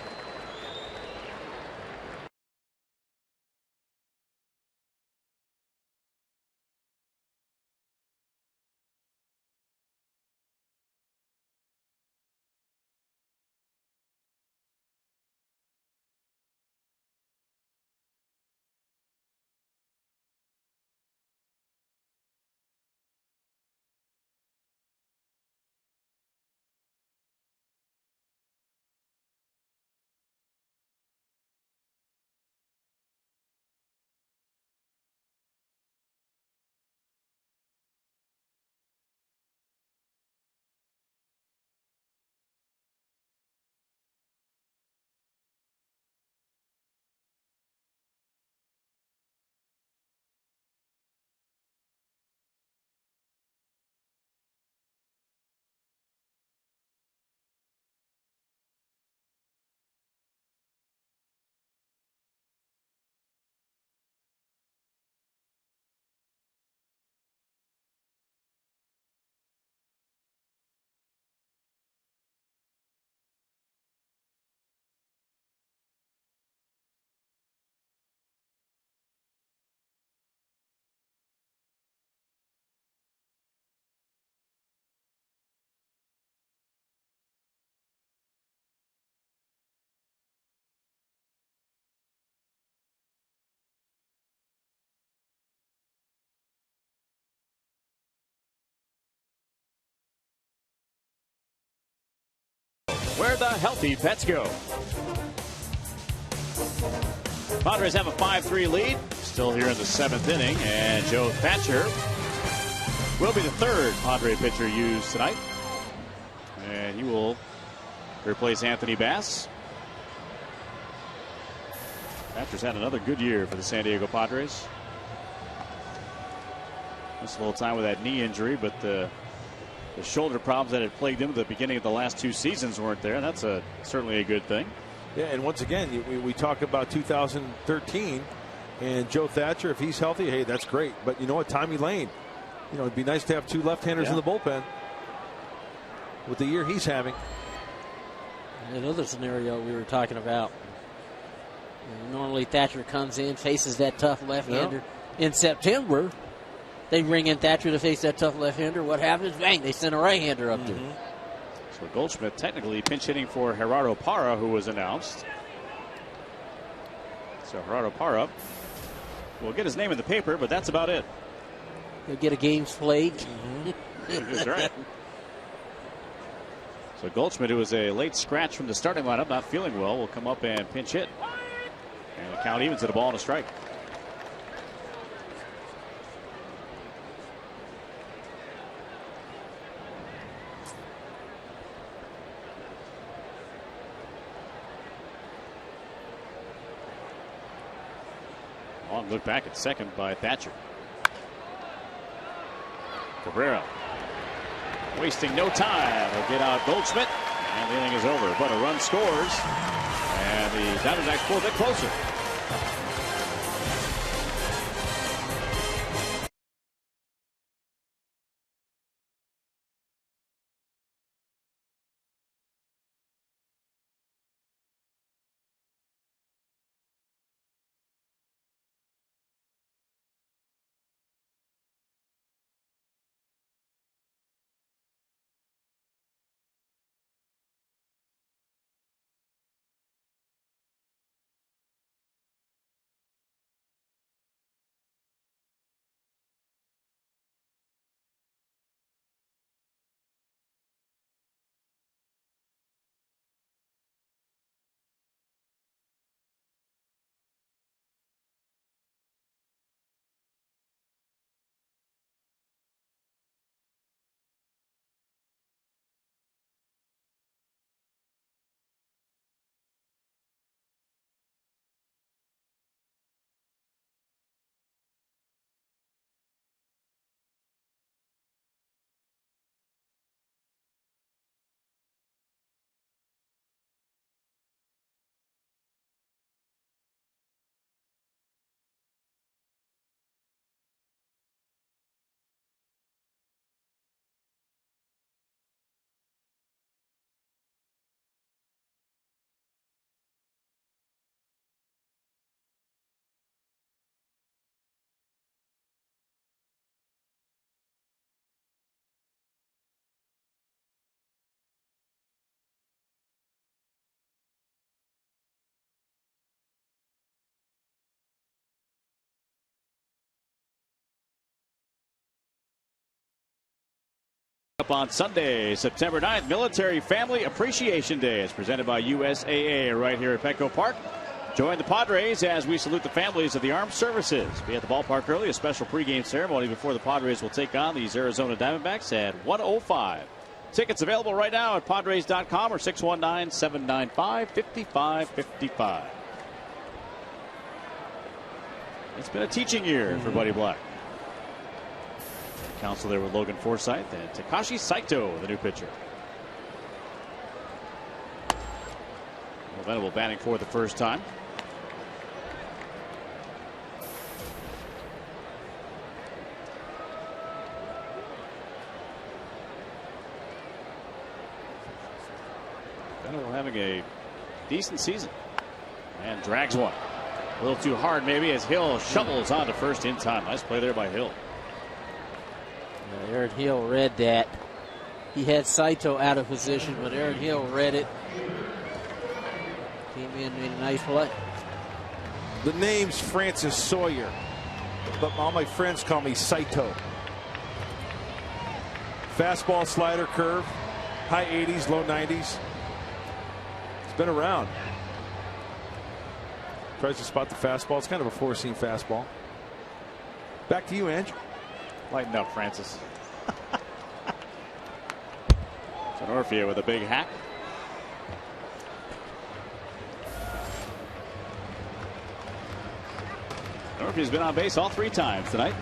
[SPEAKER 2] Where the healthy pets go. Padres have a 5-3 lead. Still here in the 7th inning. And Joe Thatcher will be the third Padre pitcher used tonight. And he will replace Anthony Bass. Thatcher's had another good year for the San Diego Padres. Missed a little time with that knee injury, but the shoulder problems that had plagued him at the beginning of the last 2 seasons weren't there. That's certainly a good thing.
[SPEAKER 5] Yeah, and once again, we talk about 2013 and Joe Thatcher. If he's healthy, hey, that's great. But you know what, Tommy Lane, it'd be nice to have 2 left-handers in the bullpen with the year he's having.
[SPEAKER 3] Another scenario we were talking about. Normally Thatcher comes in, faces that tough left-hander. In September, they bring in Thatcher to face that tough left-hander. What happens? Bang, they send a right-hander up there.
[SPEAKER 2] So Goldschmidt technically pinch hitting for Gerardo Parra, who was announced. So Gerardo Parra will get his name in the paper, but that's about it.
[SPEAKER 3] He'll get a game's played.
[SPEAKER 2] That's right. So Goldschmidt, who was a late scratch from the starting lineup, not feeling well, will come up and pinch hit. And the count evens at a ball and a strike. Long look back at second by Thatcher. Cabrera wasting no time. Will get out Goldschmidt, and the inning is over. But a run scores, and the Diamondbacks pull a bit closer. Up on Sunday, September 9th, Military Family Appreciation Day is presented by USAA right here at Petco Park. Join the Padres as we salute the families of the armed services. Be at the ballpark early. A special pregame ceremony before the Padres will take on these Arizona Diamondbacks at 1:05. Tickets available right now at Padres.com or 619-795-5555. It's been a teaching year for Buddy Black. Council there with Logan Forsythe and Takashi Saito, the new pitcher. Venable batting for the first time. Venable having a decent season and drags one. A little too hard maybe as Hill shovels on to first in time. Nice play there by Hill.
[SPEAKER 3] Aaron Hill read that. He had Saito out of position, but Aaron Hill read it. Came in, made a nice play.
[SPEAKER 5] The name's Francis Sawyer, but all my friends call me Saito. Fastball, slider, curve, high 80s, low 90s. It's been around. Tries to spot the fastball. It's kind of a four-seam fastball. Back to you, Andrew.
[SPEAKER 2] Lighten up, Francis. Denorfia with a big hack. Denorfia's been on base all 3 times tonight.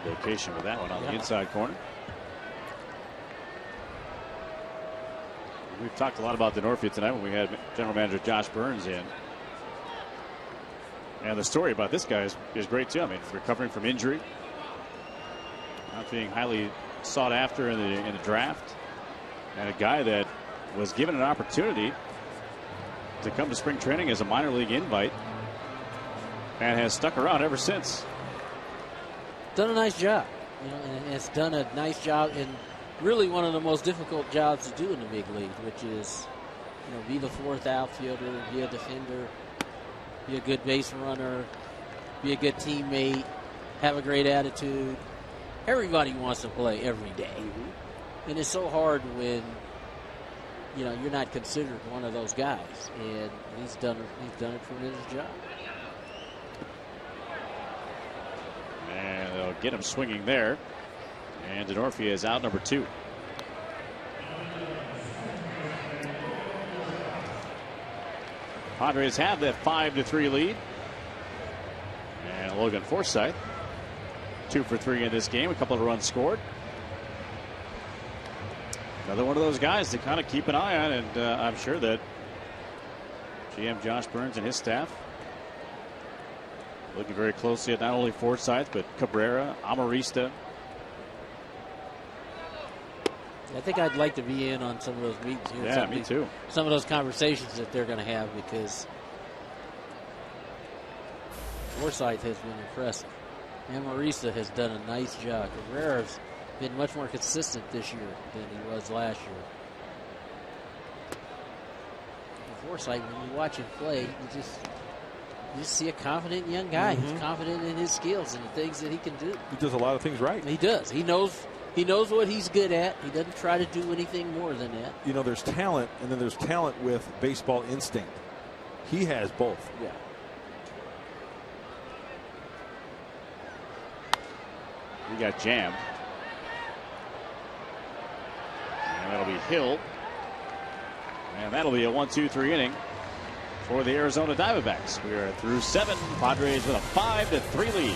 [SPEAKER 2] Location with that one on the inside corner. We've talked a lot about Denorfia tonight when we had General Manager Josh Burns in. And the story about this guy is great too. I mean, recovering from injury, not being highly sought after in the draft, and a guy that was given an opportunity to come to spring training as a minor league invite and has stuck around ever since.
[SPEAKER 3] Done a nice job, and it's done a nice job in really one of the most difficult jobs to do in the big league, which is, be the 4th outfielder, be a defender, be a good base runner, be a good teammate, have a great attitude. Everybody wants to play every day, and it's so hard when you're not considered one of those guys. And he's done a tremendous job.
[SPEAKER 2] And they'll get him swinging there. And Denorfia is out, number 2. Padres have that 5-3 lead. And Logan Forsythe, 2 for 3 in this game. A couple of runs scored. Another one of those guys to kind of keep an eye on. And I'm sure that GM Josh Burns and his staff looking very closely at not only Forsythe, but Cabrera, Amarista.
[SPEAKER 3] I think I'd like to be in on some of those meetings here.
[SPEAKER 2] Yeah, me too.
[SPEAKER 3] Some of those conversations that they're going to have, because Forsythe has been impressive. Amarista has done a nice job. Cabrera's been much more consistent this year than he was last year. And Forsythe, when you watch him play, you just see a confident young guy who's confident in his skills and the things that he can do.
[SPEAKER 5] He does a lot of things right.
[SPEAKER 3] He does. He knows what he's good at. He doesn't try to do anything more than that.
[SPEAKER 5] There's talent, and then there's talent with baseball instinct. He has both.
[SPEAKER 3] Yeah.
[SPEAKER 2] We got jammed. And that'll be Hill. And that'll be a 1-2-3 inning for the Arizona Diamondbacks. We are through 7. Padres with a 5-3 lead.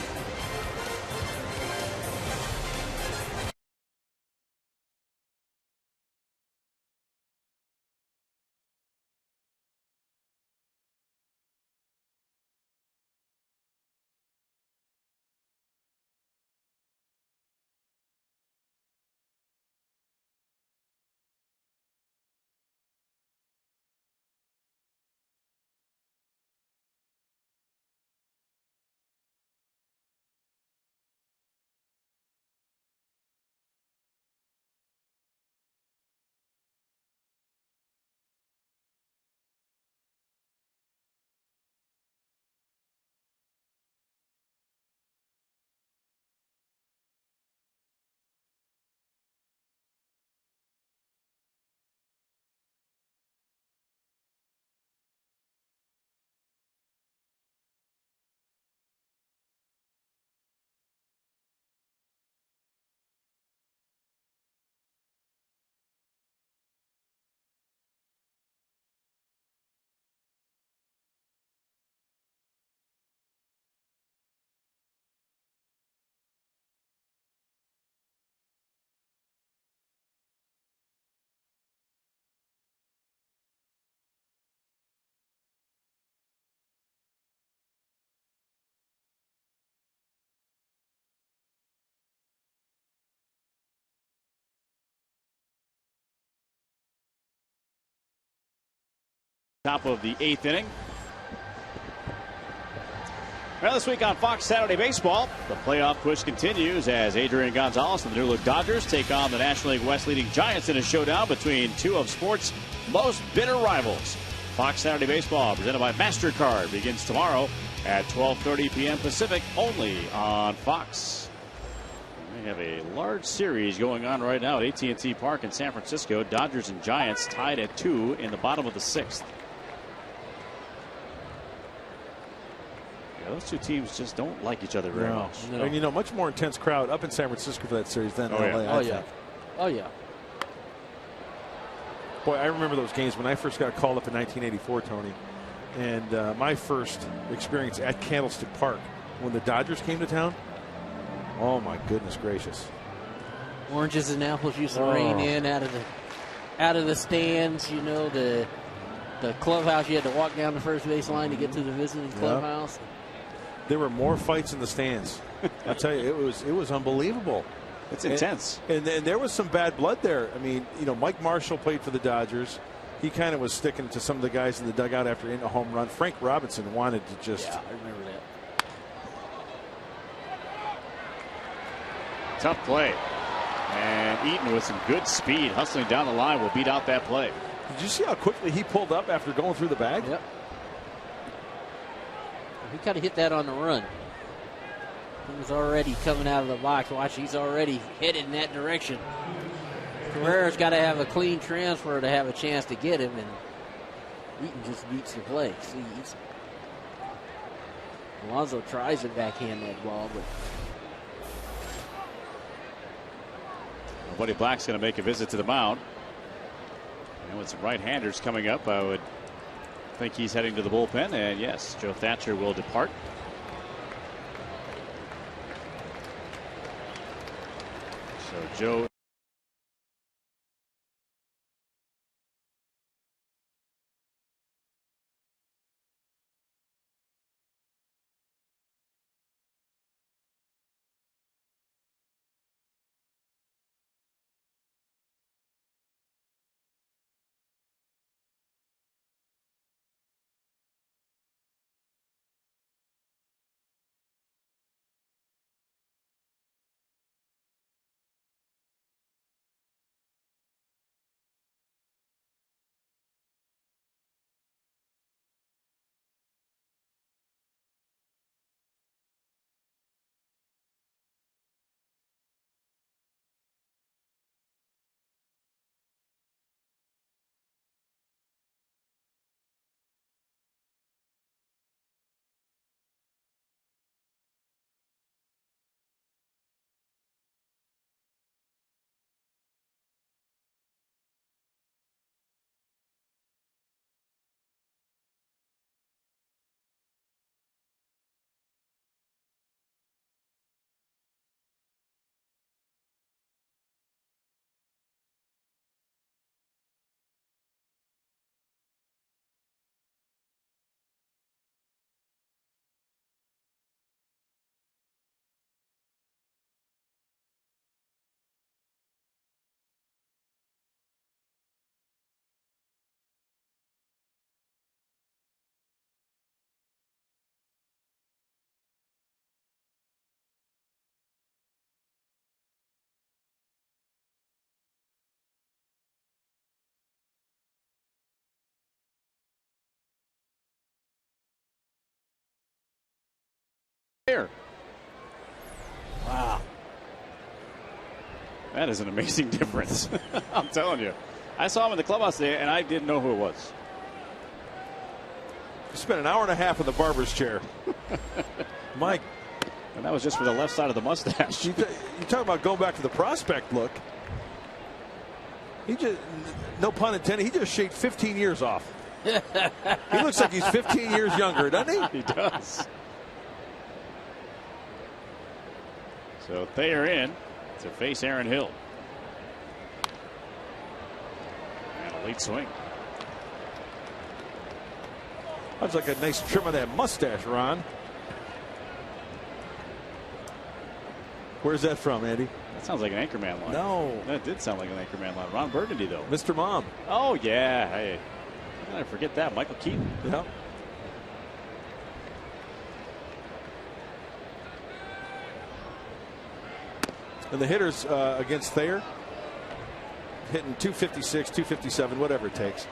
[SPEAKER 2] Top of the 8th inning. Well, this week on Fox Saturday Baseball, the playoff push continues as Adrian Gonzalez and the New Look Dodgers take on the National League West leading Giants in a showdown between two of sports' most bitter rivals. Fox Saturday Baseball, presented by MasterCard, begins tomorrow at 12:30 p.m. Pacific, only on Fox. We have a large series going on right now at AT&T Park in San Francisco. Dodgers and Giants tied at 2 in the bottom of the 6th. Yeah, those two teams just don't like each other very much.
[SPEAKER 5] No. And much more intense crowd up in San Francisco for that series than LA.
[SPEAKER 3] Oh yeah.
[SPEAKER 5] Boy, I remember those games when I first got called up in 1984, Tony. And my first experience at Candlestick Park when the Dodgers came to town. Oh my goodness gracious!
[SPEAKER 3] Oranges and apples used to rain in out of the stands. The clubhouse. You had to walk down the first base line to get to the visiting clubhouse.
[SPEAKER 5] There were more fights in the stands. I'll tell you, it was unbelievable.
[SPEAKER 2] It's intense.
[SPEAKER 5] And there was some bad blood there. I mean, Mike Marshall played for the Dodgers. He kind of was sticking to some of the guys in the dugout after hitting a home run. Frank Robinson wanted to just.
[SPEAKER 3] Yeah, I remember that.
[SPEAKER 2] Tough play. And Eaton with some good speed hustling down the line will beat out that play.
[SPEAKER 5] Did you see how quickly he pulled up after going through the bag?
[SPEAKER 3] Yep. He kind of hit that on the run. He was already coming out of the box. Watch, he's already headed in that direction. Carrera's got to have a clean transfer to have a chance to get him, and Eaton just beats the play. See, Alonso tries to backhand that ball, but
[SPEAKER 2] Buddy Black's going to make a visit to the mound. And with some right-handers coming up, I would think he's heading to the bullpen. And yes, Joe Thatcher will depart. So Joe. Here. Wow. That is an amazing difference. I'm telling you. I saw him in the clubhouse today, and I didn't know who it was.
[SPEAKER 5] You spent an hour and a half in the barber's chair. Mike.
[SPEAKER 2] And that was just for the left side of the mustache.
[SPEAKER 5] You talk about going back to the prospect look. He just, no pun intended, he just shaved 15 years off. He looks like he's 15 years younger, doesn't he?
[SPEAKER 2] He does. So Thayer in to face Aaron Hill. And a late swing.
[SPEAKER 5] That's like a nice trim of that mustache, Ron. Where's that from, Andy?
[SPEAKER 2] That sounds like an Anchorman line.
[SPEAKER 5] No.
[SPEAKER 2] That did sound like an Anchorman line. Ron Burgundy, though.
[SPEAKER 5] Mr. Mom.
[SPEAKER 2] Oh, yeah. Hey, how did I forget that? Michael Keaton.
[SPEAKER 5] Yeah. And the hitters against Thayer hitting 256, 257, whatever it takes.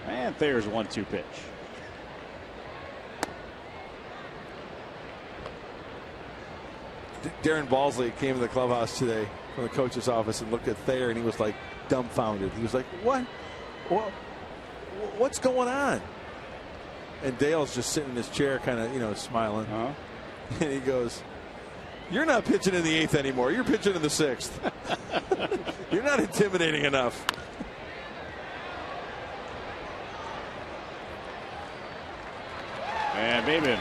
[SPEAKER 2] And Thayer's 1-2 pitch.
[SPEAKER 5] Darren Balsley came to the clubhouse today from the coach's office and looked at Thayer, and he was like dumbfounded. He was like, what? What's going on? And Dale's just sitting in his chair kind of, smiling. And he goes, you're not pitching in the 8th anymore. You're pitching in the 6th. You're not intimidating enough.
[SPEAKER 2] And Bateman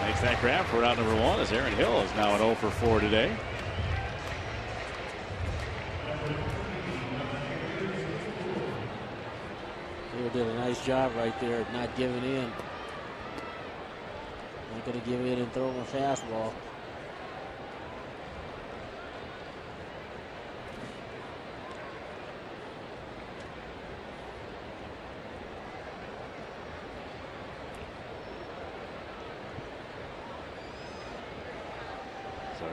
[SPEAKER 2] makes that grab for out number 1 as Aaron Hill is now an 0 for 4 today.
[SPEAKER 3] Hill did a nice job right there of not giving in. Not going to give in and throw him a fastball.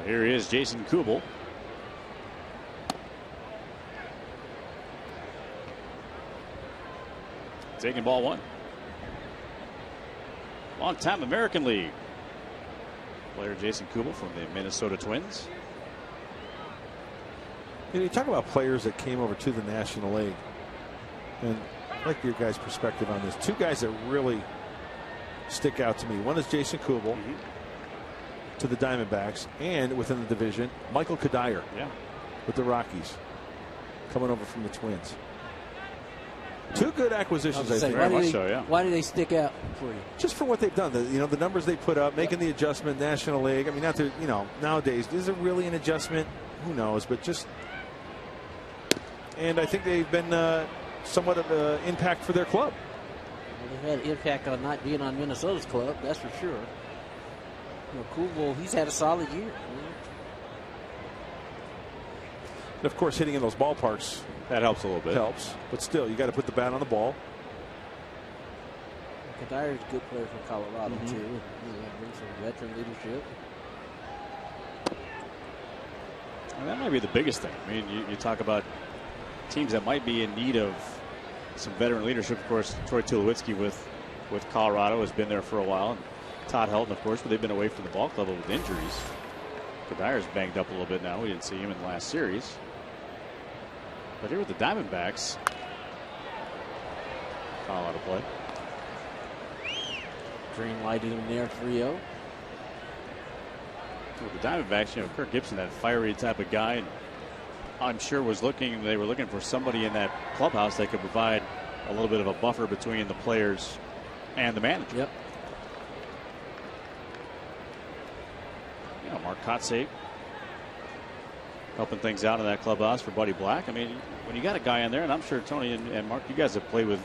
[SPEAKER 2] Here is Jason Kubel. Taking ball 1. Long-time American League player Jason Kubel from the Minnesota Twins.
[SPEAKER 5] You talk about players that came over to the National League, and I'd like your guys' perspective on this. 2 guys that really stick out to me. One is Jason Kubel. To the Diamondbacks, and within the division, Michael Kadire with the Rockies, coming over from the Twins. 2 good acquisitions, I think.
[SPEAKER 2] Very much so, yeah.
[SPEAKER 3] Why do they stick out for you?
[SPEAKER 5] Just for what they've done. The numbers they put up, making the adjustment, National League. I mean, not to, nowadays, is it really an adjustment? Who knows? But just, and I think they've been somewhat of an impact for their club.
[SPEAKER 3] Well, they've had an impact on not being on Minnesota's club, that's for sure. Kubel, he's had a solid year.
[SPEAKER 5] And of course, hitting in those ballparks,
[SPEAKER 2] that helps a little bit.
[SPEAKER 5] Helps, but still, you got to put the bat on the ball.
[SPEAKER 3] Kadire's a good player from Colorado too. Brings some veteran leadership.
[SPEAKER 2] And that might be the biggest thing. I mean, you talk about teams that might be in need of some veteran leadership. Of course, Troy Tulowitzki with Colorado has been there for a while. Todd Helton, of course, but they've been away from the ball club with injuries. Kadire's banged up a little bit now. We didn't see him in the last series. But here with the Diamondbacks, Colorado play.
[SPEAKER 3] Green lighted him there, 3-0.
[SPEAKER 2] With the Diamondbacks, Kirk Gibson, that fiery type of guy, and I'm sure they were looking for somebody in that clubhouse that could provide a little bit of a buffer between the players and the manager.
[SPEAKER 3] Yep.
[SPEAKER 2] Mark Kotsay helping things out in that clubhouse for Buddy Black. I mean, when you got a guy in there, and I'm sure Tony and Mark, you guys have played with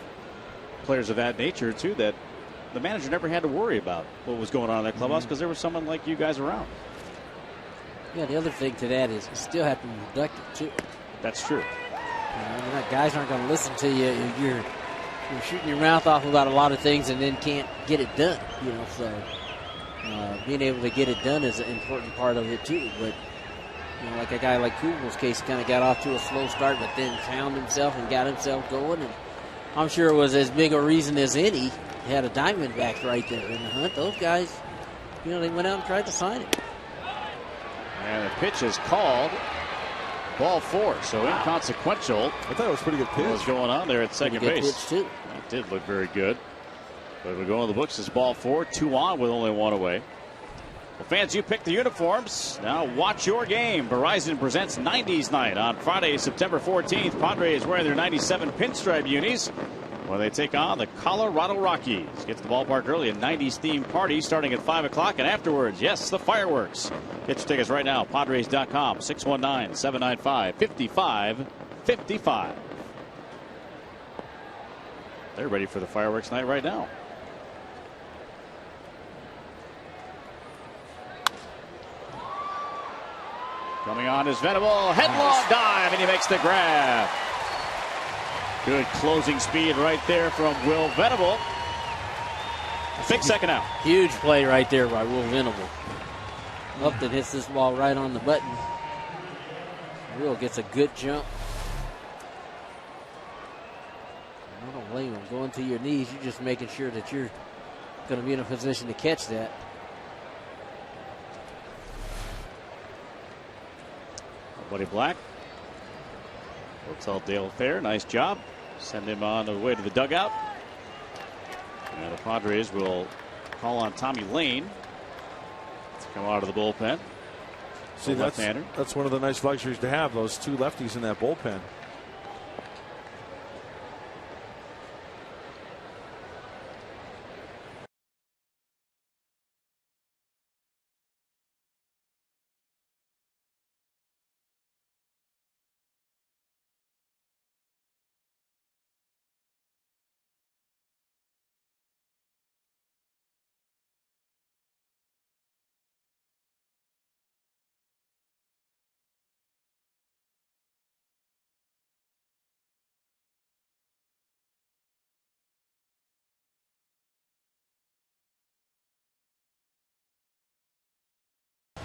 [SPEAKER 2] players of that nature too, that the manager never had to worry about what was going on in that clubhouse because there was someone like you guys around.
[SPEAKER 3] Yeah, the other thing to that is you still have to be productive too.
[SPEAKER 2] That's true.
[SPEAKER 3] Guys aren't going to listen to you. You're shooting your mouth off about a lot of things and then can't get it done. So being able to get it done is an important part of it too. But like a guy like Kubel's case, kind of got off to a slow start, but then found himself and got himself going. And I'm sure it was as big a reason as any. He had a Diamondbacks right there in the hunt. Those guys, they went out and tried to sign him.
[SPEAKER 2] And the pitch is called. Ball 4, so inconsequential.
[SPEAKER 5] I thought it was a pretty good pitch.
[SPEAKER 2] What was going on there at second base?
[SPEAKER 3] Pitch too.
[SPEAKER 2] That did look very good. But we go in the books as ball 4, 2 on with only 1 away. Well, fans, you pick the uniforms. Now watch your game. Verizon presents 90s Night on Friday, September 14th. Padres wearing their 97 pinstripe unis when they take on the Colorado Rockies. Get to the ballpark early, a 90s themed party starting at 5 o'clock, and afterwards, yes, the fireworks. Get your tickets right now, Padres.com, 619-795-5555. They're ready for the fireworks night right now. Coming on is Venable. Headlong dive, and he makes the grab. Good closing speed right there from Will Venable. Big second out.
[SPEAKER 3] Huge play right there by Will Venable. Upton hits this ball right on the button. Will gets a good jump. I don't blame him. Going to your knees, you're just making sure that you're going to be in a position to catch that.
[SPEAKER 2] Buddy Black. Hotel Dale Fair. Nice job. Send him on the way to the dugout. And the Padres will call on Tommy Lane to come out of the bullpen.
[SPEAKER 5] See, that's one of the nice luxuries to have, those two lefties in that bullpen.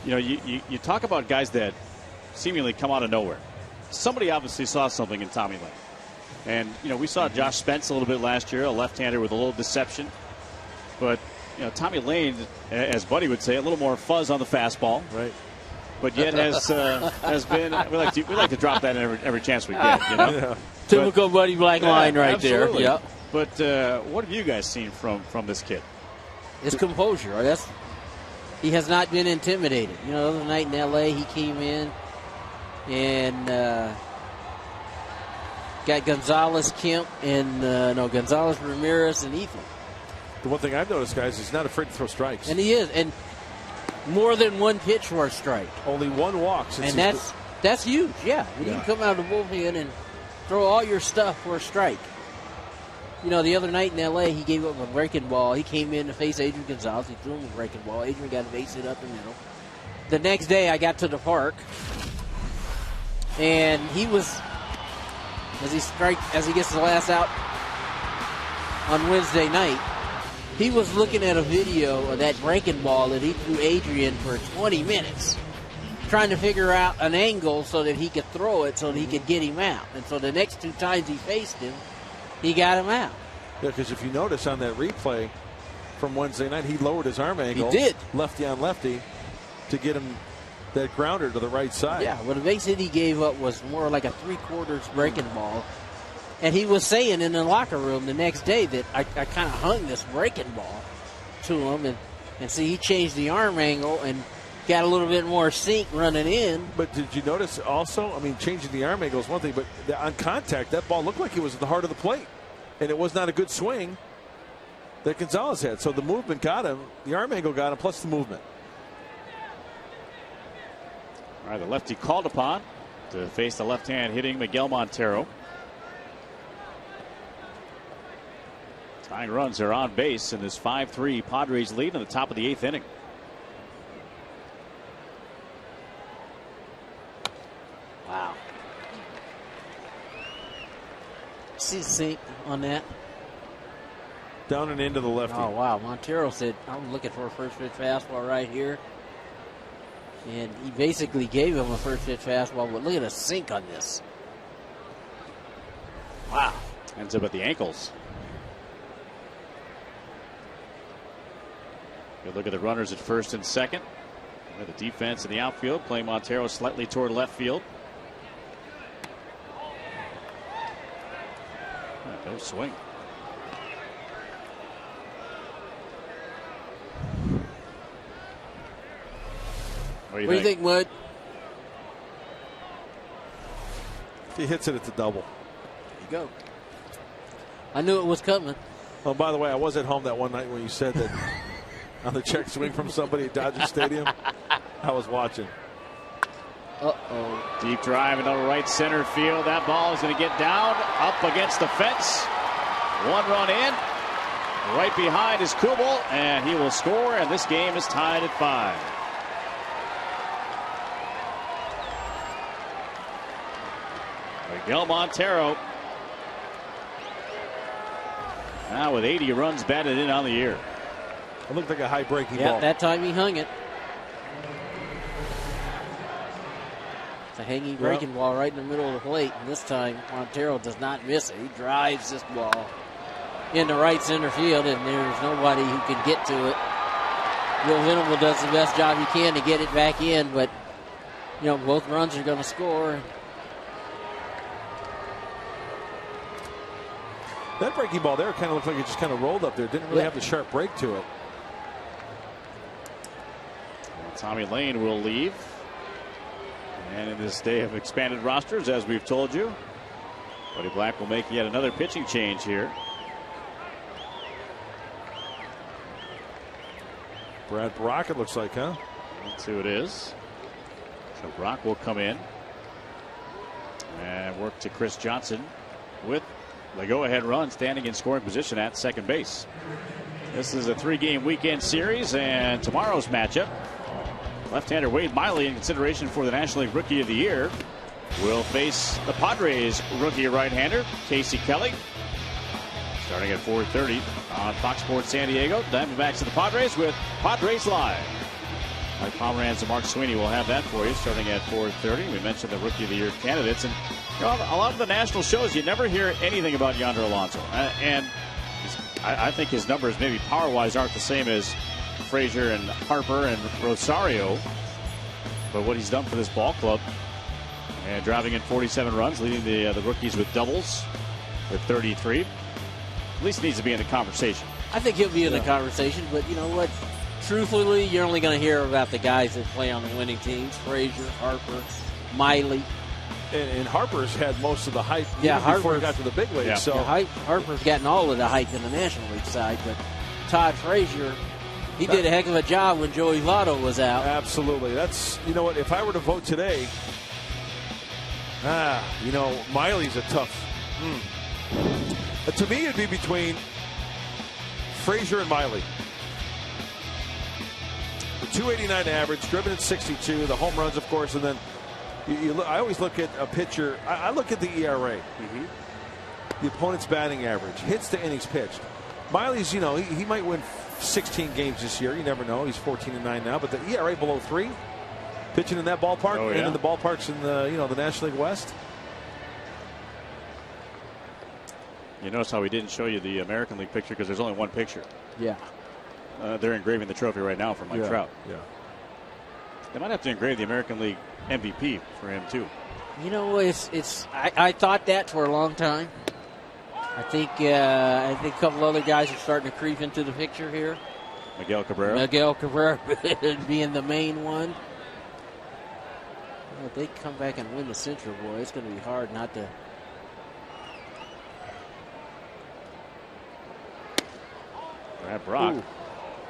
[SPEAKER 2] You know, you talk about guys that seemingly come out of nowhere. Somebody obviously saw something in Tommy Lane. And, you know, we saw Josh Spence a little bit last year, a left-hander with a little deception. But, you know, Tommy Lane, as Buddy would say, a little more fuzz on the fastball.
[SPEAKER 5] Right.
[SPEAKER 2] But yet has been, we like to drop that in every chance we get, you know.
[SPEAKER 5] Yeah.
[SPEAKER 3] Typical Buddy Black line right
[SPEAKER 2] absolutely.
[SPEAKER 3] there. Yep.
[SPEAKER 2] But what have you guys seen from this kid?
[SPEAKER 3] His composure. He has not been intimidated. You know, the other night in L.A., he came in and got Gonzalez, Kemp, and Gonzalez, Ramirez, and Ethan.
[SPEAKER 5] The one thing I've noticed, guys, is he's not afraid to throw strikes.
[SPEAKER 3] And he is. And more than one pitch for a strike.
[SPEAKER 5] Only one walk.
[SPEAKER 3] And that's huge, yeah. When you can come out of the bullpen and throw all your stuff for a strike. You know, the other night in L.A., he gave up a breaking ball. He came in to face Adrian Gonzalez. He threw him a breaking ball. Adrian got a base hit up the middle. The next day, I got to the park, and he was, as he gets the last out on Wednesday night, he was looking at a video of that breaking ball that he threw Adrian for 20 minutes, trying to figure out an angle so that he could throw it so that he could get him out. And so the next two times he faced him, he got him out.
[SPEAKER 5] Yeah, because if you notice on that replay from Wednesday night, he lowered his arm angle.
[SPEAKER 3] He did.
[SPEAKER 5] Lefty on lefty to get him that grounder to the right side.
[SPEAKER 3] Yeah, well, the base hit he gave up was more like a three-quarters breaking ball. And he was saying in the locker room the next day that I kind of hung this breaking ball to him. And see, he changed the arm angle and got a little bit more sink running in.
[SPEAKER 5] But did you notice also, I mean, changing the arm angle is one thing, but on contact, that ball looked like it was at the heart of the plate. And it was not a good swing that Gonzalez had. So the movement got him, the arm angle got him, plus the movement.
[SPEAKER 2] All right, the lefty called upon to face the left-hand hitting Miguel Montero. Tying runs are on base in this 5-3 Padres lead in the top of the 8th inning.
[SPEAKER 3] Wow. See the sink on that?
[SPEAKER 5] Down and into the lefty.
[SPEAKER 3] Oh, wow. Montero said, I'm looking for a first pitch fastball right here. And he basically gave him a first pitch fastball, but look at the sink on this. Wow.
[SPEAKER 2] Ends up at the ankles. Good look at the runners at first and second. With the defense in the outfield, playing Montero slightly toward left field. No swing. What do you think,
[SPEAKER 3] Wood?
[SPEAKER 5] If he hits it, it's a double.
[SPEAKER 3] There you go. I knew it was coming.
[SPEAKER 5] Oh, by the way, I was at home that one night when you said that on the check swing from somebody at Dodger Stadium. I was watching.
[SPEAKER 2] Uh-oh. Deep drive into right center field. That ball is going to get down, up against the fence. 1 run in. Right behind is Kubel, and he will score, and this game is tied at 5. Miguel Montero now with 80 runs batted in on the year.
[SPEAKER 5] It looked like a high breaking
[SPEAKER 3] Yeah,
[SPEAKER 5] ball.
[SPEAKER 3] that time he hung it. It's a hanging breaking ball right in the middle of the plate. And this time Montero does not miss it. He drives this ball into right center field, and there's nobody who can get to it. Will Venable does the best job he can to get it back in, but both runs are going to score.
[SPEAKER 5] That breaking ball there kind of looked like it just kind of rolled up there. Didn't really have the sharp break to it.
[SPEAKER 2] Well, Tommy Lane will leave. And in this day of expanded rosters, as we've told you, Buddy Black will make yet another pitching change here.
[SPEAKER 5] Brad Brock, it looks like, huh?
[SPEAKER 2] That's who it is. So Brock will come in and work to Chris Johnson with the go-ahead run, standing in scoring position at second base. This is a 3-game weekend series, and tomorrow's matchup, left-hander Wade Miley, in consideration for the National League Rookie of the Year, will face the Padres rookie right-hander Casey Kelly. Starting at 4:30 on Fox Sports San Diego. Diamondbacks to the Padres with Padres Live. Mike Pomeranz and Mark Sweeney will have that for you starting at 4:30. We mentioned the Rookie of the Year candidates, and a lot of the national shows you never hear anything about Yonder Alonso, and I think his numbers maybe power-wise aren't the same as Frazier and Harper and Rosario, but what he's done for this ball club, and driving in 47 runs, leading the rookies with doubles with 33. At least needs to be in the conversation.
[SPEAKER 3] I think he'll be in the conversation, but you know what? Truthfully, you're only going to hear about the guys that play on the winning teams: Frazier, Harper, Miley.
[SPEAKER 5] And Harper's had most of the hype before he got to the big leagues.
[SPEAKER 3] Yeah.
[SPEAKER 5] So
[SPEAKER 3] Harper's gotten all of the hype in the National League side, but Todd Frazier, he did a heck of a job when Joey Votto was out.
[SPEAKER 5] Absolutely. That's, you know what, if I were to vote today, Miley's a tough. To me, it'd be between Frazier and Miley. The 289 average, driven at 62, the home runs, of course, and then I always look at a pitcher. I look at the ERA, the opponent's batting average, hits to innings pitched. Miley's, he might win 16 games this year. You never know. He's 14-9 now, but the ERA below 3, pitching in that ballpark, and in the ballparks in the National League West.
[SPEAKER 2] You notice how we didn't show you the American League picture because there's only one picture.
[SPEAKER 3] Yeah.
[SPEAKER 2] They're engraving the trophy right now for Mike Trout.
[SPEAKER 5] Yeah.
[SPEAKER 2] They might have to engrave the American League MVP for him too.
[SPEAKER 3] I thought that for a long time. I think a couple other guys are starting to creep into the picture here.
[SPEAKER 2] Miguel Cabrera
[SPEAKER 3] being the main one. Well, if they come back and win the Central, boy, it's going to be hard not to.
[SPEAKER 2] Brad Brock.
[SPEAKER 5] Ooh,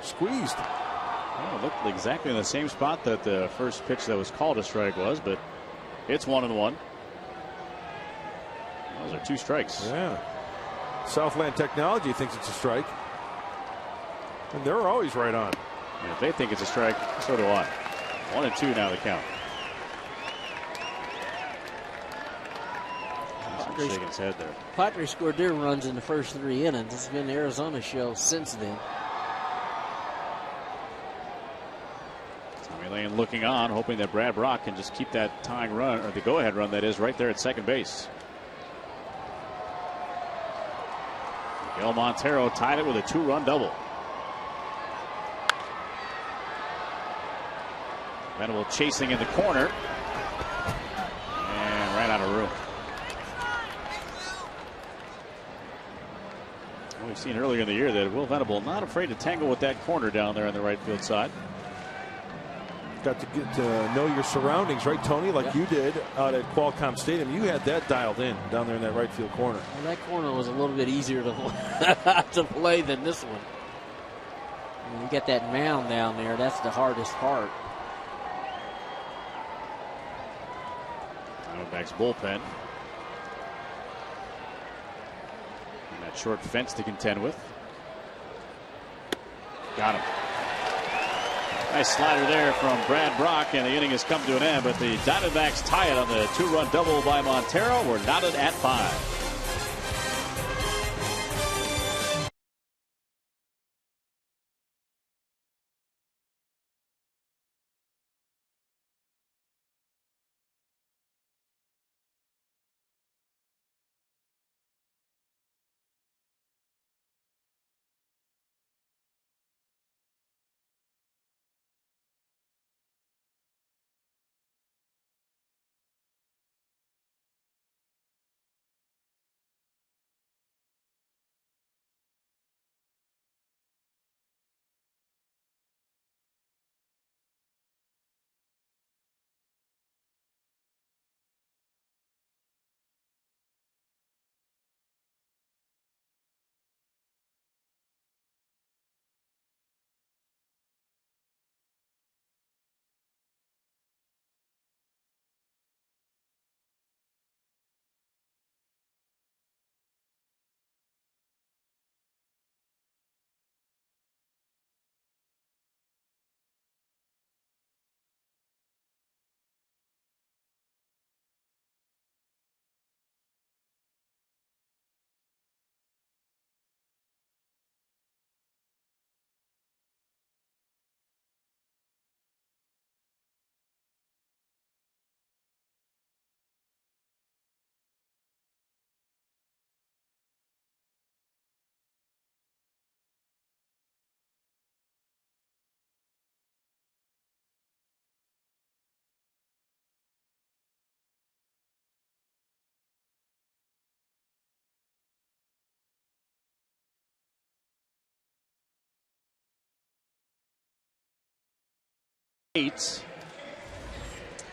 [SPEAKER 5] squeezed.
[SPEAKER 2] Well, it looked exactly in the same spot that the first pitch that was called a strike was, but it's 1-1. Those are 2 strikes.
[SPEAKER 5] Yeah. Southland Technology thinks it's a strike. And they're always right on.
[SPEAKER 2] Yeah, if they think it's a strike, so do I. 1-2 now the count. Shaking his head there.
[SPEAKER 3] Padres scored their runs in the first 3 innings. It's been Arizona's show since then.
[SPEAKER 2] Tommy Lane looking on, hoping that Brad Brock can just keep that tying run, or the go-ahead run that is, right there at second base. Miguel Montero tied it with a 2-run double. Venable chasing in the corner and ran out of room. We've seen earlier in the year that Will Venable not afraid to tangle with that corner down there on the right field side.
[SPEAKER 5] Got to get to know your surroundings, right, Tony? Like you did out at Qualcomm Stadium. You had that dialed in down there in that right field corner.
[SPEAKER 3] Well, that corner was a little bit easier to play than this one. When you get that mound down there, that's the hardest part.
[SPEAKER 2] Diamondbacks bullpen. And that short fence to contend with. Got him. Nice slider there from Brad Brock, and the inning has come to an end, but the Diamondbacks tie it on the 2-run double by Montero. We're knotted at 5.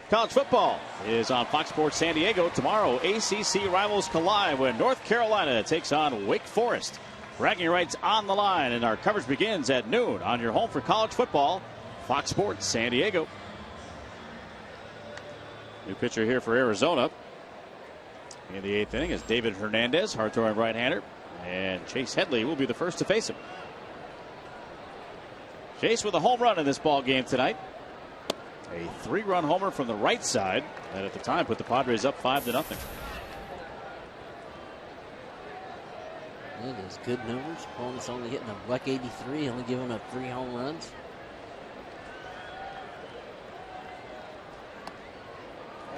[SPEAKER 2] College football is on Fox Sports San Diego tomorrow. ACC rivals collide when North Carolina takes on Wake Forest. Bragging rights on the line, and our coverage begins at noon on your home for college football, Fox Sports San Diego. New pitcher here for Arizona in the 8th inning is David Hernandez, hard-throwing right-hander, and Chase Headley will be the first to face him. Chase with a home run in this ball game tonight. A 3-run homer from the right side that at the time put the Padres up 5-0.
[SPEAKER 3] It is good numbers. Opponent's only hitting a .183, only giving up 3 home runs.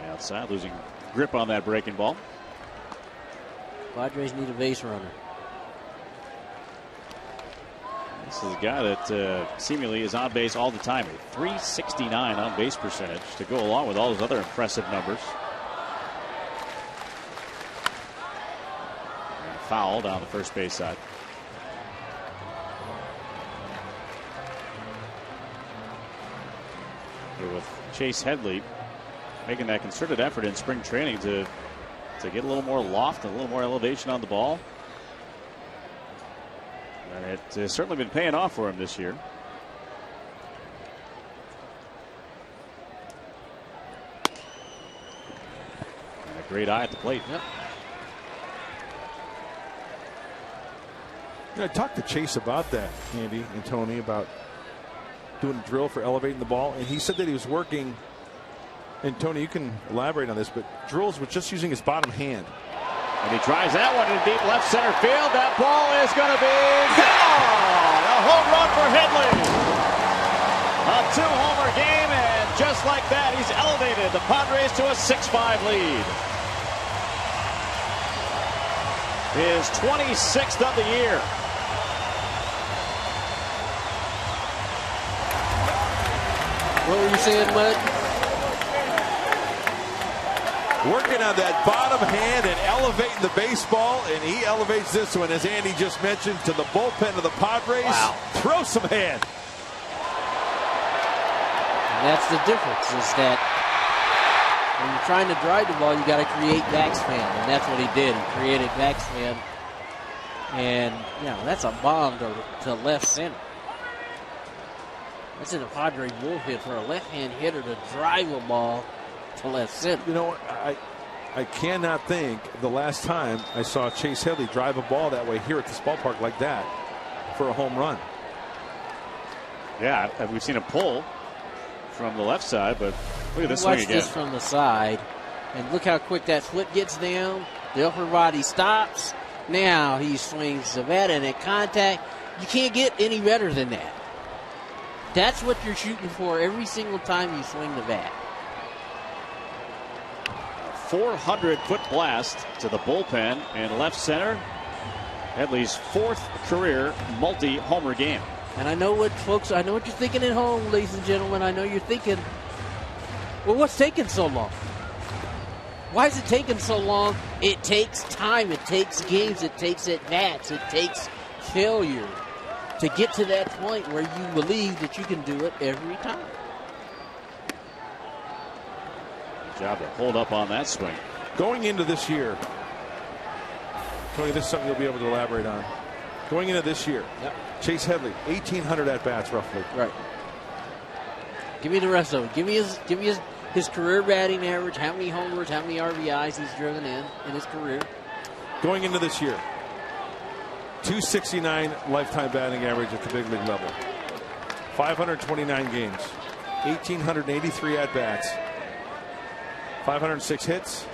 [SPEAKER 2] Outside, losing grip on that breaking ball.
[SPEAKER 3] Padres need a base runner.
[SPEAKER 2] This is a guy that seemingly is on base all the time. A .369 on base percentage to go along with all those other impressive numbers. And foul down the first base side. Here with Chase Headley making that concerted effort in spring training to get a little more loft and a little more elevation on the ball. And it's certainly been paying off for him this year. And a great eye at the plate.
[SPEAKER 3] Yep.
[SPEAKER 5] I talked to Chase about that, Andy and Tony, about doing a drill for elevating the ball, and he said that he was working, and Tony, you can elaborate on this, but drills with just using his bottom hand.
[SPEAKER 2] And he drives that one in deep left center field. That ball is going to be gone. A home run for Headley. A 2-homer game, and just like that, he's elevated the Padres to a 6-5 lead. His 26th of the year.
[SPEAKER 3] What were you saying, Mud?
[SPEAKER 5] Working on that bottom hand and elevating the baseball, and he elevates this one, as Andy just mentioned, to the bullpen of the Padres.
[SPEAKER 2] Wow.
[SPEAKER 5] Throw some hand.
[SPEAKER 3] And that's the difference, is that when you're trying to drive the ball, you got to create backspin, and that's what he did. He created backspin, and that's a bomb to left center. That's in a Padre bullpen for a left-hand hitter to drive a ball to left center.
[SPEAKER 5] You know, I cannot think the last time I saw Chase Headley drive a ball that way here at this ballpark like that for a home run.
[SPEAKER 2] Yeah, we've seen him pull from the left side, but look at this swing
[SPEAKER 3] Watch
[SPEAKER 2] again.
[SPEAKER 3] this from the side, and look how quick that foot gets down. The upper body stops. Now he swings the bat, and at contact, you can't get any better than that. That's what you're shooting for every single time you swing the bat.
[SPEAKER 2] 400-foot blast to the bullpen in left center. Headley's 4th career multi-homer game.
[SPEAKER 3] And I know what you're thinking at home, ladies and gentlemen. I know you're thinking, well, what's taking so long? Why is it taking so long? It takes time. It takes games. It takes at-bats. It takes failure to get to that point where you believe that you can do it every time.
[SPEAKER 2] Good job to hold up on that swing.
[SPEAKER 5] Going into this year, Tony, this is something you'll be able to elaborate on. Going into this year, Chase Headley, 1,800 at-bats roughly.
[SPEAKER 3] Right. Give me the rest of it. Give me his career batting average, how many homers, how many RBIs he's driven in his career.
[SPEAKER 5] Going into this year, 269 lifetime batting average at the big league level. 529 games, 1,883 at-bats, 506 hits,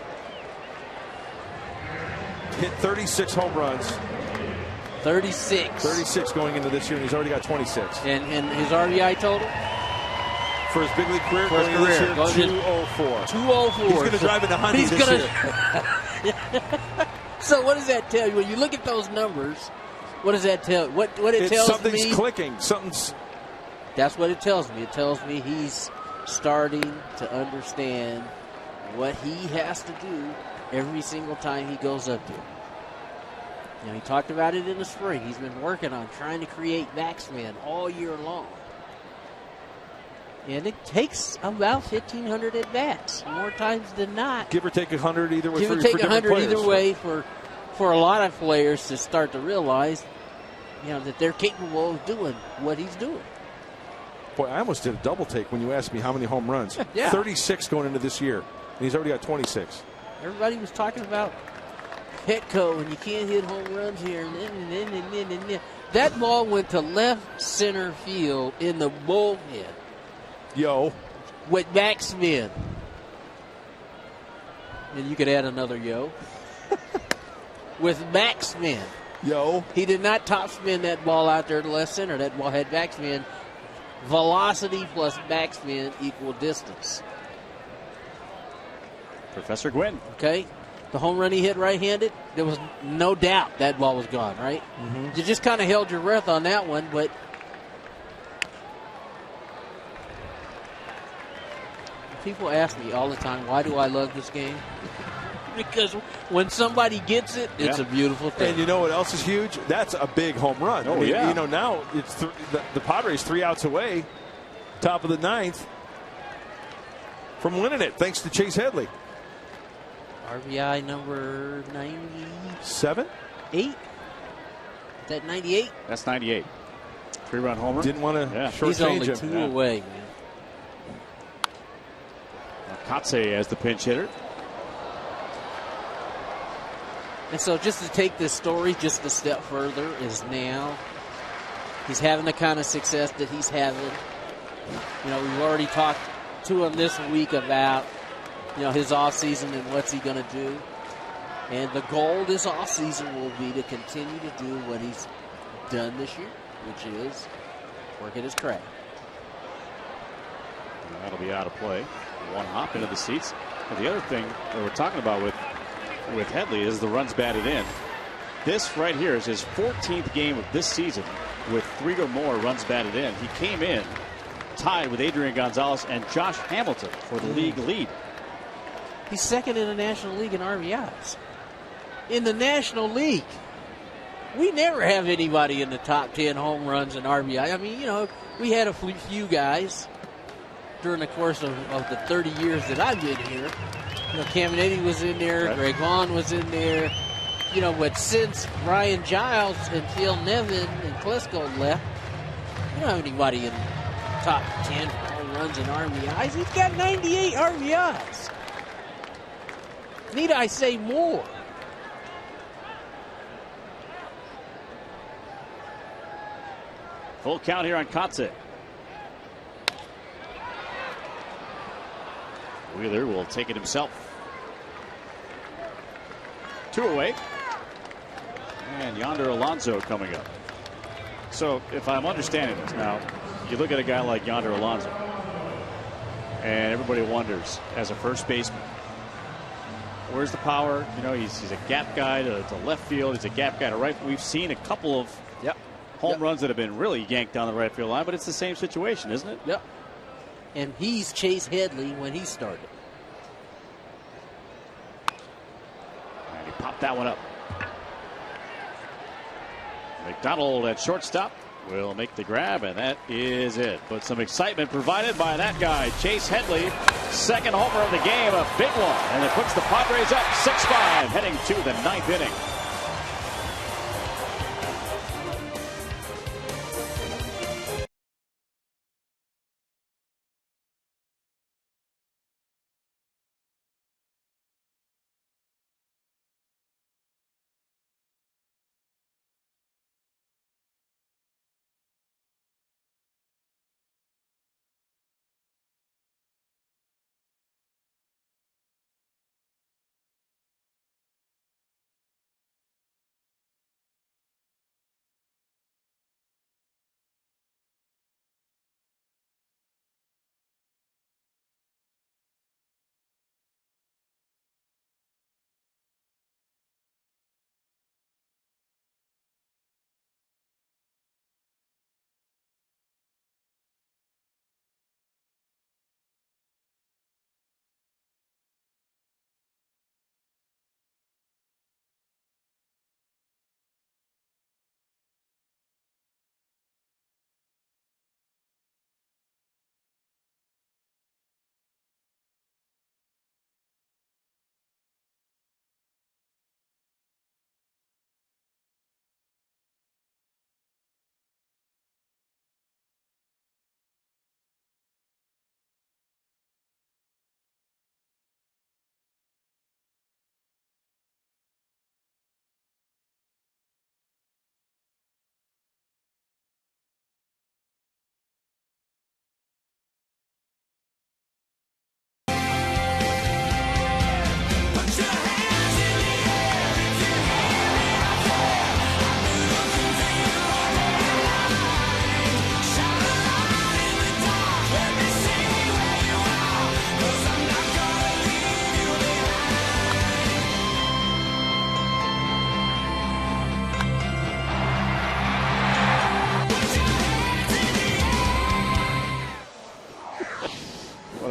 [SPEAKER 5] hit 36 home runs. 36 going into this year, and he's already got 26.
[SPEAKER 3] And his RBI total?
[SPEAKER 5] For his big league career, going into this year, 204.
[SPEAKER 3] 204.
[SPEAKER 5] He's going to drive into Hundy this year.
[SPEAKER 3] So what does that tell you? When you look at those numbers, what does that tell you? What it tells
[SPEAKER 5] something's
[SPEAKER 3] me?
[SPEAKER 5] Something's clicking. Something's.
[SPEAKER 3] That's what it tells me. It tells me he's starting to understand what he has to do every single time he goes up there. You know, he talked about it in the spring. He's been working on trying to create backspin all year long. And it takes about 1,500 at-bats, more times than not.
[SPEAKER 5] Give or take 100 either way.
[SPEAKER 3] Give or take 100 either way for a lot of players to start to realize, you know, that they're capable of doing what he's doing.
[SPEAKER 5] Boy, I almost did a double take when you asked me how many home runs.
[SPEAKER 3] Yeah.
[SPEAKER 5] 36 going into this year, and he's already got 26.
[SPEAKER 3] Everybody was talking about Petco, and you can't hit home runs here. That ball went to left center field in the bullpen.
[SPEAKER 5] Yo.
[SPEAKER 3] With backspin. And you could add another yo. With backspin.
[SPEAKER 5] Yo.
[SPEAKER 3] He did not topspin that ball out there to left center. That ball had backspin. Velocity plus backspin equal distance.
[SPEAKER 2] Professor Gwynn.
[SPEAKER 3] Okay. The home run he hit right-handed, there was no doubt that ball was gone, right? Mm-hmm. You just kind of held your breath on that one, but people ask me all the time, why do I love this game? Because when somebody gets it, it's a beautiful thing.
[SPEAKER 5] And you know what else is huge? That's a big home run.
[SPEAKER 2] Oh,
[SPEAKER 5] I mean,
[SPEAKER 2] yeah.
[SPEAKER 5] You know, now it's the Padres 3 outs away, top of the 9th, from winning it, thanks to Chase Headley.
[SPEAKER 3] RBI number 97? 8? Is that 98?
[SPEAKER 2] That's 98. 3-run homer.
[SPEAKER 5] Didn't want to shortchange him.
[SPEAKER 3] He's only 2 away, man.
[SPEAKER 2] Katse as the pinch hitter.
[SPEAKER 3] And so just to take this story just a step further is now he's having the kind of success that he's having. You know, we've already talked to him this week about, you know, his offseason and what's he going to do. And the goal this offseason will be to continue to do what he's done this year, which is work at his craft.
[SPEAKER 2] And that'll be out of play. One hop into the seats. And the other thing that we're talking about with Headley is the runs batted in. This right here is his 14th game of this season with 3 or more runs batted in. He came in tied with Adrian Gonzalez and Josh Hamilton for the league lead.
[SPEAKER 3] He's second in the National League in RBIs. In the National League, we never have anybody in the top 10 home runs and RBI. I mean, you know, we had a few guys during the course of the 30 years that I've been here. You know, Caminiti was in there, Greg Vaughn was in there. You know, but since Ryan Giles and Phil Nevin and Klesko left, you don't have anybody in the top 10 home runs and RBIs. He's got 98 RBIs. Need I say more?
[SPEAKER 2] Full count here on Katse. Wheeler will take it himself. 2 away. And Yonder Alonso coming up. So if I'm understanding this now, you look at a guy like Yonder Alonso, and everybody wonders, as a first baseman, where's the power? You know, he's a gap guy to left field. He's a gap guy to right. We've seen a couple of home runs that have been really yanked down the right field line, but it's the same situation, isn't it?
[SPEAKER 3] Yep. And he's Chase Headley when he started.
[SPEAKER 2] And he popped that one up. McDonald at shortstop will make the grab, and that is it. But some excitement provided by that guy, Chase Headley. Second homer of the game, a big one. And it puts the Padres up 6-5, heading to the 9th inning.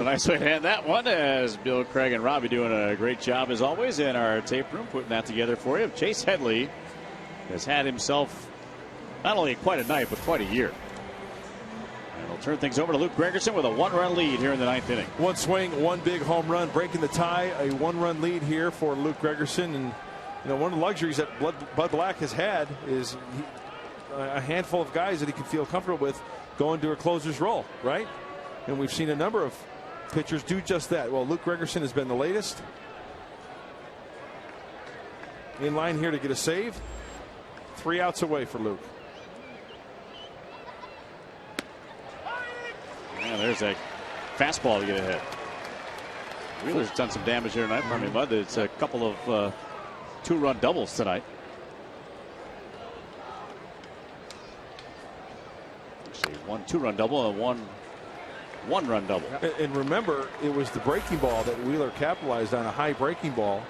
[SPEAKER 2] Nice way to end that one, as Bill, Craig, and Robbie doing a great job as always in our tape room, putting that together for you. Chase Headley has had himself not only quite a night, but quite a year. And he'll turn things over to Luke Gregerson with a 1-run lead here in the 9th inning.
[SPEAKER 5] One swing, one big home run, breaking the tie. A 1-run lead here for Luke Gregerson. And you know, one of the luxuries that Bud Black has had is a handful of guys that he can feel comfortable with going to a closer's role, right? And we've seen a number of pitchers do just that. Well, Luke Gregerson has been the latest. In line here to get a save. 3 outs away for Luke.
[SPEAKER 2] Yeah, there's a fastball to get ahead. Wheeler's done some damage here tonight. I mean, Bud, it's a couple of 2-run doubles tonight. Actually, 1 2-run double and 1 1-run double.
[SPEAKER 5] And remember, it was the breaking ball that Wheeler capitalized on, a high breaking ball.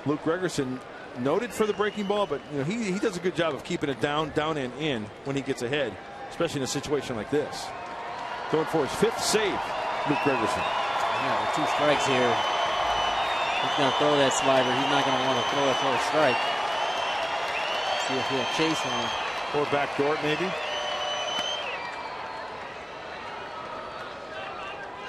[SPEAKER 5] Luke Gregerson noted for the breaking ball, but you know, he does a good job of keeping it down, and in when he gets ahead, especially in a situation like this. Going for his 5th save, Luke Gregerson.
[SPEAKER 3] Yeah, with 2 strikes here. He's going to throw that slider. He's not going to want to throw it for a strike. See if he'll chase him.
[SPEAKER 5] Or backdoor it maybe.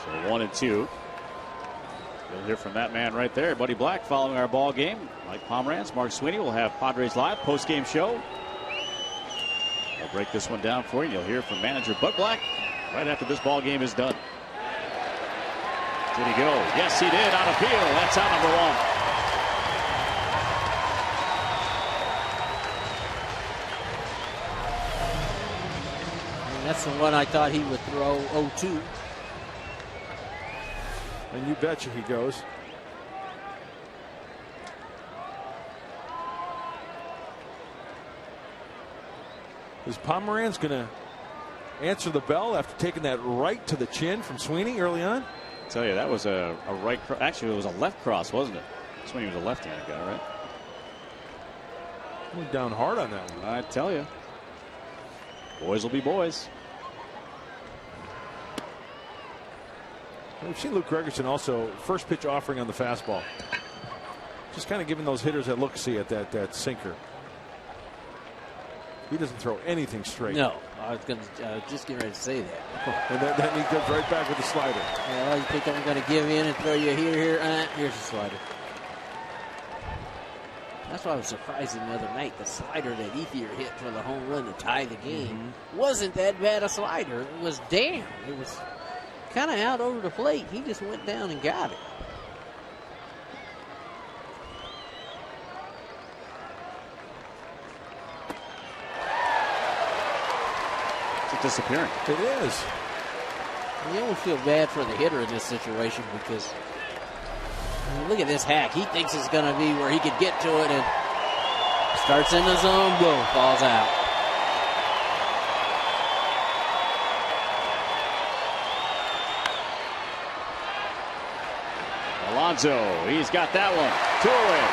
[SPEAKER 2] So 1 and 2. You'll hear from that man right there, Buddy Black, following our ball game. Mike Pomerantz, Mark Sweeney will have Padres Live post-game show. I'll break this one down for you. You'll hear from manager Bud Black right after this ball game is done. Did he go? Yes, he did. On appeal. That's out number 1.
[SPEAKER 3] And that's the one I thought he would throw 0-2.
[SPEAKER 5] And you betcha he goes. Is Pomeranz going to answer the bell after taking that right to the chin from Sweeney early on?
[SPEAKER 2] I tell you, that was a right. Actually, it was a left cross, wasn't it? Sweeney was a left-handed guy, right?
[SPEAKER 5] Went down hard on that one.
[SPEAKER 2] I tell you, boys will be boys.
[SPEAKER 5] We've seen Luke Gregerson also first pitch offering on the fastball. Just kind of giving those hitters that look-see at that sinker. He doesn't throw anything straight.
[SPEAKER 3] No, I was just getting ready to say that.
[SPEAKER 5] And then he goes right back with the slider.
[SPEAKER 3] Well, you think I'm going to give in and throw you here? Here's the slider. That's why I was surprised the other night. The slider that Ethier hit for the home run to tie the game wasn't that bad a slider. It was down. It was kind of out over the plate. He just went down and got it.
[SPEAKER 2] It's disappearing.
[SPEAKER 5] It is.
[SPEAKER 3] You almost feel bad for the hitter in this situation because look at this hack. He thinks it's going to be where he could get to it and starts in the zone, boom, falls out.
[SPEAKER 2] Alonso, he's got that one. 2 away.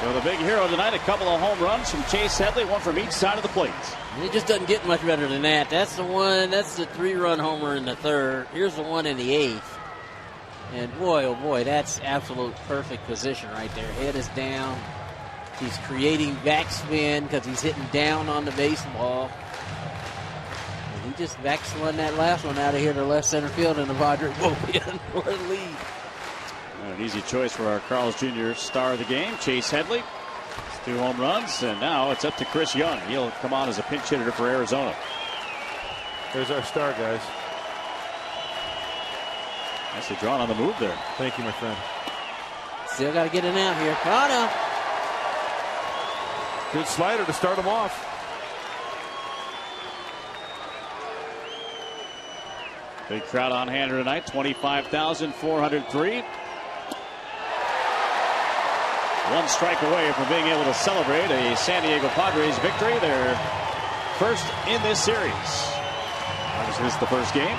[SPEAKER 2] So the big hero tonight, a couple of home runs from Chase Headley, one from each side of the plate.
[SPEAKER 3] It just doesn't get much better than that. That's the one, that's the 3-run homer in the 3rd. Here's the one in the 8th. And boy, oh boy, that's absolute perfect position right there. Head is down. He's creating backspin because he's hitting down on the baseball. And he just backspun that last one out of here to left center field, and the Padres will be in for the lead.
[SPEAKER 2] An easy choice for our Carl's Jr. star of the game, Chase Headley. 2 home runs, and now it's up to Chris Young. He'll come on as a pinch hitter for Arizona.
[SPEAKER 5] There's our star, guys.
[SPEAKER 2] Nicely drawn on the move there.
[SPEAKER 5] Thank you, my friend.
[SPEAKER 3] Still got to get it out here. Caught
[SPEAKER 5] Good slider to start him off.
[SPEAKER 2] Big crowd on hand tonight, 25,403. 1 strike away from being able to celebrate a San Diego Padres victory. Their first in this series. Obviously, this is the first game.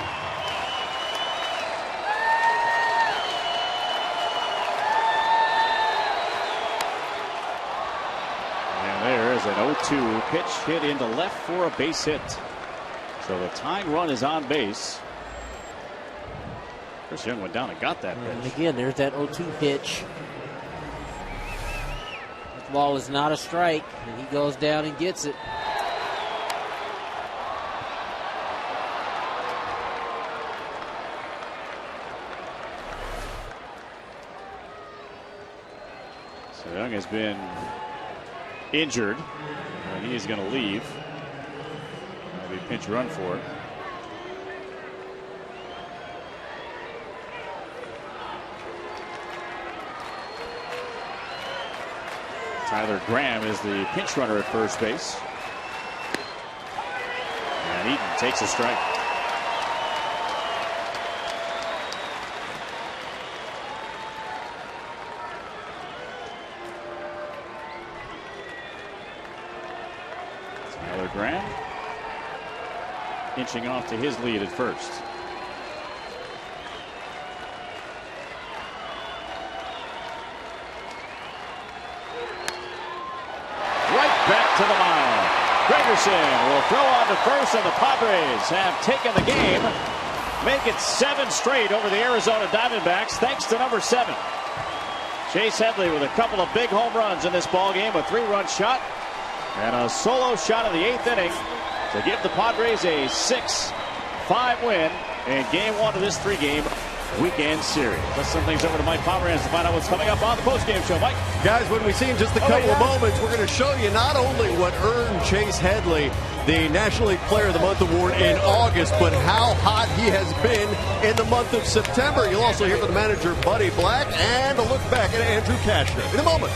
[SPEAKER 2] And there is an 0-2 pitch hit into left for a base hit. So the tying run is on base. Chris Young went down and got that pitch.
[SPEAKER 3] And again, there's that 0-2 pitch. This ball is not a strike, and he goes down and gets it.
[SPEAKER 2] So Young has been injured, and he is going to leave. That'll be a pinch run for it. Tyler Graham is the pinch runner at first base. And Eaton takes a strike. Tyler Graham inching off to his lead at first. Back to the mound. Gregerson will throw on to first, and the Padres have taken the game. Make it 7 straight over the Arizona Diamondbacks, thanks to number 7. Chase Headley with a couple of big home runs in this ball game, a 3-run shot and a solo shot in the 8th inning to give the Padres a 6-5 win in game 1 of this 3-game weekend series. Let's send things over to Mike Pomeranz to find out what's coming up on the postgame show. Mike?
[SPEAKER 9] Guys, when we see in just a couple of moments, we're going to show you not only what earned Chase Headley the National League Player of the Month award in August, but how hot he has been in the month of September. You'll also hear from the manager, Buddy Black, and a look back at Andrew Cashner in a moment.